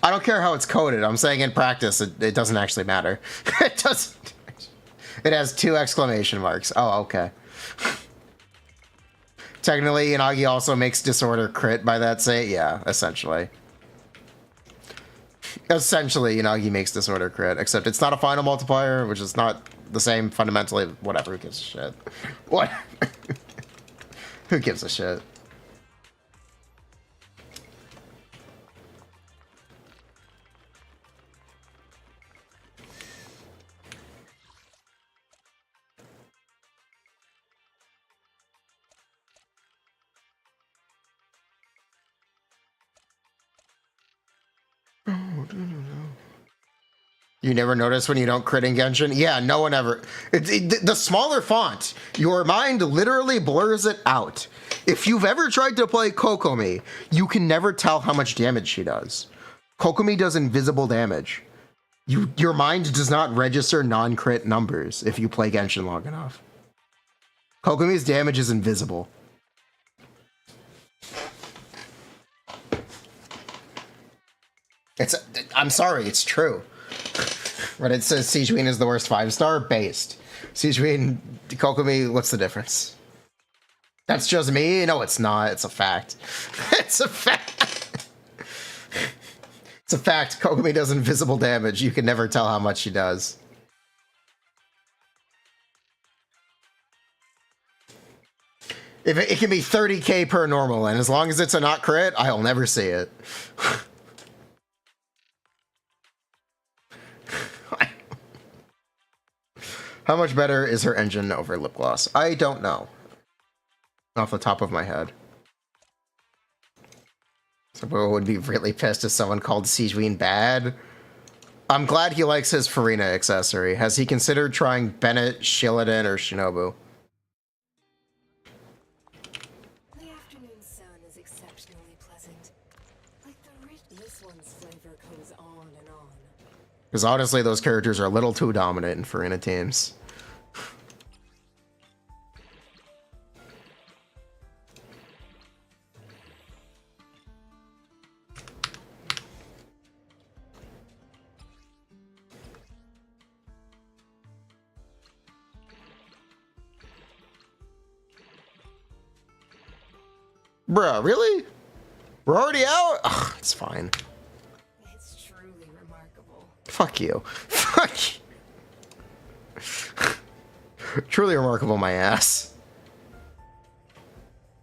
I don't care how it's coded. I'm saying in practice, it doesn't actually matter. It doesn't. It has 2 exclamation marks. Oh, okay. Technically, Yanagi also makes disorder crit by that say. Yeah, essentially. Essentially, Yanagi makes disorder crit, except it's not a final multiplier, which is not the same fundamentally. Whatever, who gives a shit? What? Who gives a shit? You never notice when you don't crit in Genshin? Yeah, no one ever. The smaller font, your mind literally blurs it out. If you've ever tried to play Kokomi, you can never tell how much damage she does. Kokomi does invisible damage. Your mind does not register non-crit numbers if you play Genshin long enough. Kokomi's damage is invisible. I'm sorry, it's true. Reddit says Sijuin is the worst 5-star? Based. Sijuin, Kokomi, what's the difference? That's just me? No, it's not. It's a fact. It's a fact. It's a fact. Kokomi does invisible damage. You can never tell how much she does. If it can be 30k per normal, and as long as it's a not crit, I'll never see it. How much better is her engine over lip gloss? I don't know. Off the top of my head. Someone would be really pissed if someone called Sijuin bad. I'm glad he likes his Furina accessory. Has he considered trying Bennett, Shilladin, or Shinobu? The afternoon sun is exceptionally pleasant. Like the rich, this one's flavor goes on and on. Because honestly, those characters are a little too dominant in Furina teams. Bruh, really? We're already out? Ugh, it's fine. It's truly remarkable. Fuck you. Fuck you. Truly remarkable, my ass.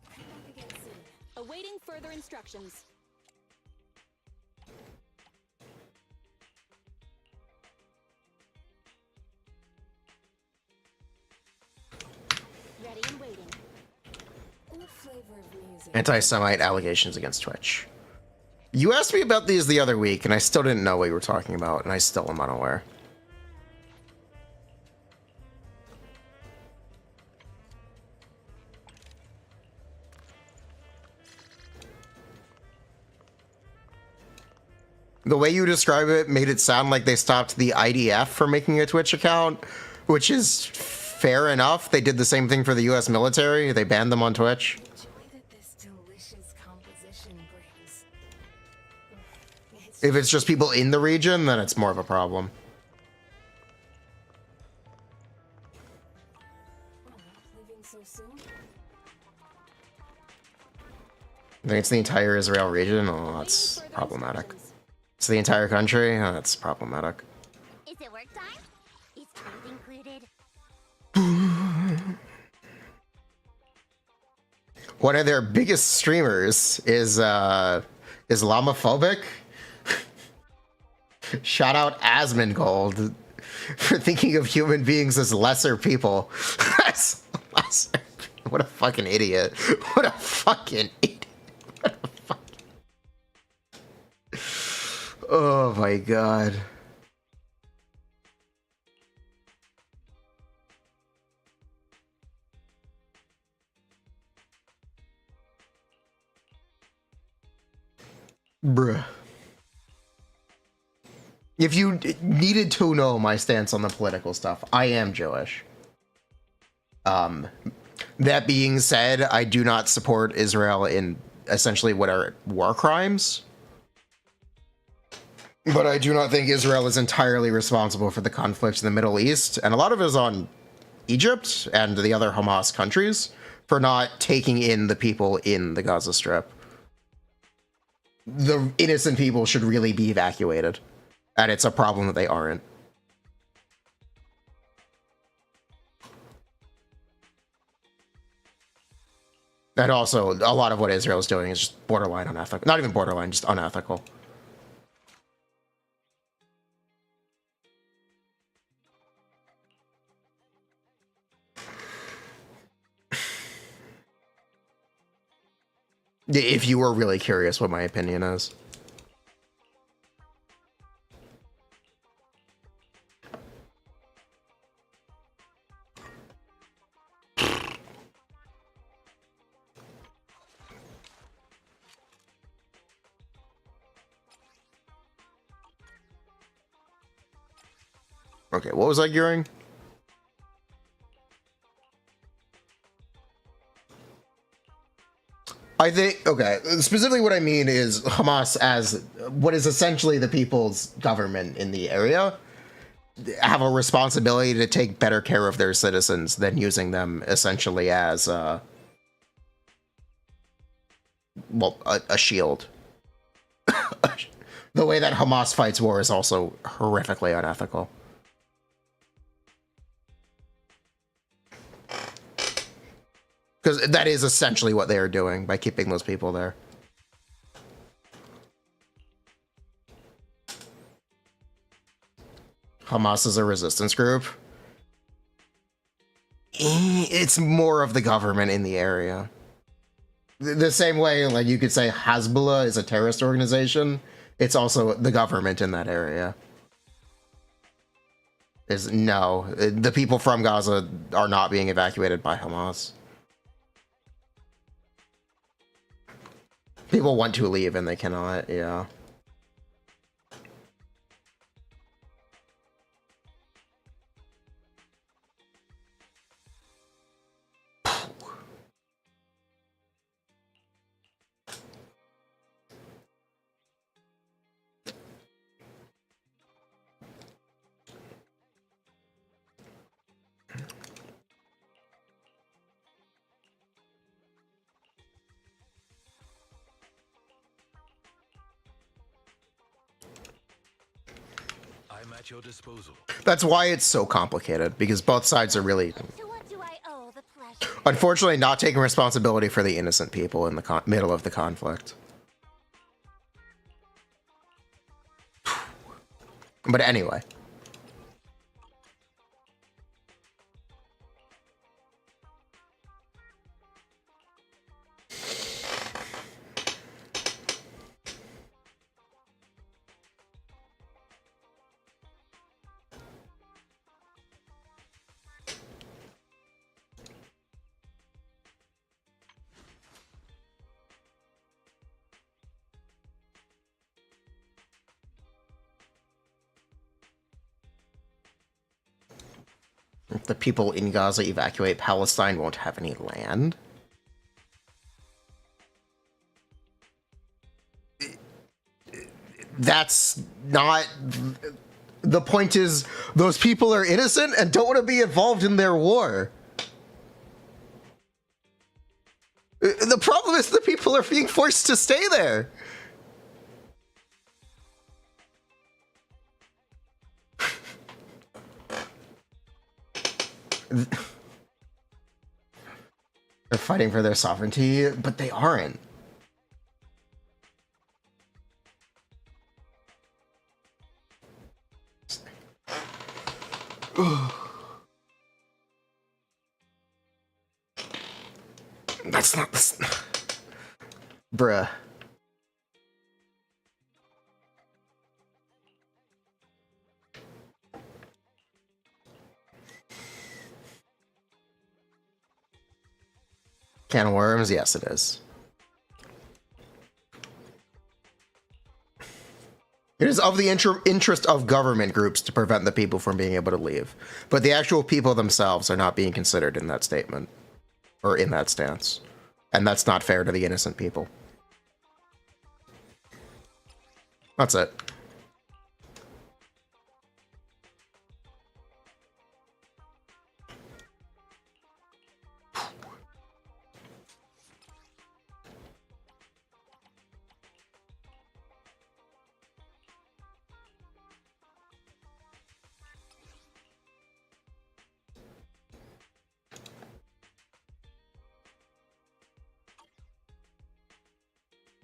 Come back again soon. Awaiting further instructions. Ready and waiting. What flavor of music? Anti-Semite allegations against Twitch. You asked me about these the other week, and I still didn't know what you were talking about, and I still am unaware. The way you describe it made it sound like they stopped the IDF from making a Twitch account, which is fair enough. They did the same thing for the US military. They banned them on Twitch. Joy that this delicious composition brings. It's If it's just people in the region, then it's more of a problem. leaving so soon. I think it's the entire Israel region. Oh, that's problematic. It's the entire country. Oh, that's problematic. Is it work time? Is food included? One of their biggest streamers is Islamophobic. Shout out Asmongold for thinking of human beings as lesser people. That's lesser. What a fucking idiot. What a fucking idiot. What a fucking... Oh my god. Bruh. If you needed to know my stance on the political stuff, I am Jewish. That being said, I do not support Israel in essentially what are war crimes. But I do not think Israel is entirely responsible for the conflicts in the Middle East, and a lot of it is on Egypt and the other Hamas countries for not taking in the people in the Gaza Strip. The innocent people should really be evacuated, and it's a problem that they aren't. And also, a lot of what Israel is doing is just borderline unethical. Not even borderline, just unethical. If you were really curious what my opinion is. Okay, what was I gearing? I think, okay, specifically what I mean is Hamas as what is essentially the people's government in the area have a responsibility to take better care of their citizens than using them essentially as, well, a shield. The way that Hamas fights war is also horrifically unethical. Because that is essentially what they are doing by keeping those people there. Hamas is a resistance group. It's more of the government in the area. The same way, like, you could say Hezbollah is a terrorist organization. It's also the government in that area. No, the people from Gaza are not being evacuated by Hamas. People want to leave and they cannot, yeah. I'm at your disposal. That's why it's so complicated, because both sides are really, To what do I owe the pleasure? unfortunately, not taking responsibility for the innocent people in the middle of the conflict. But anyway. If the people in Gaza evacuate, Palestine won't have any land. That's not... The point is, those people are innocent and don't want to be involved in their war. The problem is the people are being forced to stay there. They're fighting for their sovereignty, but they aren't. That's not this. Bruh. Can of worms? Yes, it is. It is of the interest of government groups to prevent the people from being able to leave. But the actual people themselves are not being considered in that statement. Or in that stance. And that's not fair to the innocent people. That's it.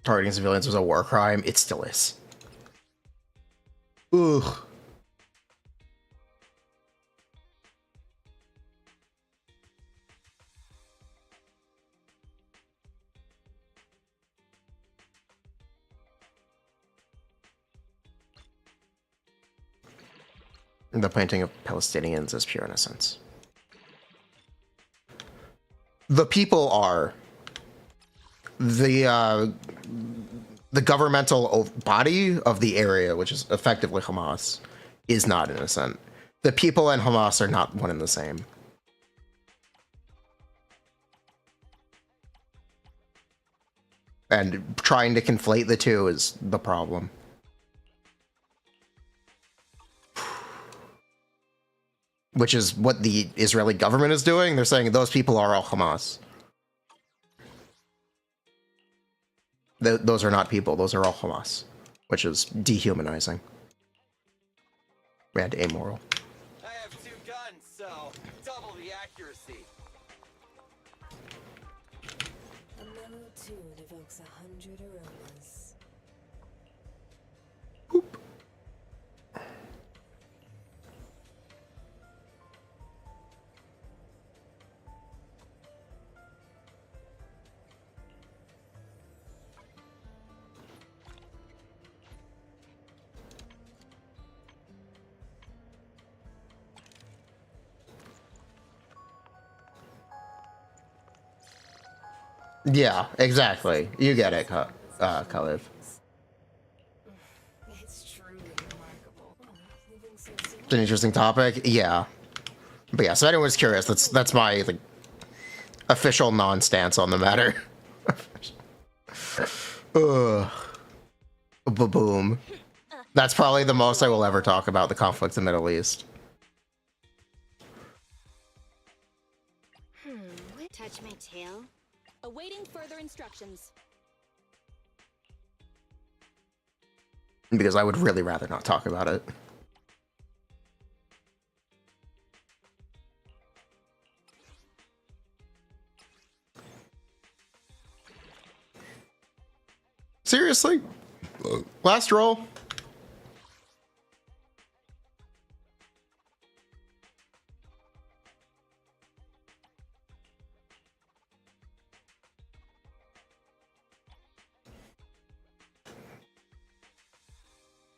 Targeting civilians was a war crime. It still is. Ugh. The painting of Palestinians is pure innocence. The people are the governmental body of the area, which is effectively Hamas, is not innocent. The people and Hamas are not one and the same. And trying to conflate the two is the problem. Which is what the Israeli government is doing. They're saying those people are all Hamas. Those are not people. Those are all Hamas. Which is dehumanizing. And amoral. I have 2 guns, so double the accuracy. A mellow tune evokes 100 aromas. Yeah, exactly. You get it, Khalif. It's truly remarkable. Living so simple. It's an interesting topic. Yeah. But yeah, so anyone's curious, that's my like official non-stance on the matter. Ugh. Ba-boom. That's probably the most I will ever talk about the conflict in the Middle East. Touch my tail. Awaiting further instructions. Because I would really rather not talk about it. Seriously? Last roll?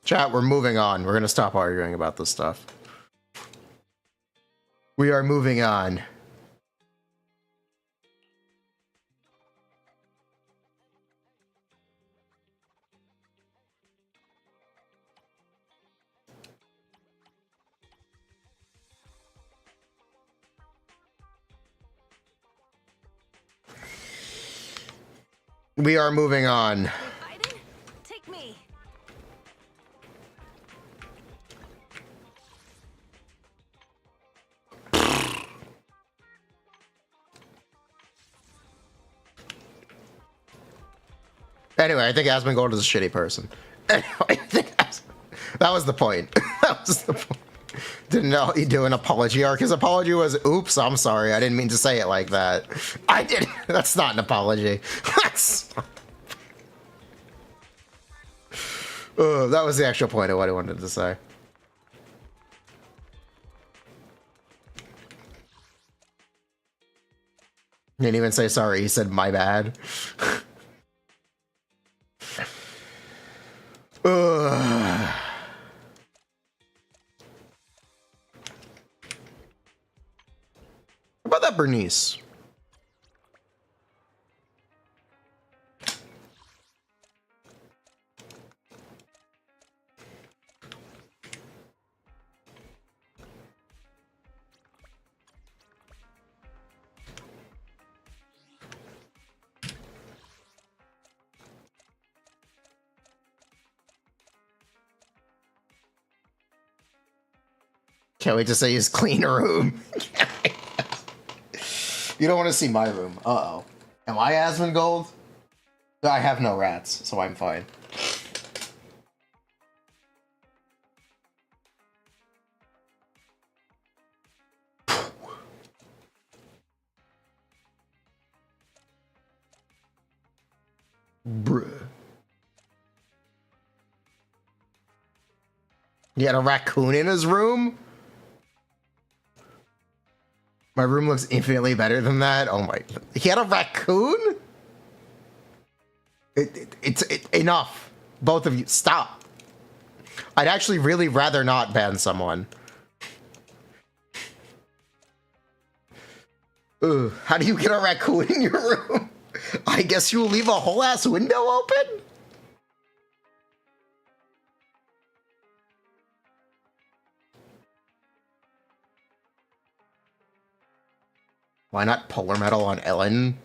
Chat, we're moving on. We're gonna stop arguing about this stuff. We are moving on. We are moving on. Biden, take me. Anyway, I think Asmongold is a shitty person. Anyway, I think that was the point. That was the point. Didn't know you do an apology arc. His apology was, oops, I'm sorry. I didn't mean to say it like that. I did. That's not an apology. That's... that was the actual point of what I wanted to say. He didn't even say sorry. He said, my bad. Ugh. How about that Bernice? Can't wait to say his clean room. You don't want to see my room. Uh-oh. Am I Asmongold? I have no rats, so I'm fine. Bruh. He had a raccoon in his room? My room looks infinitely better than that. Oh my. He had a raccoon? It's enough. Both of you, stop. I'd actually really rather not ban someone. Ugh, how do you get a raccoon in your room? I guess you will leave a whole ass window open? Why not polar metal on Ellen?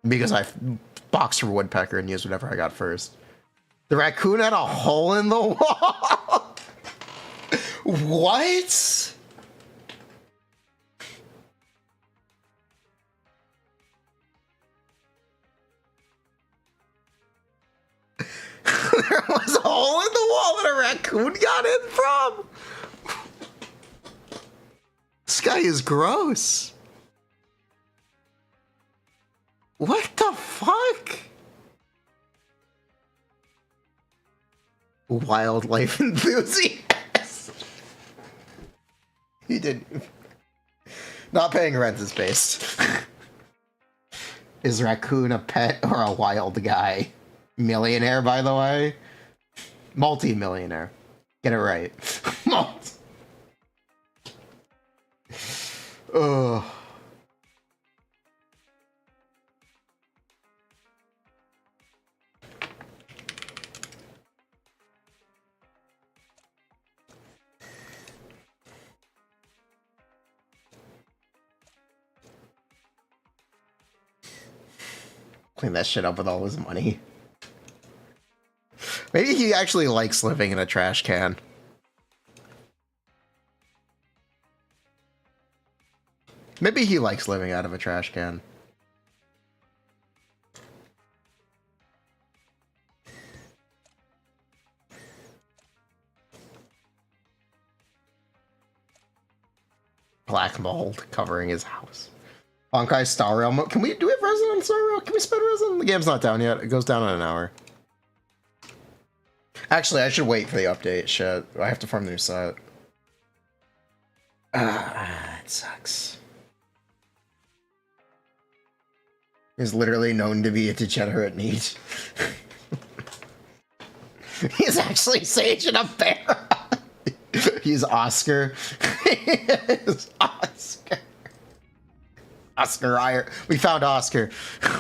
Because I boxed for woodpecker and used whatever I got first. The raccoon had a hole in the wall. What? There was a hole in the wall that a raccoon got in from. This guy is gross. What the fuck? Wildlife enthusiast. He didn't. Not paying rent is based. Is raccoon a pet or a wild guy? Millionaire, by the way. Multi-millionaire. Get it right. Ugh. Clean that shit up with all his money. Maybe he actually likes living in a trash can. Maybe he likes living out of a trash can. Black mold covering his house. Honkai Star Rail. Can we do it resin on Star Rail? Can we spend resin? The game's not down yet. It goes down in an hour. Actually, I should wait for the update. Shit. I have to farm the new set. It sucks. He's literally known to be a degenerate neat. He's actually Sage and a bear. He's Oscar. He's Oscar. Oscar Iyer. We found Oscar. Do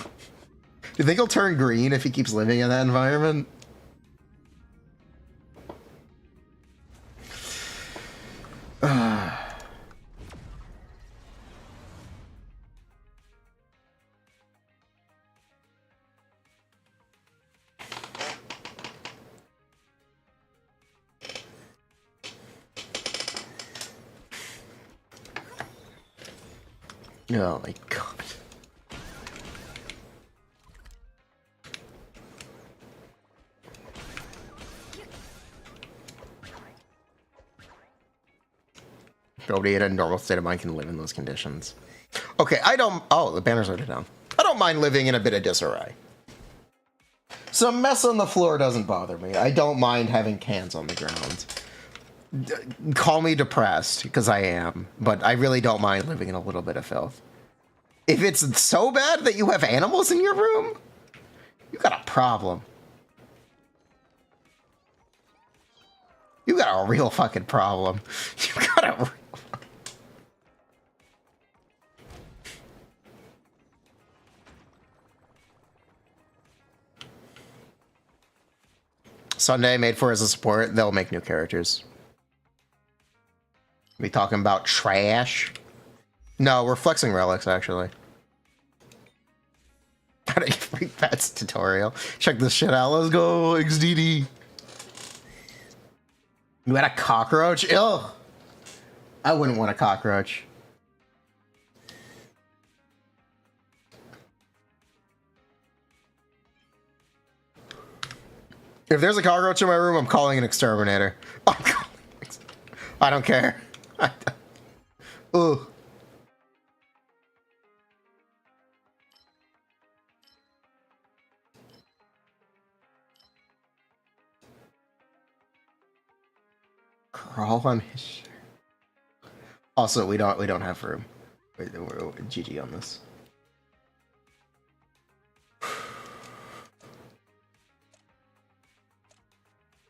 you think he'll turn green if he keeps living in that environment? Oh my god. Nobody in a normal state of mind can live in those conditions. Okay, I don't... Oh, the banner's already down. I don't mind living in a bit of disarray. Some mess on the floor doesn't bother me. I don't mind having cans on the ground. Call me depressed, because I am. But I really don't mind living in a little bit of filth. If it's so bad that you have animals in your room, you got a problem. You got a real fucking problem. You got a real... Sunday made for as a support, they'll make new characters. We talking about trash? No, we're flexing relics, actually. How to get free pets tutorial. Check this shit out. Let's go, XDD. You had a cockroach? Ew. I wouldn't want a cockroach. If there's a cockroach in my room, I'm calling an exterminator. I don't care. Ugh. Crawl on his shirt. Also, we don't have room. We're GG on this.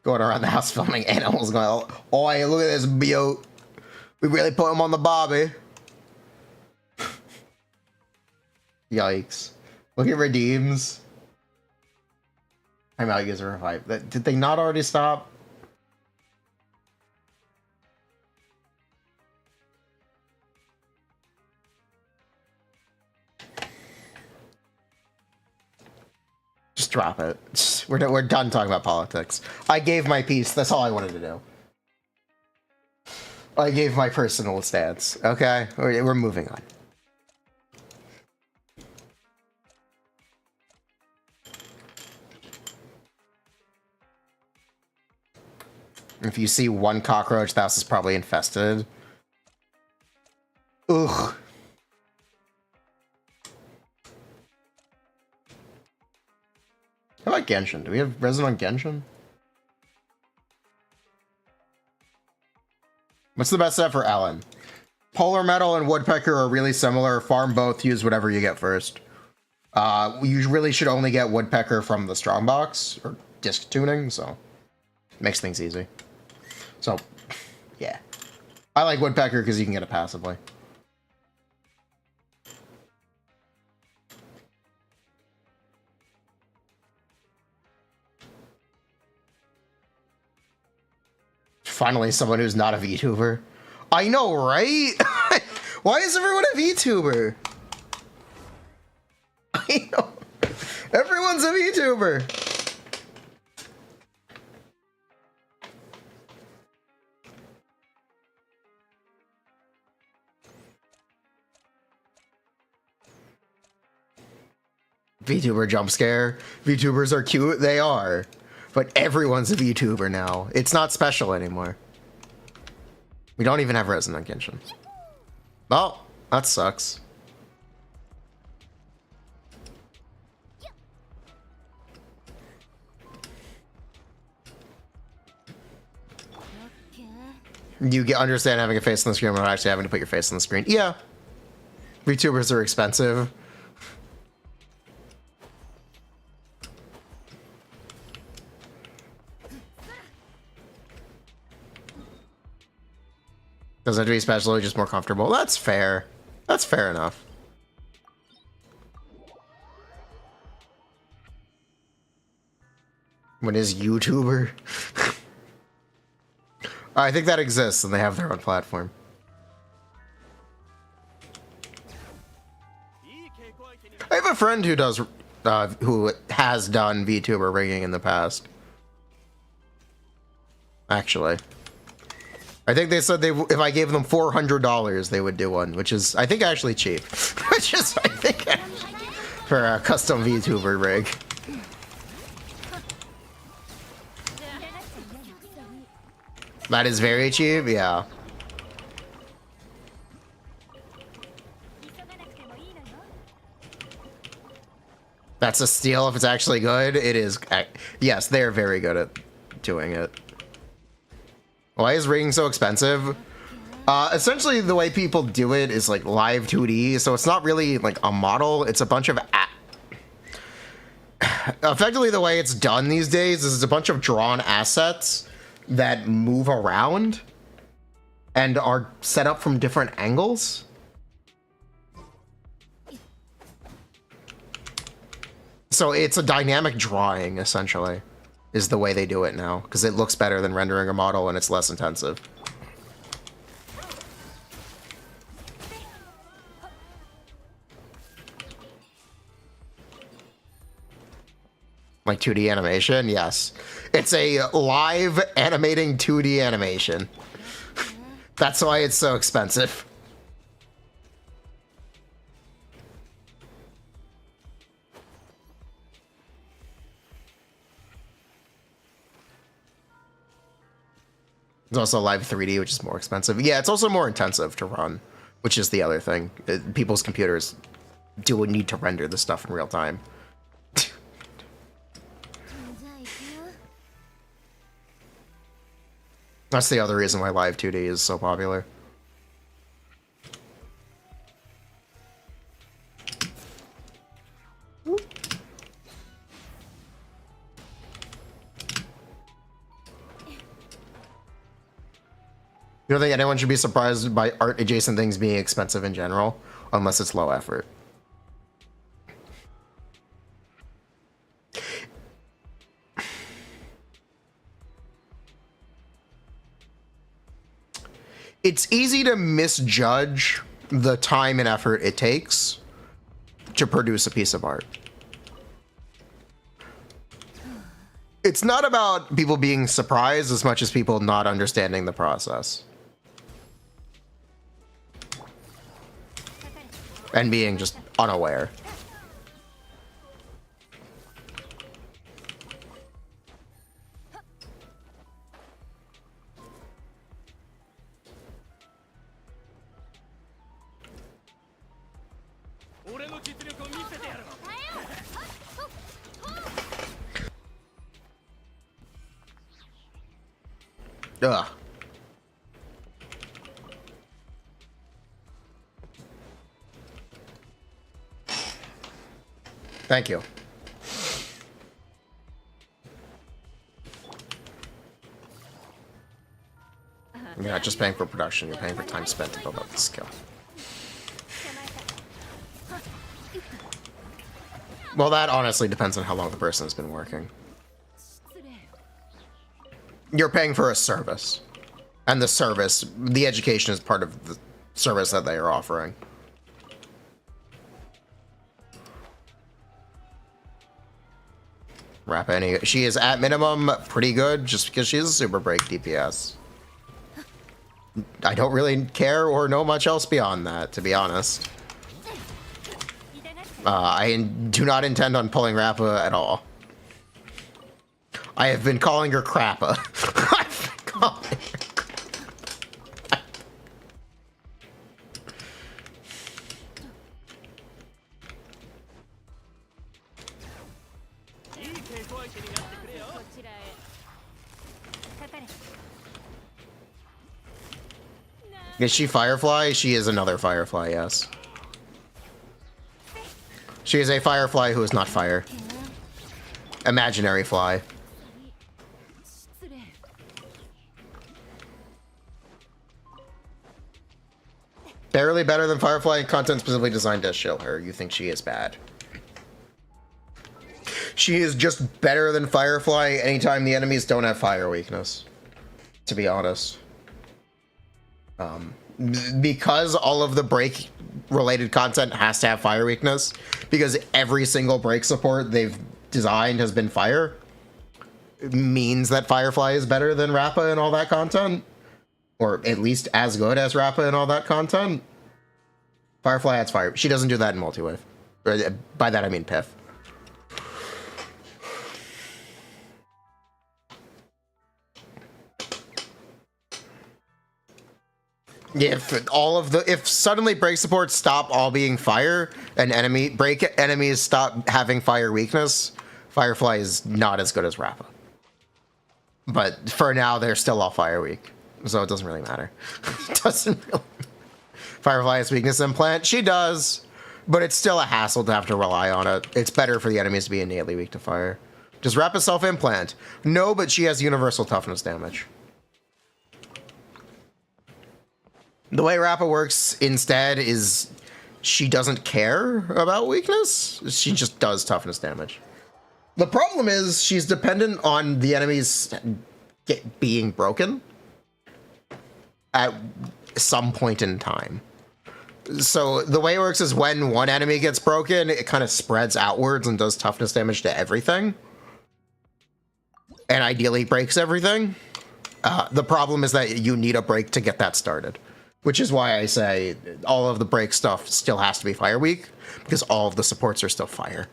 Going around the house filming animals going, oh, hey, look at this beaut. We really put him on the bobby. Yikes. Look at redeems. I'm out, user revive. Did they not already stop? Just drop it. We're done talking about politics. I gave my piece. That's all I wanted to do. I gave my personal stance. Okay, we're moving on. If you see one cockroach, the house is probably infested. Ugh. How about Genshin? Do we have resin on Genshin? What's the best set for Ellen? Polar Metal and Woodpecker are really similar. Farm both, use whatever you get first. You really should only get Woodpecker from the Strongbox, or disc tuning, so makes things easy. So, yeah. I like Woodpecker because you can get it passively. Finally, someone who's not a VTuber. I know, right? Why is everyone a VTuber? I know. Everyone's a VTuber. VTuber jump scare. VTubers are cute. They are. But everyone's a VTuber now. It's not special anymore. We don't even have resin on Genshin. Well, that sucks. You understand having a face on the screen without actually having to put your face on the screen. Yeah. VTubers are expensive. Doesn't have to be special, just more comfortable. That's fair. That's fair enough. What is YouTuber? I think that exists and they have their own platform. I have a friend who does, who has done VTuber rigging in the past. Actually. I think they said if I gave them $400, they would do one, which is, I think, actually cheap. Which is, I think, for a custom VTuber rig. That is very cheap, yeah. That's a steal if it's actually good. It is, yes, they're very good at doing it. Why is rigging so expensive? Essentially, the way people do it is like live 2D, so it's not really like a model. It's a bunch of effectively, the way it's done these days is it's a bunch of drawn assets that move around and are set up from different angles. So it's a dynamic drawing, essentially, is the way they do it now, because it looks better than rendering a model and it's less intensive. Like 2D animation? Yes. It's a live animating 2D animation. That's why it's so expensive. It's also live 3D, which is more expensive. Yeah, it's also more intensive to run, which is the other thing. People's computers do need to render the stuff in real time. That's the other reason why live 2D is so popular. You don't think anyone should be surprised by art adjacent things being expensive in general, unless it's low effort? It's easy to misjudge the time and effort it takes to produce a piece of art. It's not about people being surprised as much as people not understanding the process. And being just unaware. Ugh. Thank you. You're not just paying for production, you're paying for time spent to build up the skill. Well, that honestly depends on how long the person has been working. You're paying for a service. And the service, the education is part of the service that they are offering. Rappa, she is at minimum pretty good just because she's a super break DPS. I don't really care or know much else beyond that, to be honest. I do not intend on pulling Rappa at all. I have been calling her Crappa. I've been calling her Is she Firefly? She is another Firefly, yes. She is a Firefly who is not fire. Imaginary fly. Barely better than Firefly content specifically designed to shill her. You think she is bad. She is just better than Firefly anytime the enemies don't have fire weakness. To be honest. Because all of the break related content has to have fire weakness, because every single break support they've designed has been fire, it means that Firefly is better than Rappa and all that content, or at least as good as Rappa and all that content. Firefly adds fire. She doesn't do that in multi-wave. By that I mean Piff. If suddenly break supports stop all being fire and enemies stop having fire weakness, Firefly is not as good as Rappa. But for now, they're still all fire weak, so it doesn't really matter. It doesn't really. Firefly has weakness implant. She does, but it's still a hassle to have to rely on it. It's better for the enemies to be innately weak to fire. Does Rappa self implant? No, but she has universal toughness damage. The way Rappa works instead is she doesn't care about weakness. She just does toughness damage. The problem is she's dependent on the enemies being broken at some point in time. So the way it works is when one enemy gets broken, it kind of spreads outwards and does toughness damage to everything. And ideally breaks everything. The problem is that you need a break to get that started. Which is why I say all of the break stuff still has to be fire weak, because all of the supports are still fire.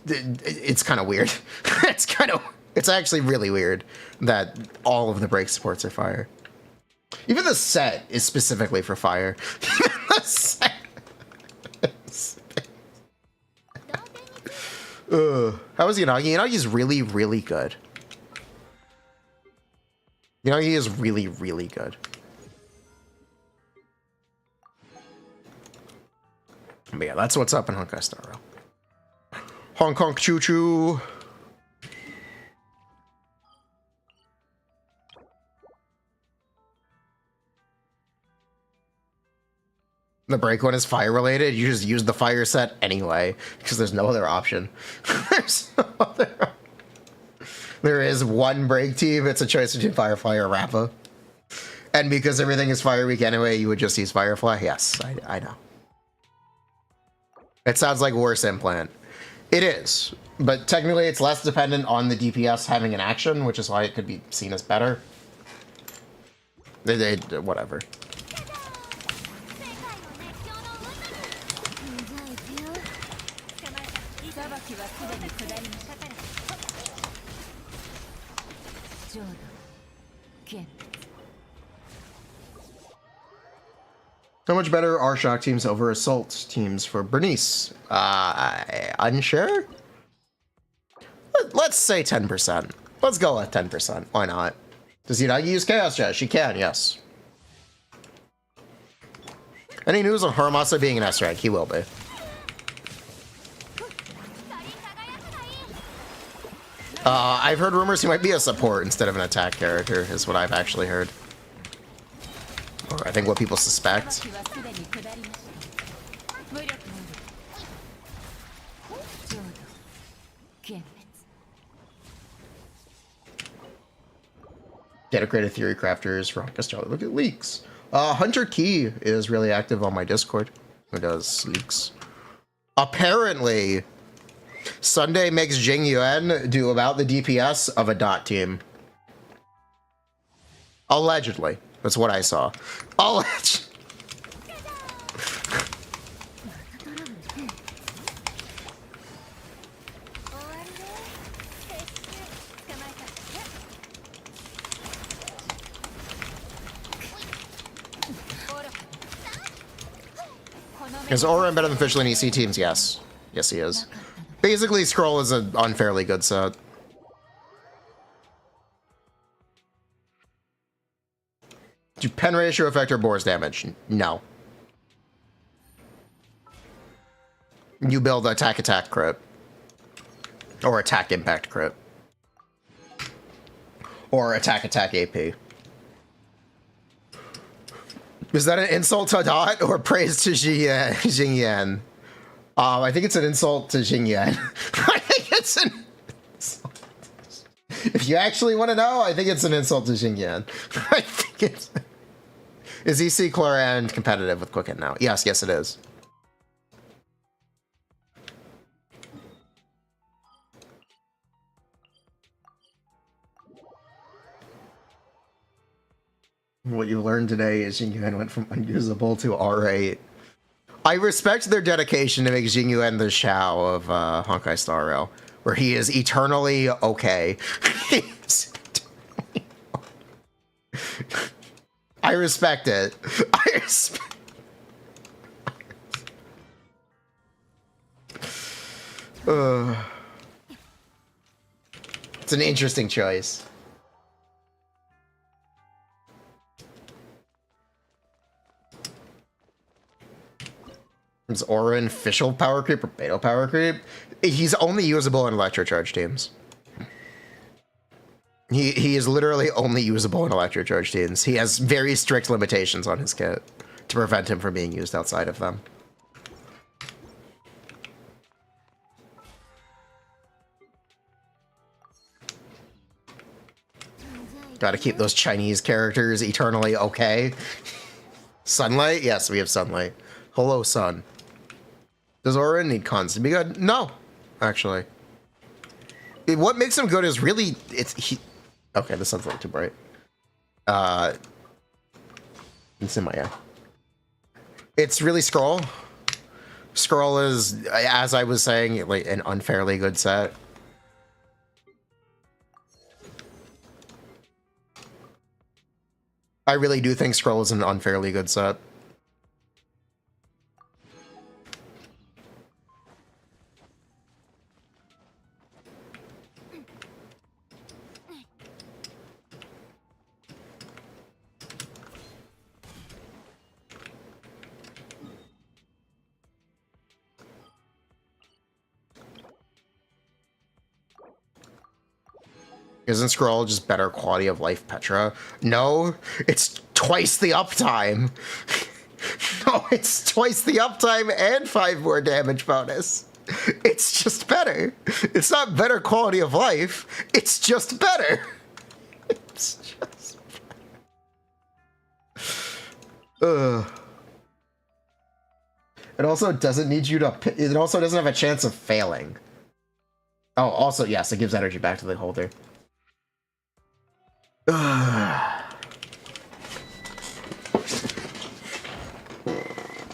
It's kind of weird. It's actually really weird that all of the break supports are fire. Even the set is specifically for fire. The set. How is Yanagi? Yanagi's really, really good. Yanagi is really, really good. But yeah, that's what's up in Honkai Star Rail. Hong Kong Choo Choo. The break one is fire related. You just use the fire set anyway, because there's no other option. There's no other option. There is one break team. It's a choice between Firefly or Rappa. And because everything is fire weak anyway, you would just use Firefly. Yes, I know. It sounds like worse implant. It is, but technically it's less dependent on the DPS having an action, which is why it could be seen as better. They whatever. 裁きはすでに下りましたから浄土幻滅 How much better are shock teams over assault teams for Bernice? Unsure? Let's say 10%. Let's go with 10%. Why not? Does Yanagi use Chaos Jet? She can, yes. Any news on Haramasa being an S rank? He will be. I've heard rumors he might be a support instead of an attack character, is what I've actually heard. Or I think what people suspect. 裁きはすでに下りました無力なる浄土幻滅 Dedicated Theorycrafters for Honkai. Look at leaks. Hunter Key is really active on my Discord. Who does leaks? Apparently, Sunday makes Jing Yuan do about the DPS of a dot team. Allegedly. That's what I saw. Allegedly. 終わりね撤収捕まえた Is Oren better than Fischl in EC teams? Yes. Yes, he is. Basically, Scroll is an unfairly good set. Do pen ratio affect or Boar's damage? No. You build attack crit. Or attack impact crit. Or attack AP. Is that an insult to Dot or praise to Jing Yan? I think it's an insult to Jing Yan. I think it's an insult. If you actually want to know, I think it's an insult to Jing Yan. I think it's... Is EC Cloran competitive with Quicken now? Yes, yes it is. What you learned today is Jing Yuan went from unusable to R8. I respect their dedication to make Jing Yuan the Shao of Honkai Star Rail, where he is eternally okay. I respect it. I respect. It's an interesting choice. Is Orin official power creep or beta power creep? He's only usable in electrocharge teams. He is literally only usable in electrocharge teams. He has very strict limitations on his kit to prevent him from being used outside of them. Gotta keep those Chinese characters eternally okay. Sunlight? Yes, we have sunlight. Hello, sun. Does Orin need cons to be good? No, actually. What makes him good is really okay, this sounds a little too bright. It's in my eye. It's really Scroll. Scroll is, as I was saying, like an unfairly good set. I really do think Scroll is an unfairly good set. Isn't Scroll just better quality of life Petra? No, it's twice the uptime. No, it's twice the uptime and 5 more damage bonus. It's just better. It's not better quality of life. It's just better. It's just better. It also doesn't need you to... It also doesn't have a chance of failing. Oh, also, yes, it gives energy back to the holder.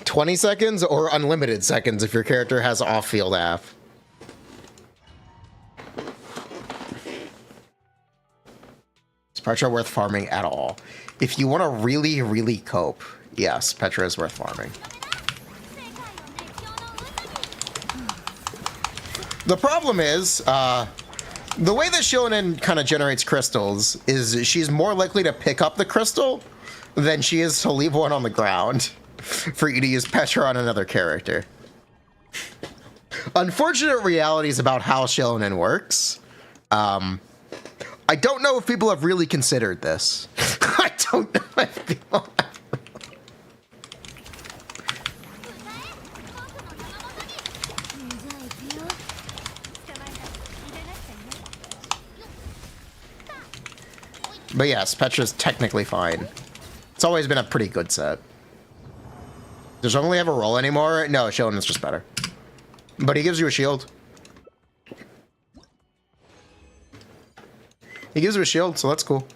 20 seconds or unlimited seconds if your character has off-field AF. Is Petra worth farming at all? If you want to really, really cope, yes, Petra is worth farming. The problem is, the way that Shonen kind of generates crystals is she's more likely to pick up the crystal than she is to leave one on the ground for you to use Petra on another character. Unfortunate realities about how Shonen works. I don't know if people have really considered this. I don't know if people have. But yes, Petra's technically fine. It's always been a pretty good set. Does Zhongli have a role anymore? No, Shonen's just better. But he gives you a shield. He gives you a shield, so that's cool.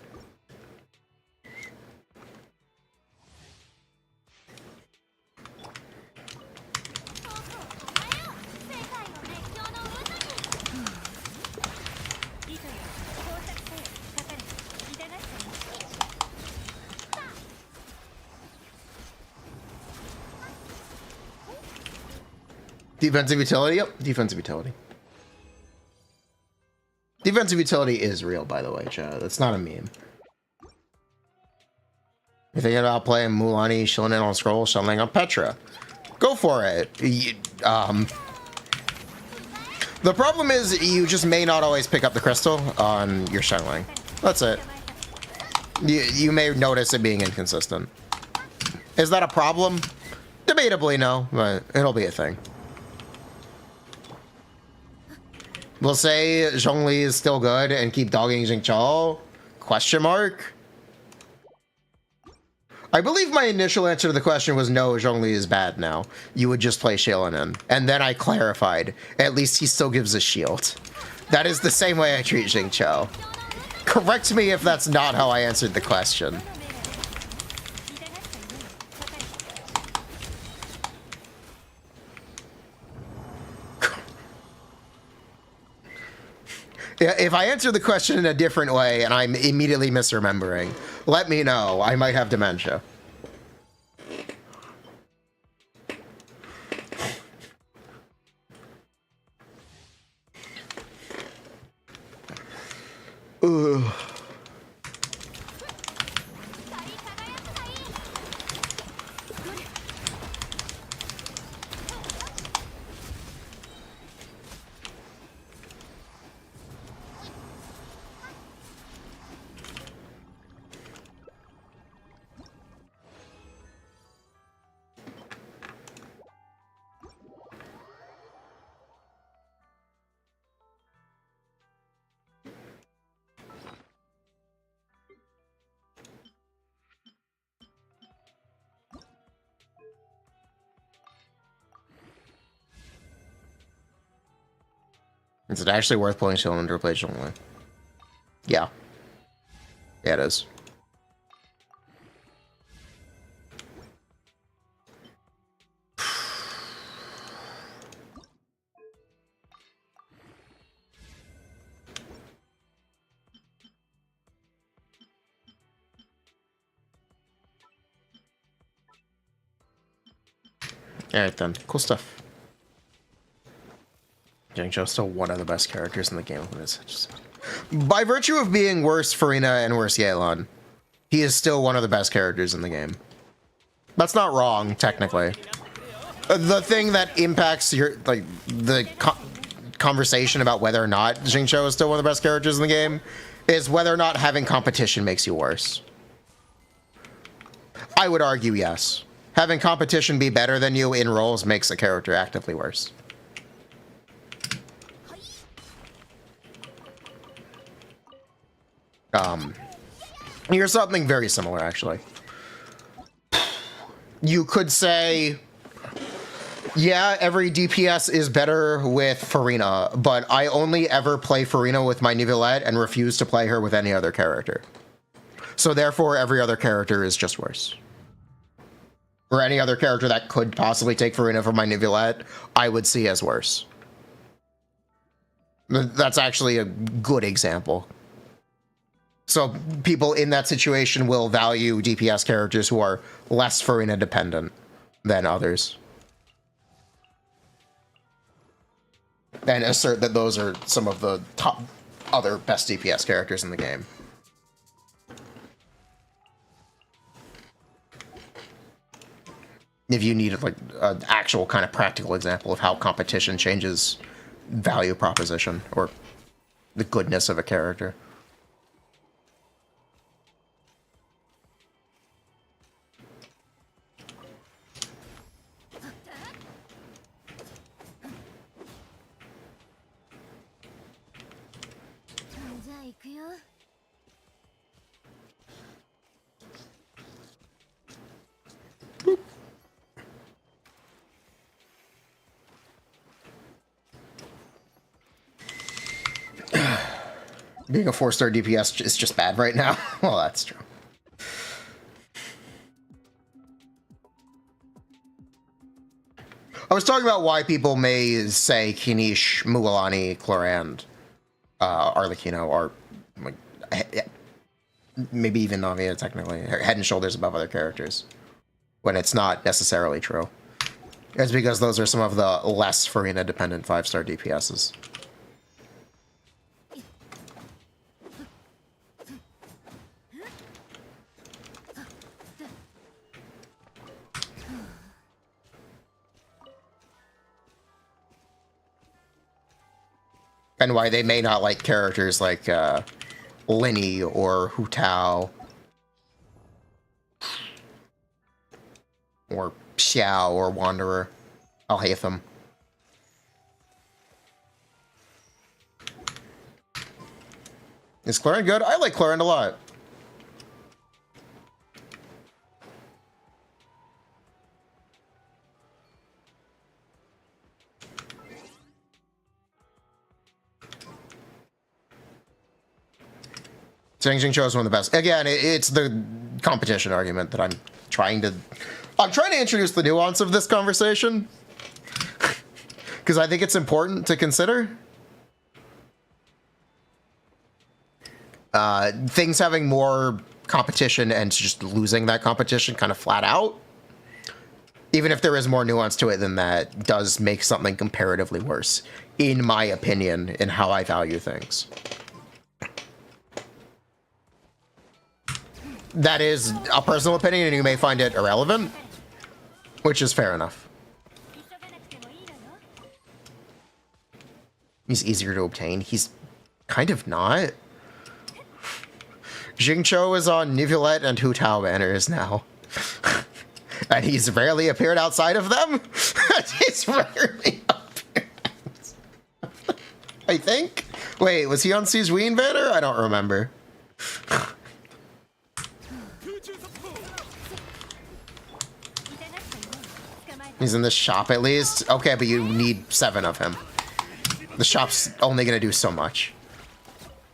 Defensive utility? Yep, defensive utility. Defensive utility is real, by the way, chat. That's not a meme. You're thinking about playing Mulani, Shonen on Scroll, Shonen on Petra. Go for it. The problem is you just may not always pick up the crystal on your Shonen. That's it. You may notice it being inconsistent. Is that a problem? Debatably, no, but it'll be a thing. We'll say Zhongli is still good and keep dogging Jingchao? Question mark? I believe my initial answer to the question was no, Zhongli is bad now. You would just play Shailanen. And then I clarified, at least he still gives a shield. That is the same way I treat Jingchao. Correct me if that's not how I answered the question. If I answer the question in a different way and I'm immediately misremembering, let me know. I might have dementia. Ugh. Is it actually worth playing Shonen to replace Zhongli? Yeah. Yeah, it is. Alright then, cool stuff. Jingcho's still one of the best characters in the game. By virtue of being worse Furina and worse Yelan, he is still one of the best characters in the game. That's not wrong, technically. The thing that impacts your the conversation about whether or not Jingcho is still one of the best characters in the game is whether or not having competition makes you worse. I would argue yes. Having competition be better than you in roles makes a character actively worse. Here's something very similar, actually. You could say Yeah, every DPS is better with Furina, but I only ever play Furina with my Nivelette and refuse to play her with any other character. So therefore, every other character is just worse. Or any other character that could possibly take Furina from my Nivelette, I would see as worse. That's actually a good example. So people in that situation will value DPS characters who are less Furina dependent than others. And assert that those are some of the top other best DPS characters in the game. If you need like an actual kind of practical example of how competition changes value proposition or the goodness of a character. Being a 4-star DPS is just bad right now. Well, that's true. I was talking about why people may say Kinish, Mualani, Clorand, Arlecchino are like, maybe even Navia technically, head and shoulders above other characters, when it's not necessarily true. It's because those are some of the less Furina dependent 5-star DPSs. And why they may not like characters like Linny or Hu Tao or Xiao or Wanderer. I'll hate them. Is Clorand good? I like Clorand a lot. Jing Cho is one of the best. Again, it's the competition argument that I'm trying to introduce the nuance of this conversation. Because I think it's important to consider. Things having more competition and just losing that competition kind of flat out, even if there is more nuance to it than that, does make something comparatively worse, in my opinion, in how I value things. That is a personal opinion, and you may find it irrelevant, which is fair enough. He's easier to obtain. He's kind of not. Jingcho is on Nivelette and Hu Tao banners now. And he's rarely appeared outside of them. He's rarely appeared. I think. Wait, was he on C's Ween banner? I don't remember. He's in the shop at least. Okay, but you need 7 of him. The shop's only gonna do so much.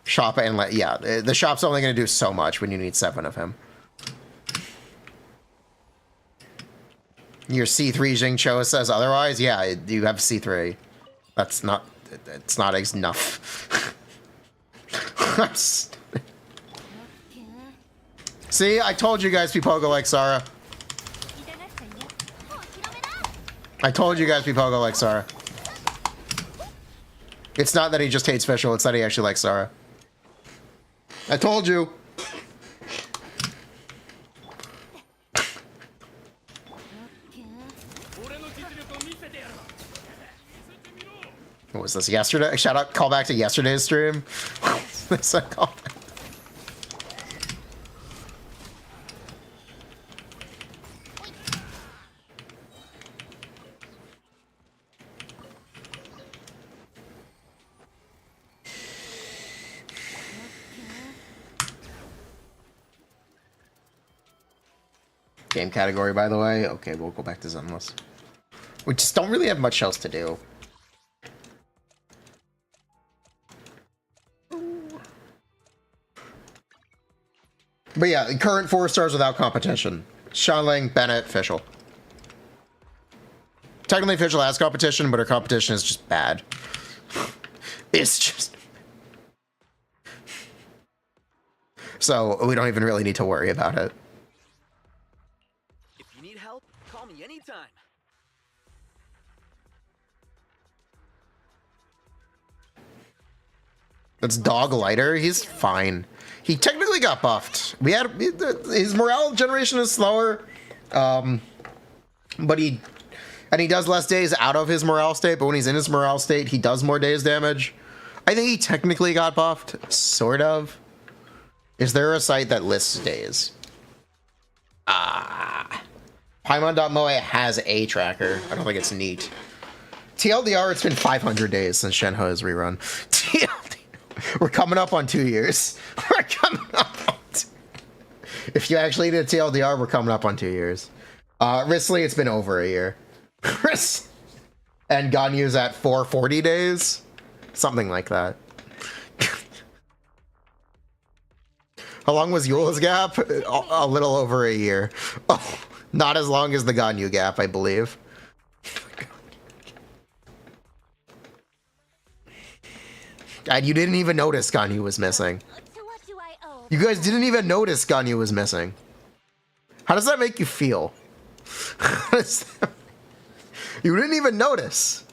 Shop and yeah, the shop's only gonna do so much when you need 7 of him. Your C3 Jingcho says otherwise. Yeah, you have C3. That's not. It's not enough. See, I told you guys Pipogo like Sarah. I told you guys Pipogo like Sarah. It's not that he just hates Fischl, it's that he actually likes Sarah. I told you. What was this, yesterday? Shout out, call back to yesterday's stream. This a callback. Game category, by the way. Okay, we'll go back to Zenless. We just don't really have much else to do. But yeah, current 4 stars without competition. Shanling, Bennett, Fischl. Technically, Fischl has competition, but her competition is just bad. It's just... So, we don't even really need to worry about it. If you need help, call me anytime. That's Dog Lighter. He's fine. He technically got buffed. We had his morale generation is slower, but he does less days out of his morale state. But when he's in his morale state, he does more days damage. I think he technically got buffed, sort of. Is there a site that lists days? Paimon.moe has a tracker. I don't think it's neat. TLDR, it's been 500 days since Shenhe has rerun. TLDR, we're coming up on 2 years. We're coming up on If you actually did TLDR, we're coming up on 2 years. Risley, it's been over a year. And Ganyu's at 440 days. Something like that. How long was Yule's gap? A little over a year. Oh, not as long as the Ganyu gap, I believe. And you didn't even notice Ganyu was missing. So what do I owe? You guys didn't even notice Ganyu was missing. How does that make you feel? You didn't even notice.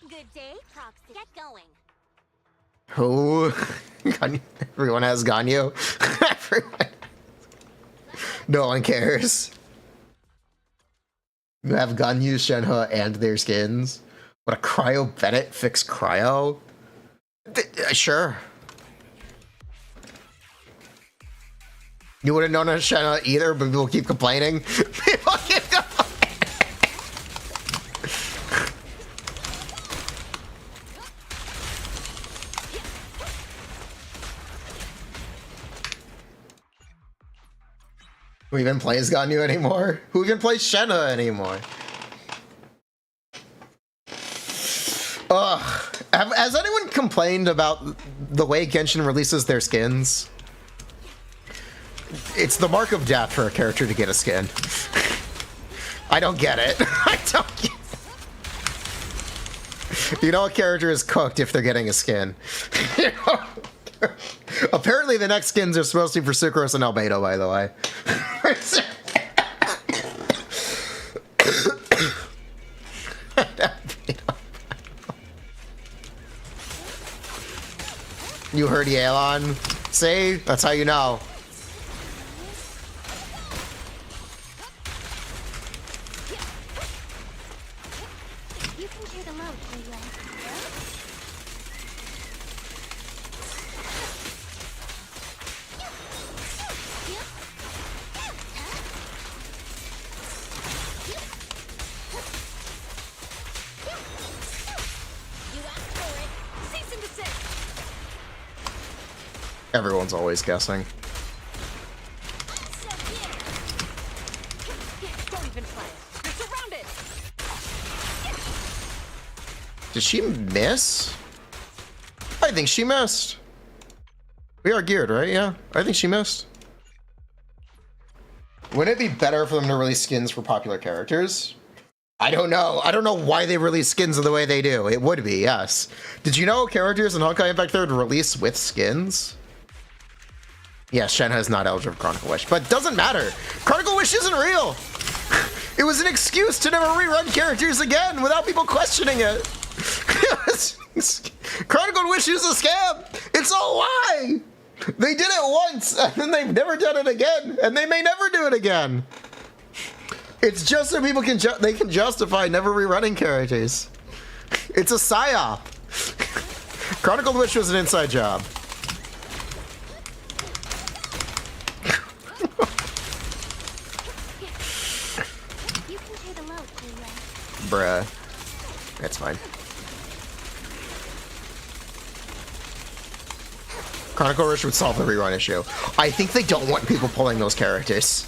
Good day, Proxy. Get going. Who? Ganyu. Everyone has Ganyu. Everyone. No one cares. You have Ganyu, Shenhe, and their skins. What a Cryo Bennett fix Cryo? Sure. You wouldn't known a Shenhe either, but people keep complaining. People keep complaining. Who even plays Ganyu anymore? Who even plays Shenhe anymore? Ugh. Has anyone complained about the way Genshin releases their skins? It's the mark of death for a character to get a skin. I don't get it. I don't get it. You know a character is cooked if they're getting a skin. You know? Apparently the next skins are supposed to be for Sucrose and Albedo, by the way. You heard Yelan? See? That's how you know. You can clear them out, Cryo. You asked for it. Cease and desist. Everyone's always guessing. Don't even try it. You're surrounded. Did she miss? I think she missed. We are geared, right? Yeah, I think she missed. Wouldn't it be better for them to release skins for popular characters? I don't know. I don't know why they release skins the way they do. It would be, yes. Did you know characters in Honkai Impact 3rd release with skins? Yeah, Shenhe is not eligible for Chronicle Wish, but doesn't matter. Chronicle Wish isn't real. It was an excuse to never rerun characters again without people questioning it. Chronicle Wish is a scam. It's a lie. They did it once, and then they've never done it again, and they may never do it again. It's just so people can justify never rerunning characters. It's a psyop. Chronicle Wish was an inside job. You can clear them out, Cryo. Bruh. That's fine. Chronicle Rush would solve the rerun issue. I think they don't want people pulling those characters.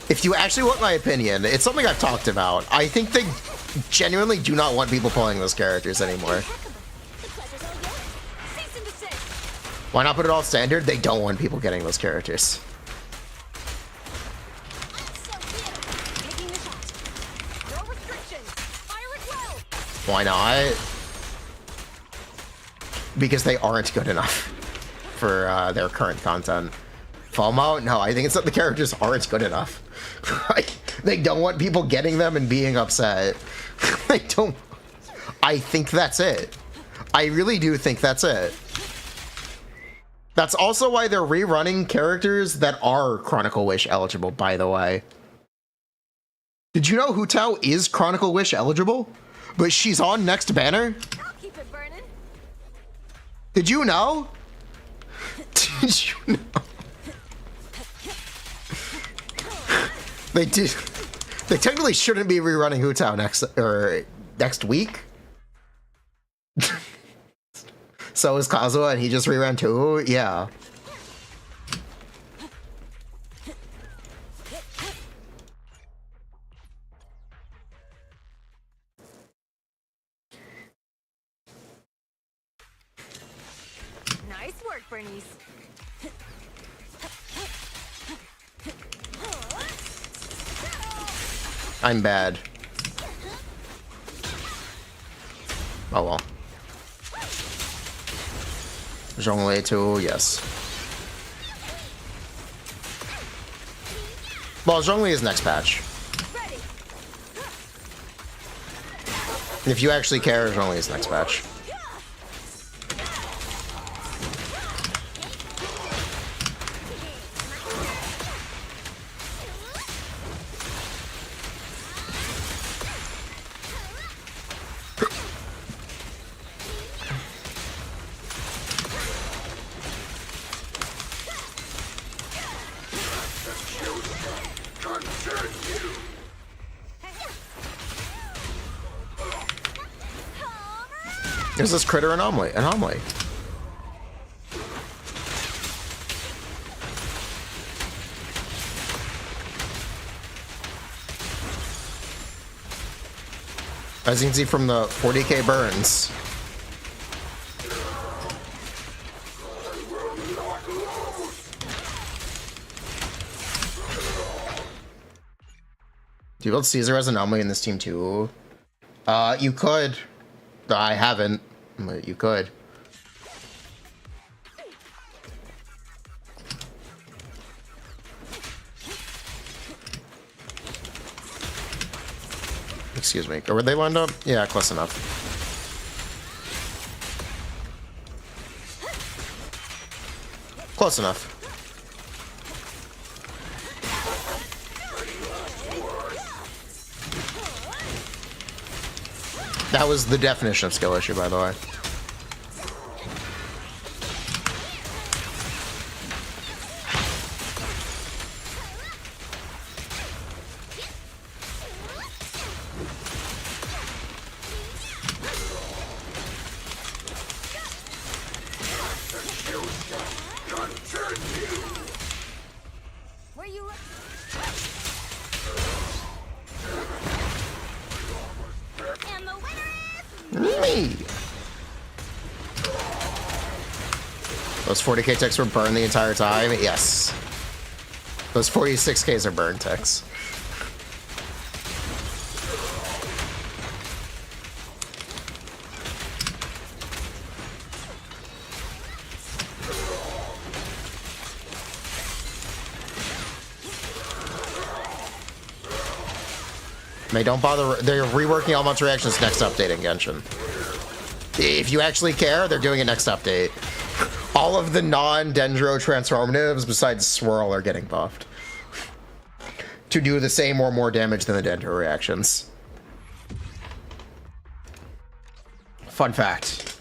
If you actually want my opinion, it's something I've talked about. I think they genuinely do not want people playing those characters anymore. The pleasure's all yours. Cease and desist. Why not put it all standard? They don't want people getting those characters. So here, taking the shot. No restrictions. Fire it well. Why not? Because they aren't good enough for their current content. FOMO? No, I think it's that the characters aren't good enough. They don't want people getting them and being upset. They don't. I think that's it. I really do think that's it. That's also why they're rerunning characters that are Chronicle Wish eligible, by the way. Did you know Hu Tao is Chronicle Wish eligible? But she's on next banner? I'll keep it burning. Did you know? Did you know? They did. They technically shouldn't be rerunning Hu Tao next week. So is Kazuha, and he just reran too. Yeah. Nice work, Bernice. I'm bad. Oh well. Zhongli too, yes. Well, Zhongli is next patch. Ready. If you actually care, Zhongli is next patch. There's this critter anomaly. As you can see from the 40k burns. Do you build Caesar as anomaly in this team too? You could. I haven't, but you could. Excuse me. Were they lined up? Yeah, close enough. Close enough. That was the definition of skill issue, by the way. Where you look? And the winner is Me! Those 40k ticks were burned the entire time? Yes. Those 46ks are burn ticks. They don't bother. They're reworking Almont's reactions next update in Genshin. If you actually care, they're doing it next update. All of the non-Dendro transformatives besides Swirl are getting buffed to do the same or more damage than the Dendro reactions. Fun fact.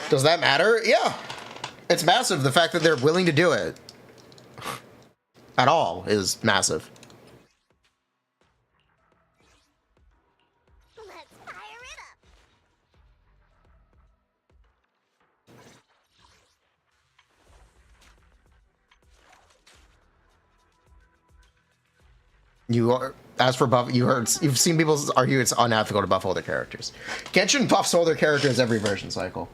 Does that matter? Yeah. It's massive. The fact that they're willing to do it at all is massive. let's fire it up. You are, as for buff, you've seen people argue it's unethical to buff older characters. Genshin buffs older characters every version cycle.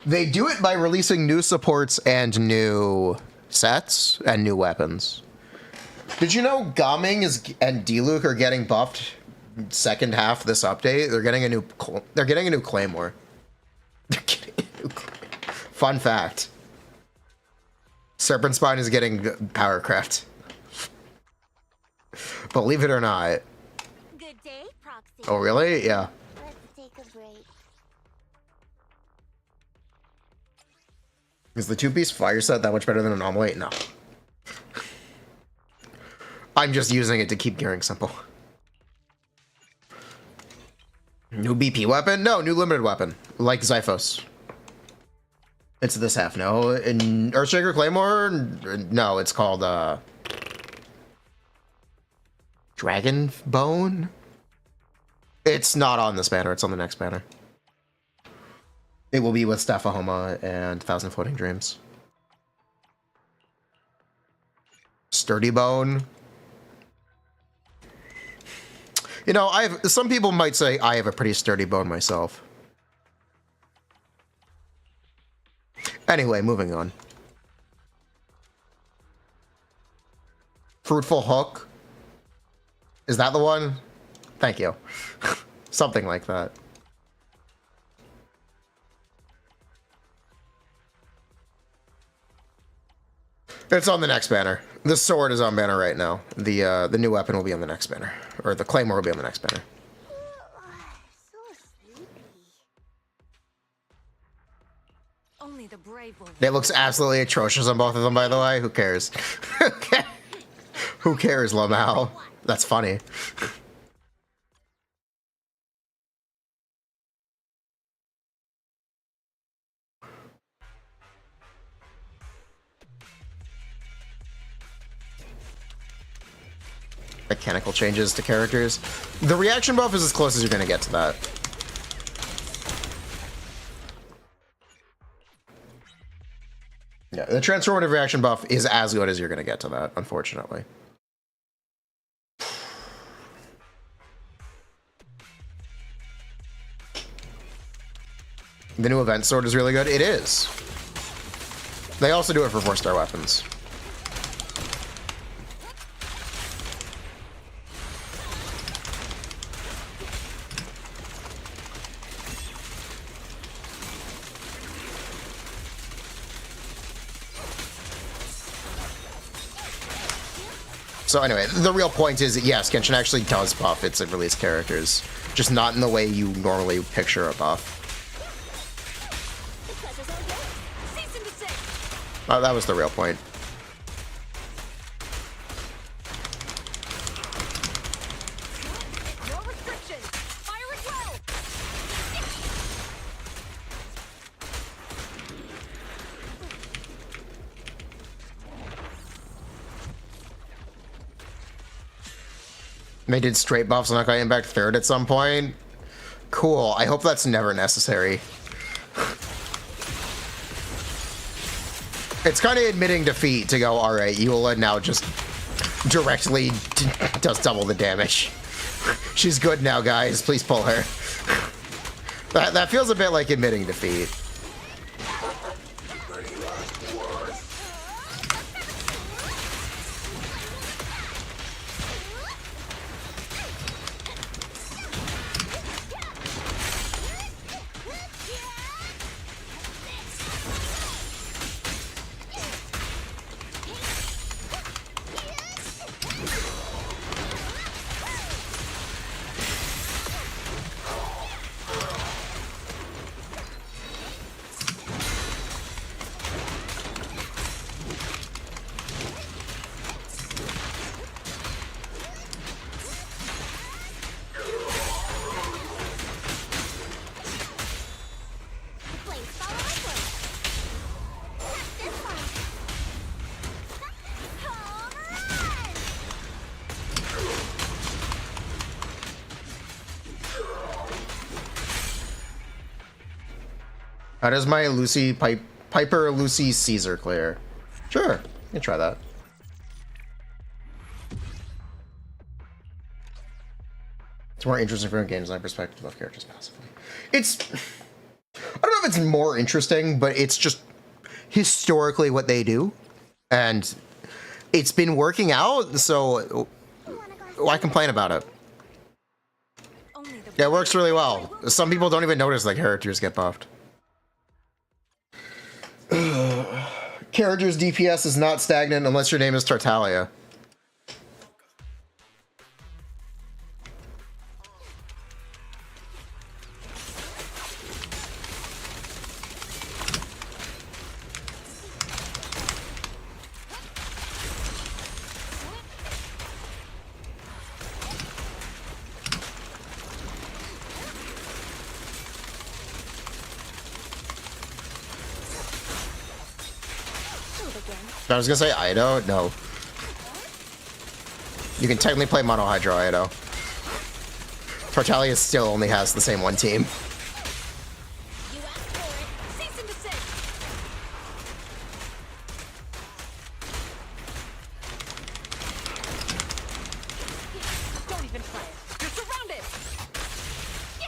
They do it by releasing new supports and new sets and new weapons. Did you know Gaming and Diluc are getting buffed second half this update? They're getting a new claymore. They're getting a new claymore. Fun fact. Serpent Spine is getting Powercraft. Believe it or not. Good day, Proxy. Oh, really? Yeah. Let's take a break. Is the two-piece fire set that much better than Anomaly? No. I'm just using it to keep gearing simple. New BP weapon? No, new limited weapon. Like Xiphos. It's this half, no. In Earthshaker Claymore? No, it's called, Dragon Bone? It's not on this banner, it's on the next banner. It will be with Staphahoma and Thousand Floating Dreams. Sturdy Bone. You know, some people might say I have a pretty sturdy bone myself. Anyway, moving on. Fruitful Hook. Is that the one? Thank you. Something like that. It's on the next banner. The sword is on banner right now. The new weapon will be on the next banner. Or the claymore will be on the next banner. So sleepy. Only the brave will. It looks absolutely atrocious on both of them, by the way. Who cares? Who cares, Lamau? That's funny. Mechanical changes to characters. The reaction buff is as close as you're going to get to that. Yeah, the transformative reaction buff is as good as you're going to get to that, unfortunately. The new event sword is really good. It is. They also do it for 4-star weapons. So anyway, the real point is that yes, Genshin actually does buff its released characters, just not in the way you normally picture a buff. Oh, that was the real point. No restrictions. Fire at will. They did straight buffs on Honkai Impact 3rd at some point. Cool. I hope that's never necessary. It's kind of admitting defeat to go, alright, Eula now just directly does double the damage. She's good now, guys. Please pull her. That feels a bit like admitting defeat. How does my Piper Lucy Caesar clear? Sure, you can try that. It's more interesting from a game design perspective of characters passively. It's... I don't know if it's more interesting, but it's just historically what they do. And it's been working out, so why complain about it? Yeah, it works really well. Some people don't even notice that characters get buffed. Characters' DPS is not stagnant unless your name is Tartaglia. I was gonna say Ido? No. You can technically play Mono Hydro Ido. Tartaglia still only has the same one team. You asked for it. Cease and desist. Don't even try it. You're surrounded. Yeah.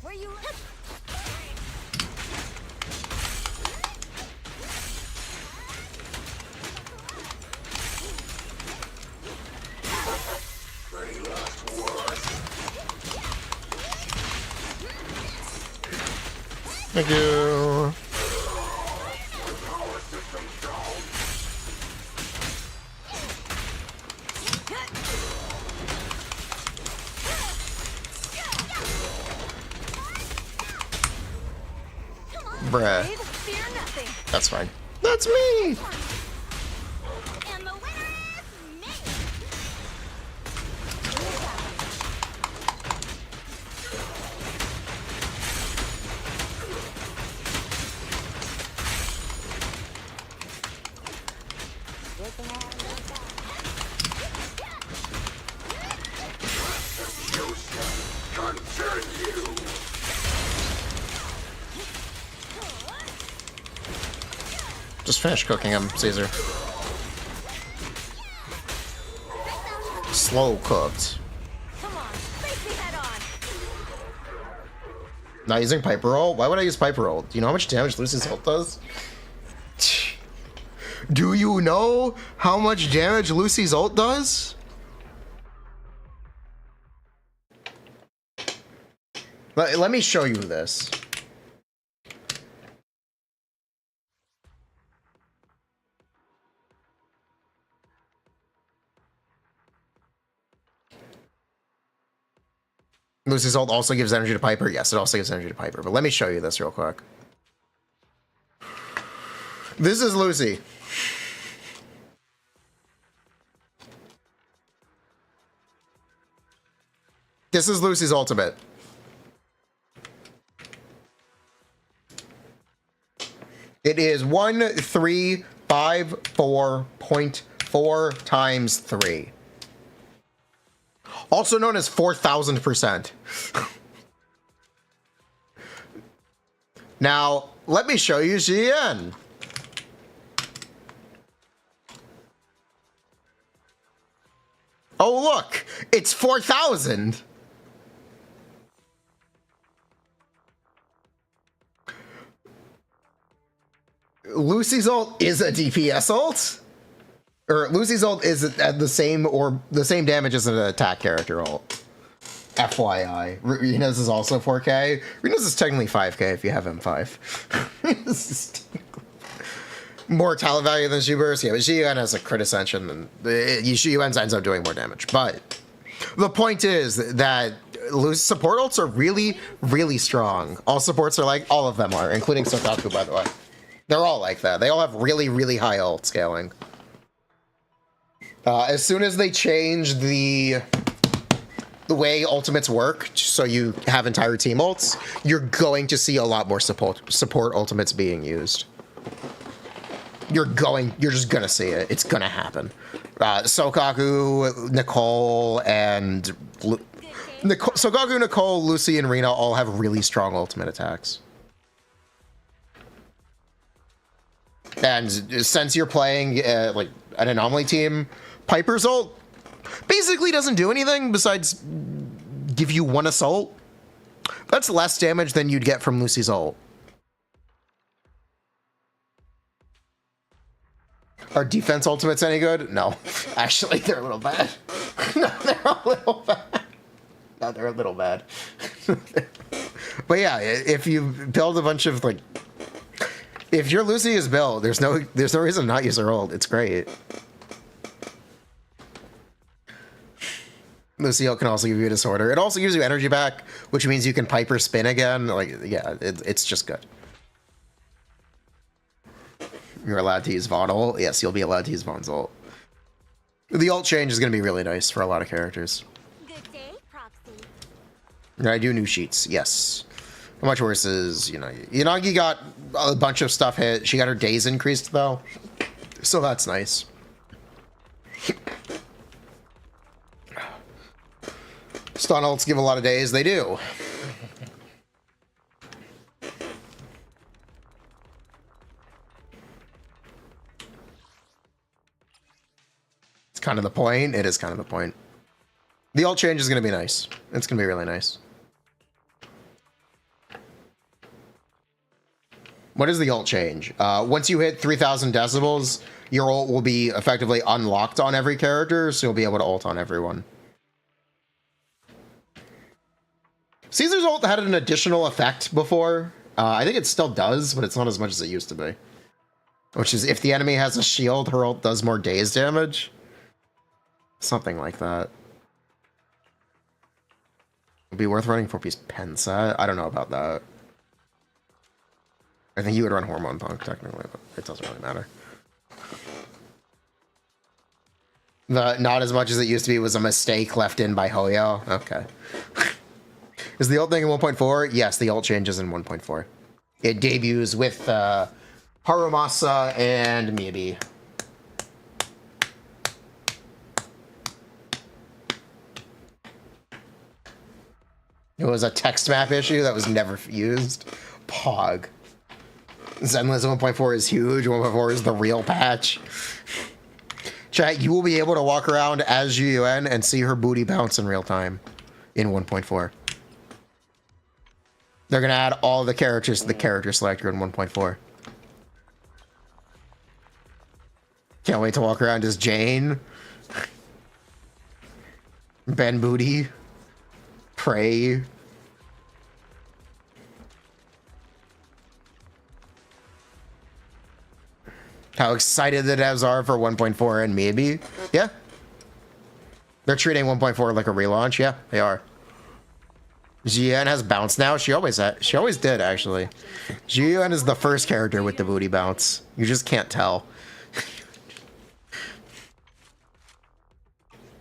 Where you at? Thank you. Bruh. Fear nothing. That's fine. That's me! And the winner is me. Just finish cooking him, Caesar. Slow cooked. Come on, face me head on. Not using Piper Roll? Why would I use Piper Roll? Do you know how much damage Lucy's ult does? Do you know how much damage Lucy's ult does? Let me show you this. Lucy's ult also gives energy to Piper. Yes, it also gives energy to Piper. But let me show you this real quick. This is Lucy. This is Lucy's ultimate. It is 1354.4 times 3. Also known as 4,000%. Now, let me show you Xian. Oh, look, it's 4,000. Lucy's ult is a DPS ult. Or Lucy's ult is at the same damage as an attack character ult. FYI. Rena's is also 4K. Rena's is technically 5K if you have M5. This is more talent value than Shiyu. Yeah, but Shiyu has a crit ascension, and Shiyu ends up doing more damage. But the point is that support ults are really, really strong. All supports are like, all of them are, including Sokaku, by the way. They're all like that. They all have really, really high ult scaling. As soon as they change the way ultimates work, so you have entire team ults, you're going to see a lot more support ultimates being used. you're just gonna see it. It's gonna happen. Sokaku, Nicole, and Sokaku, Nicole, Lucy, and Rina all have really strong ultimate attacks. And since you're playing like an Anomaly team, Piper's ult basically doesn't do anything besides give you one assault. That's less damage than you'd get from Lucy's ult. Are defense ultimates any good? No. Actually, they're a little bad. No, they're a little bad. No, they're a little bad. But yeah, if you build a bunch of like... If your Lucy is built, there's no reason to not use her ult. It's great. Lucy ult can also give you a disorder. It also gives you energy back, which means you can Piper spin again. Like, yeah, it's just good. You're allowed to use Vaughn ult. Yes, you'll be allowed to use Vaughn's ult. The ult change is going to be really nice for a lot of characters. Good day, Proxy. I do new sheets, yes. How much worse is Yanagi? Yanagi got a bunch of stuff hit. She got her days increased, though. So that's nice. Stun ults give a lot of days. They do. It's kind of the point. It is kind of the point. The ult change is going to be nice. It's going to be really nice. What is the ult change? Once you hit 3,000 decibels, your ult will be effectively unlocked on every character, so you'll be able to ult on everyone. Caesar's ult had an additional effect before. I think it still does, but it's not as much as it used to be. Which is, if the enemy has a shield, her ult does more daze damage. Something like that. Would be worth running 4-piece pen set. I don't know about that. I think you would run Hormone Punk, technically, but it doesn't really matter. The not as much as it used to be was a mistake left in by Hoyo. Okay. Is the ult thing in 1.4? Yes, the ult changes in 1.4. It debuts with Harumasa and Miyabi. It was a text map issue that was never used. Pog. Zenless 1.4 is huge. 1.4 is the real patch. Chat, you will be able to walk around as GUN and see her booty bounce in real time in 1.4. They're going to add all the characters to the character selector in 1.4. Can't wait to walk around as Jane. Ben Booty. Prey. How excited the devs are for 1.4 and maybe. Yeah. They're treating 1.4 like a relaunch. Yeah, they are. GN has bounce now. She always did, actually. GN is the first character with the booty bounce. You just can't tell.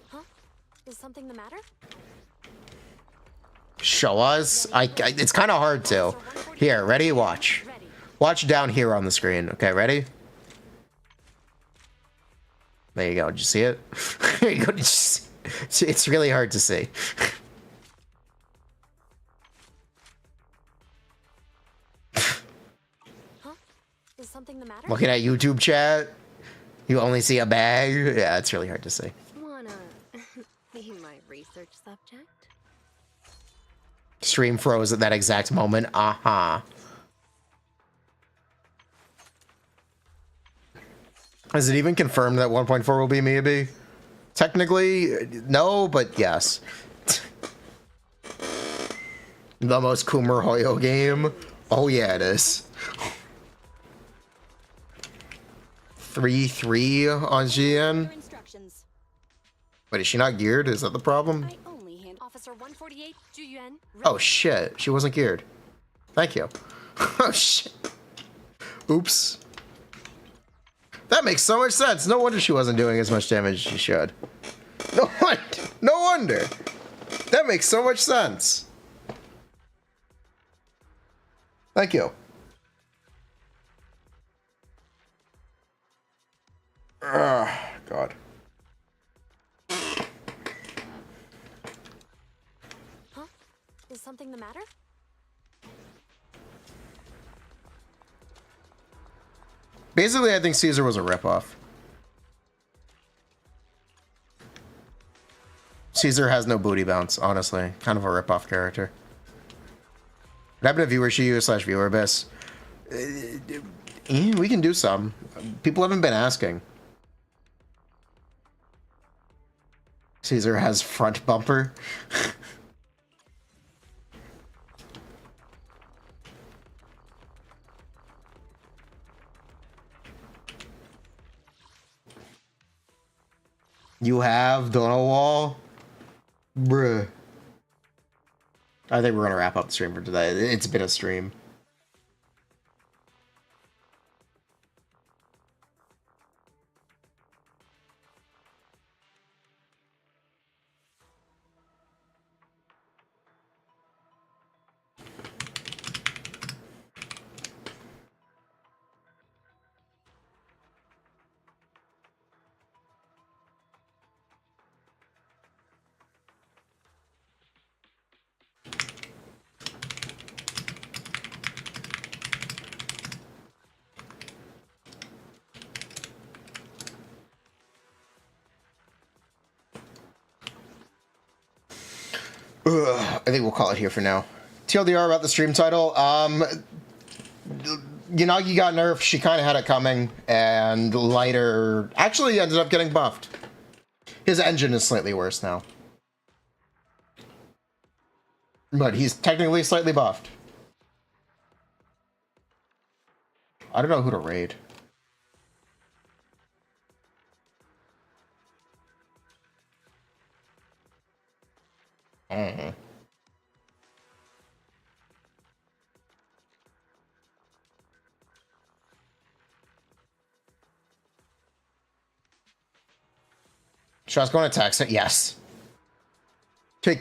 Huh? Is something the matter? Show us? It's kind of hard to. Here, ready? Watch. Watch down here on the screen. Okay, ready? There you go. Did you see it? There you go. It's really hard to see. Is something the matter? Looking at YouTube chat, you only see a bag. Yeah, it's really hard to see. Wanna be my research subject? Stream froze at that exact moment. Aha. Is it even confirmed that 1.4 will be Miyabi? Technically, no, but yes. The most Kumer Hoyo game? Oh yeah, it is. 3-3 on GN? Wait, is she not geared? Is that the problem? I only hand Officer 148 Juyuan. Oh shit, she wasn't geared. Thank you. Oh shit. Oops. That makes so much sense. No wonder she wasn't doing as much damage as she should. No wonder. That makes so much sense. Thank you. matter? Basically, I think Caesar was a ripoff. Caesar has no booty bounce, honestly. Kind of a ripoff character. What happened to viewer Shiyu / viewer abyss? We can do some. People haven't been asking. Caesar has front bumper. You have Donut Wall? Bruh. I think we're gonna wrap up the stream for today. It's been a stream. I think we'll call it here for now. TLDR about the stream title. Yanagi got nerfed. She kind of had it coming. And Lighter actually ended up getting buffed. His engine is slightly worse now. But he's technically slightly buffed. I don't know who to raid. Should I was going to text it? Yes. Take care.